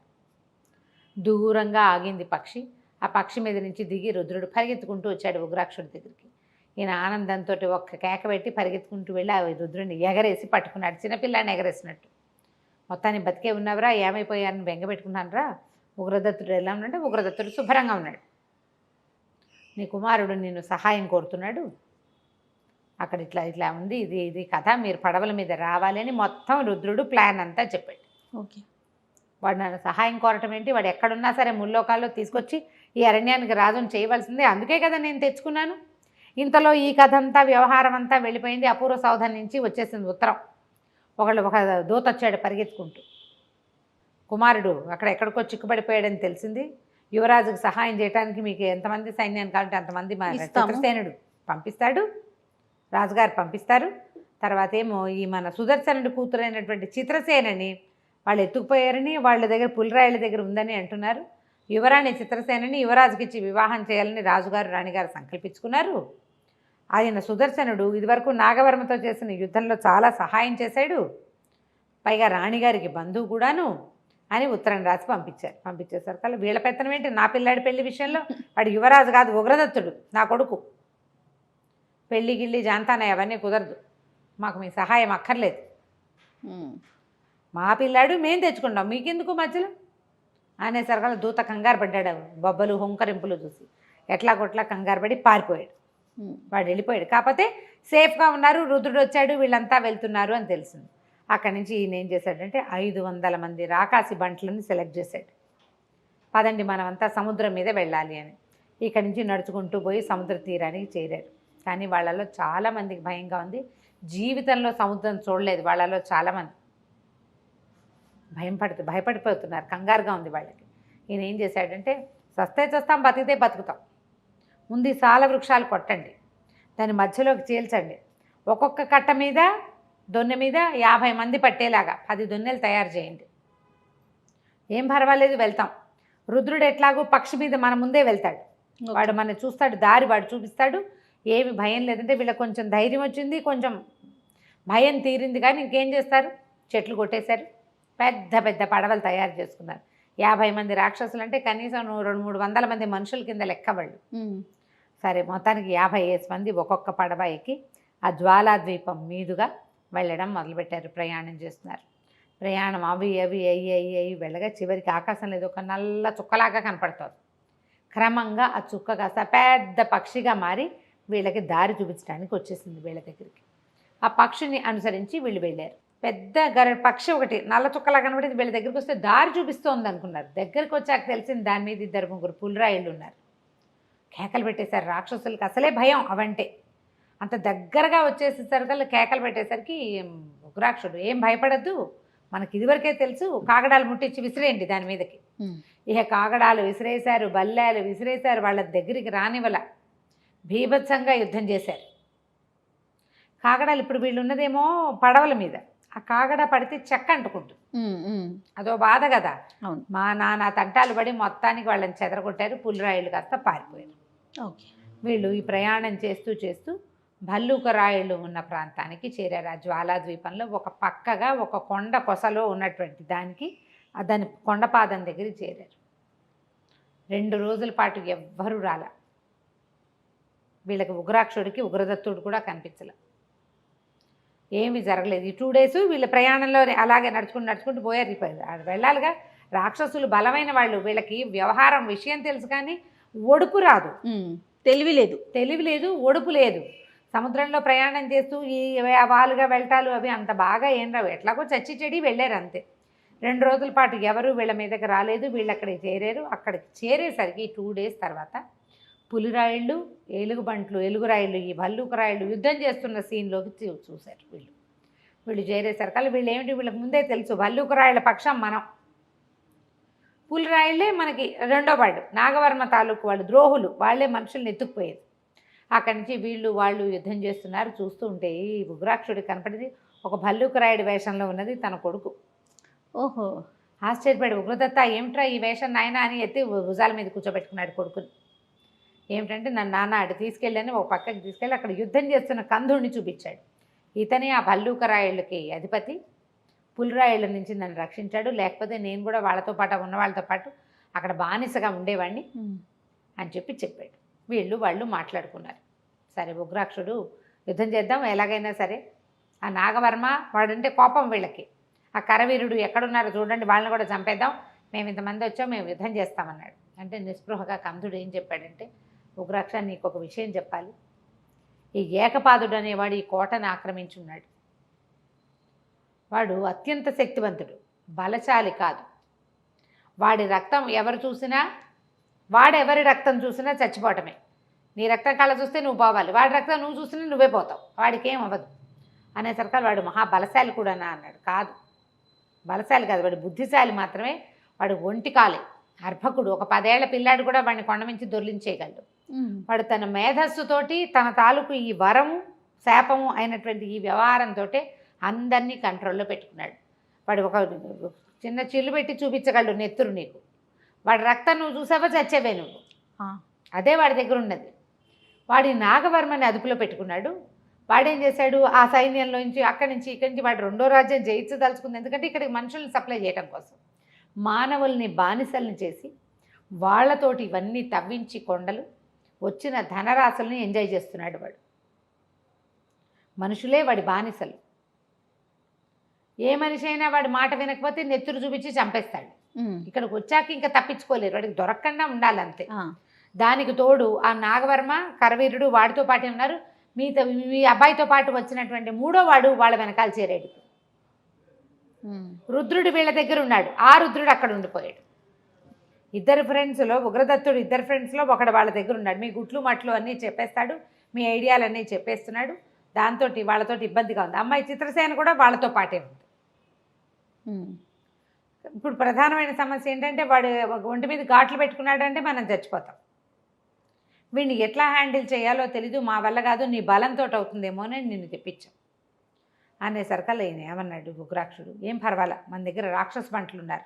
దూరంగా ఆగింది పక్షి, ఆ పక్షి మీద నుంచి దిగి రుద్రుడు పరిగెత్తుకుంటూ వచ్చాడు ఉగ్రాక్షుడి దగ్గరికి. ఈయన ఆనందంతో ఒక్క కేక పెట్టి పరిగెత్తుకుంటూ వెళ్ళి ఆ రుద్రుడిని ఎగరేసి పట్టుకున్నాడు, చిన్నపిల్లాన్ని ఎగరేసినట్టు. మొత్తాన్ని బతికే ఉన్నవరా, ఏమైపోయారని బెంగ పెట్టుకున్నానరా, ఉగ్రదత్తుడు ఎలా ఉన్నాడంటే, ఉగ్రదత్తుడు శుభ్రంగా ఉన్నాడు, నీ కుమారుడు నిన్ను సహాయం కోరుతున్నాడు, అక్కడ ఇట్లా ఉంది, ఇది కథ, మీరు పడవల మీద రావాలి అని మొత్తం రుద్రుడు ప్లాన్ అంతా చెప్పాడు. ఓకే, వాడు నన్ను సహాయం కోరటం ఏంటి, వాడు ఎక్కడున్నా సరే ముల్లోకాల్లో తీసుకొచ్చి ఈ అరణ్యానికి రాజుని చేయవలసిందే, అందుకే కదా నేను తెచ్చుకున్నాను. ఇంతలో ఈ కథ అంతా వ్యవహారం అంతా వెళ్ళిపోయింది. అపూర్వ సౌధం నుంచి వచ్చేసింది ఉత్తరం. ఒక దూత వచ్చాడు పరిగెత్తుకుంటూ, కుమారుడు అక్కడ ఎక్కడికో చిక్కుపడిపోయాడని తెలిసింది, యువరాజుకు సహాయం చేయడానికి మీకు ఎంతమంది సైన్యాన్ని కావాలంటే అంతమంది మా చిత్రసేనుడు పంపిస్తాడు, రాజుగారు పంపిస్తారు. తర్వాత ఏమో ఈ మన సుదర్శనుడి కూతురైనటువంటి చిత్రసేనని వాళ్ళు ఎత్తుకుపోయారని, వాళ్ళ దగ్గర పులిరాయుల దగ్గర ఉందని అంటున్నారు. యువరాణి చిత్రసేనని యువరాజుకి ఇచ్చి వివాహం చేయాలని రాజుగారు రాణిగారు సంకల్పించుకున్నారు. ఆయన సుదర్శనుడు ఇదివరకు నాగవర్మతో చేసిన యుద్ధంలో చాలా సహాయం చేశాడు, పైగా రాణిగారికి బంధువు కూడాను అని ఉత్తరం రాసి పంపించేసరికల్లా వీళ్ళ పెత్తనం ఏంటి, నా పిల్లాడి పెళ్లి విషయంలో, వాడు యువరాజు కాదు ఉగ్రదత్తుడు నా కొడుకు, పెళ్ళి గిళ్ళి జాంతాన అవన్నీ కుదరదు, మాకు మీ సహాయం అక్కర్లేదు, మా పిల్లాడు మేము తెచ్చుకుంటాం, మీకెందుకు మధ్యలో అనేసరికల్లా దూత కంగారు పడ్డాడు. బొబ్బలు హుంకరింపులు చూసి ఎట్లా కొట్లా కంగారు పడి పారిపోయాడు. వాడు వెళ్ళిపోయాడు. కాకపోతే సేఫ్గా ఉన్నారు, రుద్రుడు వచ్చాడు, వీళ్ళంతా వెళ్తున్నారు అని తెలిసింది. అక్కడి నుంచి ఈయన ఏం చేశాడంటే 500 మంది రాకాసి బంట్లని సెలెక్ట్ చేశాడు. పదండి మనమంతా సముద్రం మీద వెళ్ళాలి అని. ఇక్కడి నుంచి నడుచుకుంటూ పోయి సముద్ర తీరానికి చేరారు. కానీ వాళ్ళలో చాలామందికి భయంగా ఉంది. జీవితంలో సముద్రం చూడలేదు వాళ్ళలో చాలామంది. భయపడిపోతున్నారు, కంగారుగా ఉంది వాళ్ళకి. ఈయన ఏం చేశాడంటే సస్తే చస్తాం, బతికితే బతుకుతాం, ముందు ఈ సాల వృక్షాలు కొట్టండి, దాని మధ్యలోకి చీల్చండి, ఒక్కొక్క కట్ట మీద దొన్నె మీద 50 మంది పట్టేలాగా 10 దొన్నెలు తయారు చేయండి, ఏం పర్వాలేదు వెళ్తాం. రుద్రుడు ఎట్లాగో పక్షి మీద మన ముందే వెళ్తాడు, వాడు మన చూస్తాడు, దారి వాడు చూపిస్తాడు, ఏమి భయం లేదంటే వీళ్ళకి కొంచెం ధైర్యం వచ్చింది, కొంచెం భయం తీరింది. కానీ ఇంకేం చేస్తారు, చెట్లు కొట్టేశారు, పెద్ద పెద్ద పడవలు తయారు చేసుకున్నారు. 50 మంది రాక్షసులు అంటే కనీసం 200-300 మంది మనుషుల కింద లెక్క వాళ్ళు. సరే మొత్తానికి 50 మంది ఒక్కొక్క పడవ ఎక్కి ఆ జ్వాలాద్వీపం మీదుగా వెళ్ళడం మొదలుపెట్టారు. ప్రయాణం చేస్తున్నారు. ప్రయాణం అవి అయ్యి వెళ్ళగా చివరికి ఆకాశంలో ఏదో ఒక నల్ల చుక్కలాగా కనపడుతుంది. క్రమంగా ఆ చుక్క కాస్త పెద్ద పక్షిగా మారి వీళ్ళకి దారి చూపించడానికి వచ్చేసింది వీళ్ళ దగ్గరికి. ఆ పక్షిని అనుసరించి వీళ్ళు వెళ్ళారు. పెద్ద పక్షి ఒకటి నల్ల చుక్కలా కనబడింది. వీళ్ళ దగ్గరికి వస్తే దారి చూపిస్తోంది అనుకున్నారు. దగ్గరికి వచ్చాక తెలిసింది దాని మీద 2-3 పులిరాయిళ్ళు ఉన్నారు. కేకలు పెట్టేశారు. రాక్షసులకి అసలే భయం అవంటే. అంత దగ్గరగా వచ్చేసేసరికి కేకలు పెట్టేసరికి ఉగ్రాక్షుడు, ఏం భయపడద్దు, మనకి ఇదివరకే తెలుసు, కాగడాలు ముట్టించి విసిరేయండి దాని మీదకి. ఇక కాగడాలు విసిరేశారు, బల్లాలు విసిరేశారు, వాళ్ళ దగ్గరికి రానివల భీభత్సంగా యుద్ధం చేశారు. కాగడాలు ఇప్పుడు వీళ్ళు ఉన్నదేమో పడవల మీద, ఆ కాగడ పడితే చెక్క అంటుకుంటుంది, అదో బాధ కదా. మా నాన్న తంటాలు పడి మొత్తానికి వాళ్ళని చెదరగొట్టారు. పులిరాయిలు కాస్త పారిపోయారు. వీళ్ళు ఈ ప్రయాణం చేస్తూ చేస్తూ భల్లూక రాయిళ్ళు ఉన్న ప్రాంతానికి చేరారు. ఆ జ్వాలాద్వీపంలో ఒక పక్కగా ఒక కొండ కొసలో ఉన్నటువంటి దానికి దాని కొండపాదం దగ్గరికి చేరారు. 2 రోజుల పాటు ఎవ్వరూ రాల. వీళ్ళకి ఉగ్రాక్షుడికి ఉగ్రదత్తుడు కూడా కనిపించలే. ఏమీ జరగలేదు. ఈ 2 డేస్ వీళ్ళ ప్రయాణంలో అలాగే నడుచుకుంటూ పోయారు. వెళ్ళాలిగా, రాక్షసులు బలమైన వాళ్ళు, వీళ్ళకి వ్యవహారం విషయం తెలుసు కానీ ఒడుపు రాదు, తెలివి లేదు, ఒడుపు లేదు. సముద్రంలో ప్రయాణం చేస్తూ ఈ వాలుగా వెళ్ళటాలు అవి అంత బాగా ఏం రావు, ఎట్లాగో చచ్చి చెడి వెళ్ళారు అంతే. 2 రోజుల పాటు ఎవరు వీళ్ళ మీదకి రాలేదు. వీళ్ళు అక్కడికి చేరారు. అక్కడికి చేరేసరికి 2 డేస్ తర్వాత పులిరాయిళ్ళు, ఏలుగుబంట్లు, ఎలుగురాయిళ్ళు, ఈ భల్లూక రాయిళ్ళు యుద్ధం చేస్తున్న సీన్లోకి చూశారు. వీళ్ళు చేరేసరికి వీళ్ళు ఏమిటి, వీళ్ళకి ముందే తెలుసు భల్లూక రాయిళ్ళ పక్షం మనం, పులిరాయిళ్ళే మనకి రెండో వాడు, నాగవర్మ తాలూకు వాళ్ళు ద్రోహులు, వాళ్ళే మనుషుల్ని ఎత్తుకుపోయేది. అక్కడి నుంచి వాళ్ళు యుద్ధం చేస్తున్నారు. చూస్తూ ఉంటే ఈ ఉగ్రాక్షుడికి కనపడింది ఒక భల్లూక రాయుడి వేషంలో ఉన్నది తన కొడుకు. ఓహో, ఆశ్చర్యపడి ఉగ్రదత్త ఏమిట్రా ఈ వేషం నాయన అని ఎత్తి భుజాల మీద కూర్చోబెట్టుకున్నాడు కొడుకుని. ఏమిటంటే నన్ను నాన్న అటు తీసుకెళ్ళని ఒక పక్కకి తీసుకెళ్ళి అక్కడ యుద్ధం చేస్తున్న కందుడిని చూపించాడు. ఇతనే ఆ భల్లూక రాయుళ్ళకి అధిపతి, పులిరాయిళ్ళ నుంచి నన్ను రక్షించాడు, లేకపోతే నేను కూడా వాళ్ళతో పాటు ఉన్న వాళ్ళతో పాటు అక్కడ బానిసగా ఉండేవాడిని అని చెప్పాడు. వాళ్ళు మాట్లాడుకున్నారు. సరే ఉగ్రాక్షుడు యుద్ధం చేద్దాం ఎలాగైనా సరే, ఆ నాగవర్మ వాడంటే కోపం వీళ్ళకి, ఆ కరవీరుడు ఎక్కడున్నారో చూడండి, వాళ్ళని కూడా చంపేద్దాం, మేము ఇంతమంది వచ్చాం, మేము యుద్ధం చేస్తామన్నాడు. అంటే నిస్పృహగా కందుడు ఏం చెప్పాడంటే, ఉగ్రాక్ష నీకు ఒక విషయం చెప్పాలి, ఈ ఏకపాదుడు అనేవాడు ఈ కోటను ఆక్రమించున్నాడు. వాడు అత్యంత శక్తివంతుడు, బలశాలి కాదు. వాడి రక్తం ఎవరు చూసినా, వాడెవరి రక్తం చూసినా చచ్చిపోవటమే. నీ రక్తం కళ్ళ చూస్తే నువ్వు పోవాలి, వాడి రక్తం నువ్వు చూసినా నువ్వే పోతావు, వాడికి ఏం అవ్వదు అనేసరికి వాడు మహాబలశాలి కూడానా అన్నాడు. కాదు, బలశాలి కాదు, వాడు బుద్ధిశాలి మాత్రమే. వాడు ఒంటికాలే, అర్భకుడు, ఒక 10 ఏళ్ల పిల్లాడు కూడా వాడిని కొండమించి దొర్లించేయగలడు. వాడు తన మేధస్సుతోటి తన తాలూకు ఈ వరము శాపము అయినటువంటి ఈ వ్యవహారంతో అందరినీ కంట్రోల్లో పెట్టుకున్నాడు. వాడు ఒక చిన్న చిల్లు పెట్టి చూపించగలడు నెత్తురు నీకు, వాడి రక్తం నువ్వు చూసావా చచ్చేవే నువ్వు, అదే వాడి దగ్గర ఉన్నది. వాడి నాగవర్మని అదుపులో పెట్టుకున్నాడు. వాడేం చేశాడు, ఆ సైన్యంలోంచి అక్కడి నుంచి ఇక్కడి నుంచి వాడు 2వ రాజ్యం జయించదలుచుకుంది. ఎందుకంటే ఇక్కడికి మనుషుల్ని సప్లై చేయడం కోసం, మానవుల్ని బానిసల్ని చేసి వాళ్ళతోటి ఇవన్నీ తవ్వించి కొండలు వచ్చిన ధనరాశుల్ని ఎంజాయ్ చేస్తున్నాడు వాడు. మనుషులే వాడి బానిసలు. ఏ మనిషి అయినా వాడి మాట వినకపోతే నెత్తురు చూపించి చంపేస్తాడు. ఇక్కడికి వచ్చాక ఇంకా తప్పించుకోలేరు, వాడికి దొరకకుండా ఉండాలంతే. దానికి తోడు ఆ నాగవర్మ కరవీరుడు వాడితో పాటే ఉన్నారు. మీ అబ్బాయితో పాటు వచ్చినటువంటి 3వ వాడు వాళ్ళ వెనకాల చేరాడు. రుద్రుడు వీళ్ళ దగ్గర ఉన్నాడు, ఆ రుద్రుడు అక్కడ ఉండిపోయాడు. ఇద్దరు ఫ్రెండ్స్లో ఉగ్రదత్తుడు ఇద్దరు ఫ్రెండ్స్లో ఒకడు వాళ్ళ దగ్గర ఉన్నాడు. మీ గుట్లు మట్లు అన్నీ చెప్పేస్తాడు, మీ ఐడియాలన్నీ చెప్పేస్తున్నాడు. దాంతో వాళ్ళతో ఇబ్బందిగా ఉంది. అమ్మాయి చిత్రసేన కూడా వాళ్ళతో పాటే ఉంది. ఇప్పుడు ప్రధానమైన సమస్య ఏంటంటే వాడు ఒంటి మీద ఘాట్లు పెట్టుకున్నాడంటే మనం చచ్చిపోతాం. వీడిని ఎట్లా హ్యాండిల్ చేయాలో తెలీదు, మా వల్ల కాదు, నీ బలంతో అవుతుందేమో అని నిన్ను తెప్పించాం అనేసరికల్లా ఈయన ఏమన్నాడు ఉగ్రాక్షుడు, ఏం పర్వాలా, మన దగ్గర రాక్షస బంట్లు ఉన్నారు,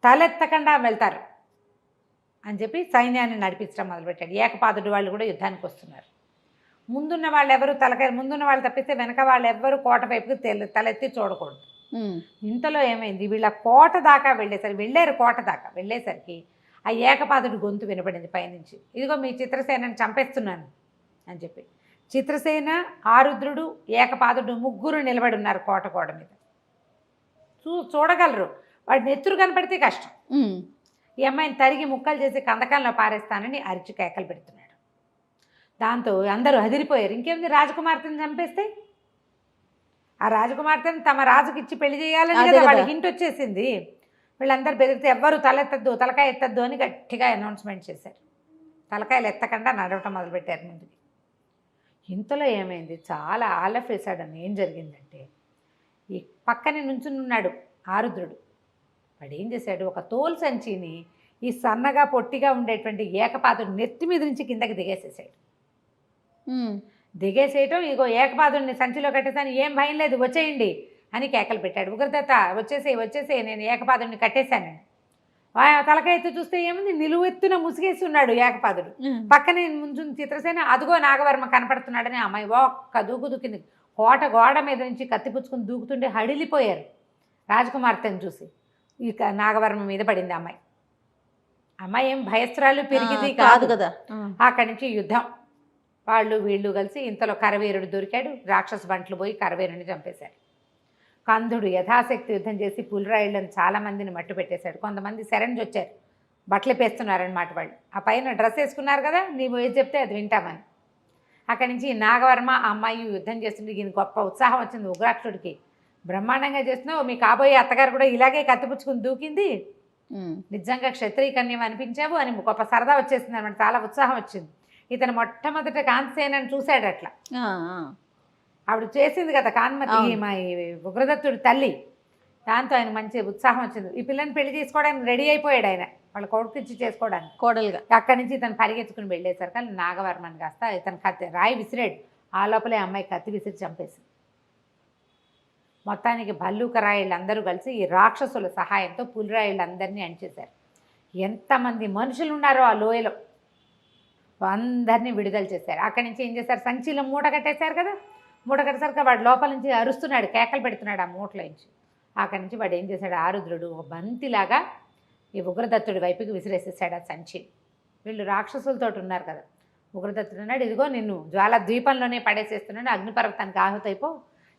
తలెత్తకుండా వెళ్తారు అని చెప్పి సైన్యాన్ని నడిపించడం మొదలుపెట్టాడు. ఏకపాదుడు వాళ్ళు కూడా యుద్ధానికి వస్తున్నారు. ముందున్న వాళ్ళు ఎవరు ముందున్న వాళ్ళు తప్పిస్తే వెనక వాళ్ళు ఎవ్వరు కోట వైపుకి తలెత్తి చూడకూడదు. ఇంతలో ఏమైంది, వీళ్ళ కోట దాకా వెళ్ళారు. కోట దాకా వెళ్ళేసరికి ఆ ఏకపాదుడు గొంతు వినపడింది పైనుంచి, ఇదిగో మీ చిత్రసేనని చంపేస్తున్నాను అని చెప్పి. చిత్రసేన, ఆరుద్రుడు, ఏకపాదుడు ముగ్గురు నిలబడి ఉన్నారు కోట గోడ మీద. చూడగలరు, వాడి నెత్తురు కనపడితే కష్టం. ఈ అమ్మాయిని తరిగి ముక్కలు చేసి కందకంలో పారేస్తానని అరిచి కేకలు పెడుతున్నాడు. దాంతో అందరూ అదిరిపోయారు. ఇంకేముంది, రాజకుమార్తెను చంపేస్తే ఆ రాజకుమార్తెను తమ రాజుకి ఇచ్చి పెళ్లి చేయాలని కదా వాళ్ళకి హింట్ వచ్చేసింది. వీళ్ళందరూ బెదిరితే ఎవ్వరు తలెత్తద్దు, తలకాయ ఎత్తద్దు అని గట్టిగా అనౌన్స్మెంట్ చేశారు. తలకాయలు ఎత్తకుండా నడవటం మొదలుపెట్టారు ముందుకి. ఇంతలో ఏమైంది, చాలా ఆలఫేసాడని ఏం జరిగిందంటే, ఈ పక్కనే నుంచున్నాడు ఆరుద్రుడు. వాడు ఏం చేశాడు, ఒక తోలు సంచిని ఈ సన్నగా పొట్టిగా ఉండేటువంటి ఏకపాదుడు నెత్తి మీద నుంచి కిందకి దిగేసేసాడు. దిగేసేయటం, ఇగో ఏకపాదుడిని సంచిలో కట్టేసాను, ఏం భయం లేదు వచ్చేయండి అని కేకలు పెట్టాడు. ఉగ్రదత్త వచ్చేసేయి నేను ఏకపాదుడిని కట్టేశానండి. తలకాయ ఎత్తు చూస్తే ఏముంది, నిలువెత్తున ముసిగేసి ఉన్నాడు ఏకపాదుడు. పక్కనే ముందు చిత్రసేన, అదుగో నాగవర్మ కనపడుతున్నాడని అమ్మాయి ఒక్క దూకు దూకింది. కోట గోడ మీద నుంచి కత్తిపుచ్చుకుని దూకుతుండే హడిలిపోయారు. రాజకుమార్తెను చూసి ఇక నాగవర్మ మీద పడింది అమ్మాయి. అమ్మాయి ఏం భయస్త్రాలు పెరిగింది కాదు కదా. అక్కడి నుంచి యుద్ధం, వాళ్ళు వీళ్ళు కలిసి. ఇంతలో కరవీరుడు దొరికాడు. రాక్షస బంట్లు పోయి కరవీరుని చంపేశాడు. కందుడు యథాశక్తి యుద్ధం చేసి పులిరాయిళ్ళని చాలామందిని మట్టు పెట్టేశాడు. కొంతమంది శరణ్జి వచ్చారు, బట్టలు పేస్తున్నారనమాట. వాళ్ళు ఆ పైన డ్రెస్ వేసుకున్నారు కదా, నీవు ఏది చెప్తే అది వింటామని. అక్కడి నుంచి నాగవర్మ ఆ అమ్మాయి యుద్ధం చేస్తుంటే ఈయన గొప్ప ఉత్సాహం వచ్చింది ఉగ్రాక్షుడికి. బ్రహ్మాండంగా చేస్తున్నావు, మీ కాబోయే అత్తగారు కూడా ఇలాగే కత్తిపుచ్చుకుని దూకింది, నిజంగా క్షత్రియ కన్యం అనిపించావు అని గొప్ప సరదా వచ్చేసింది అనమాట. చాలా ఉత్సాహం వచ్చింది. ఇతను మొట్టమొదట కాంతసేనని చూశాడు. అట్లా ఆవిడ చేసింది కదా కాన్మతి, మా ఉగ్రదత్తుడి తల్లి. దాంతో ఆయన మంచి ఉత్సాహం వచ్చింది. ఈ పిల్లని పెళ్లి చేసుకోవడానికి రెడీ అయిపోయాడు ఆయన, వాళ్ళ కొడుకుచ్చి చేసుకోవడానికి కోడలుగా. అక్కడి నుంచి ఇతను పరిగెత్తుకుని వెళ్ళేసరికి కానీ నాగవర్మని కాస్త ఇతను కత్తి రాయి విసిరాడు. ఆ లోపలే అమ్మాయి కత్తి విసిరి చంపేసింది. మొత్తానికి భల్లూక రాయిళ్ళందరూ కలిసి ఈ రాక్షసుల సహాయంతో పులిరాయిళ్ళందరినీ అణిచేశారు. ఎంతమంది మనుషులు ఉన్నారో ఆ లోయలో అందరినీ విడుదల చేశారు. అక్కడి నుంచి ఏం చేశారు, సంచిలో మూట కట్టేశారు కదా. మూట కట్టేసరికి వాడు లోపల నుంచి అరుస్తున్నాడు, కేకలు పెడుతున్నాడు ఆ మూటలో నుంచి. అక్కడి నుంచి వాడు ఏం చేశాడు, ఆరుద్రుడు ఒక బంతిలాగా ఈ ఉగ్రదత్తుడి వైపుకి విసిరేసేసాడు ఆ సంచి. వీళ్ళు రాక్షసులతో ఉన్నారు కదా. ఉగ్రదత్తుడు అన్నాడు, ఇదిగో నిన్ను జ్వాల ద్వీపంలోనే పడేసేస్తున్నాడు, అగ్నిపర్వతానికి ఆహుతైపో,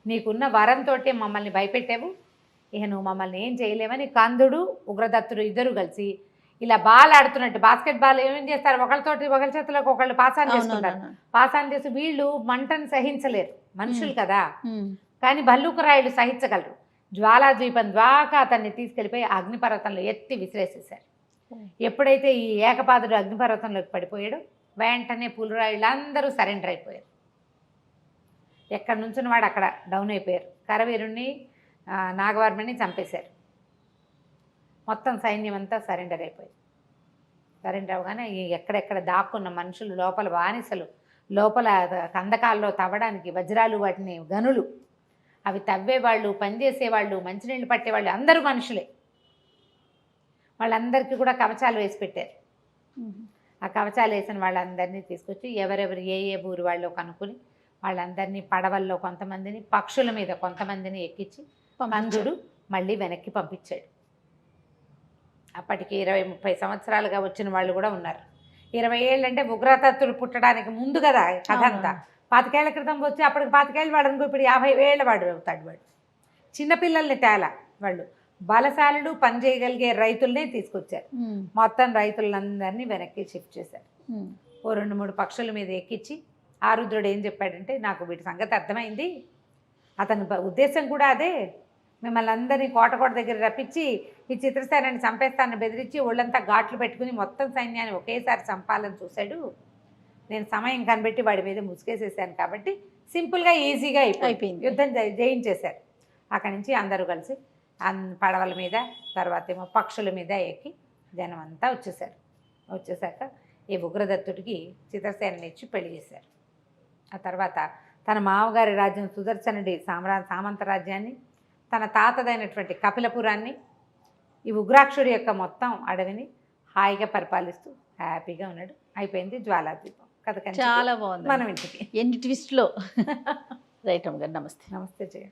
నీకున్న వరంతో మమ్మల్ని భయపెట్టావు, ఇక నువ్వు మమ్మల్ని ఏం చేయలేవని కందుడు ఉగ్రదత్తుడు ఇద్దరు కలిసి ఇలా బాల్ ఆడుతున్నట్టు, బాస్కెట్ బాల్ ఏమేం చేస్తారు, ఒకరి చేతిలోకి ఒకళ్ళు పాసాలు చేసుకుంటారు. పాసాలు చేసి వీళ్ళు మంటను సహించలేరు, మనుషులు కదా, కానీ భల్లూక రాయుడు సహించగలరు. జ్వాలాద్వీపం ద్వాకా అతన్ని తీసుకెళ్ళిపోయి అగ్నిపర్వతంలో ఎత్తి విసిరేసేసారు. ఎప్పుడైతే ఈ ఏకపాదుడు అగ్నిపర్వతంలోకి పడిపోయాడో వెంటనే పులిరాయుళ్ళు అందరూ సరెండర్ అయిపోయారు. ఎక్కడ నుంచిన వాడు అక్కడ డౌన్ అయిపోయారు. కరవీరుణ్ణి నాగవర్మని చంపేశారు. మొత్తం సైన్యం అంతా సరెండర్ అయిపోయింది. సరెండర్ అవగానే ఎక్కడెక్కడ దాక్కున్న మనుషులు, లోపల బానిసలు, లోపల కందకాల్లో తవ్వడానికి వజ్రాలు, వాటిని గనులు, అవి తవ్వేవాళ్ళు, పనిచేసేవాళ్ళు, మంచినీళ్ళు పట్టేవాళ్ళు అందరూ మనుషులే. వాళ్ళందరికీ కూడా కవచాలు వేసి పెట్టారు. ఆ కవచాలు వేసిన వాళ్ళందరినీ తీసుకొచ్చి ఎవరెవరు ఏ ఊరు వాళ్ళు కనుక్కొని వాళ్ళందరినీ పడవల్లో కొంతమందిని, పక్షుల మీద కొంతమందిని ఎక్కించి కందుడు మళ్ళీ వెనక్కి పంపించాడు. అప్పటికి 20-30 సంవత్సరాలుగా వచ్చిన వాళ్ళు కూడా ఉన్నారు. 20 ఏళ్ళంటే ఉగ్రదత్తుడు పుట్టడానికి ముందు కదా కథ అంతా. 25 ఏళ్ల క్రితం వచ్చి అప్పటికి 25 ఏళ్ళు వాడు అనుకో, ఇప్పుడు 50 ఏళ్ళ వాడు అవుతాడు వాడు. చిన్నపిల్లల్ని తేలా వాళ్ళు, బలశాలుడు పని చేయగలిగే రైతులనే తీసుకొచ్చారు. మొత్తం రైతులందరినీ వెనక్కి షిఫ్ట్ చేశారు. ఓ 2-3 పక్షుల మీద ఎక్కించి ఆరుద్రుడు ఏం చెప్పాడంటే, నాకు వీటి సంగతి అర్థమైంది, అతని ఉద్దేశం కూడా అదే, మిమ్మల్ని అందరినీ కోట దగ్గర రప్పించి ఈ చిత్రసేనాన్ని చంపేస్తానని బెదిరించి ఒళ్ళంతా ఘాట్లు పెట్టుకుని మొత్తం సైన్యాన్ని ఒకేసారి చంపాలని చూశాడు. నేను సమయం కనిపెట్టి వాడి మీద ముసుగేసేసాను కాబట్టి సింపుల్గా ఈజీగా అయిపోయింది. యుద్ధం జయించేశారు. అక్కడి నుంచి అందరూ కలిసి పడవల మీద, తర్వాత ఏమో పక్షుల మీద ఎక్కి జనం అంతా వచ్చేసాక ఈ ఉగ్రదత్తుడికి చిత్రసేనని ఇచ్చి పెళ్లి చేశారు. ఆ తర్వాత తన మామగారి రాజ్యం సుదర్శనుడి సామంత రాజ్యాన్ని, తన తాతదైనటువంటి కపిలపురాన్ని, ఈ ఉగ్రాక్షుడి యొక్క మొత్తం అడవిని హాయిగా పరిపాలిస్తూ హ్యాపీగా ఉన్నాడు. అయిపోయింది జ్వాలాద్వీపం కథ. చాలా బాగుంది. మనం ఇంటికి ఎన్ని ట్విస్ట్లో. రైట్ అమ్మగారు, నమస్తే. నమస్తే జయ.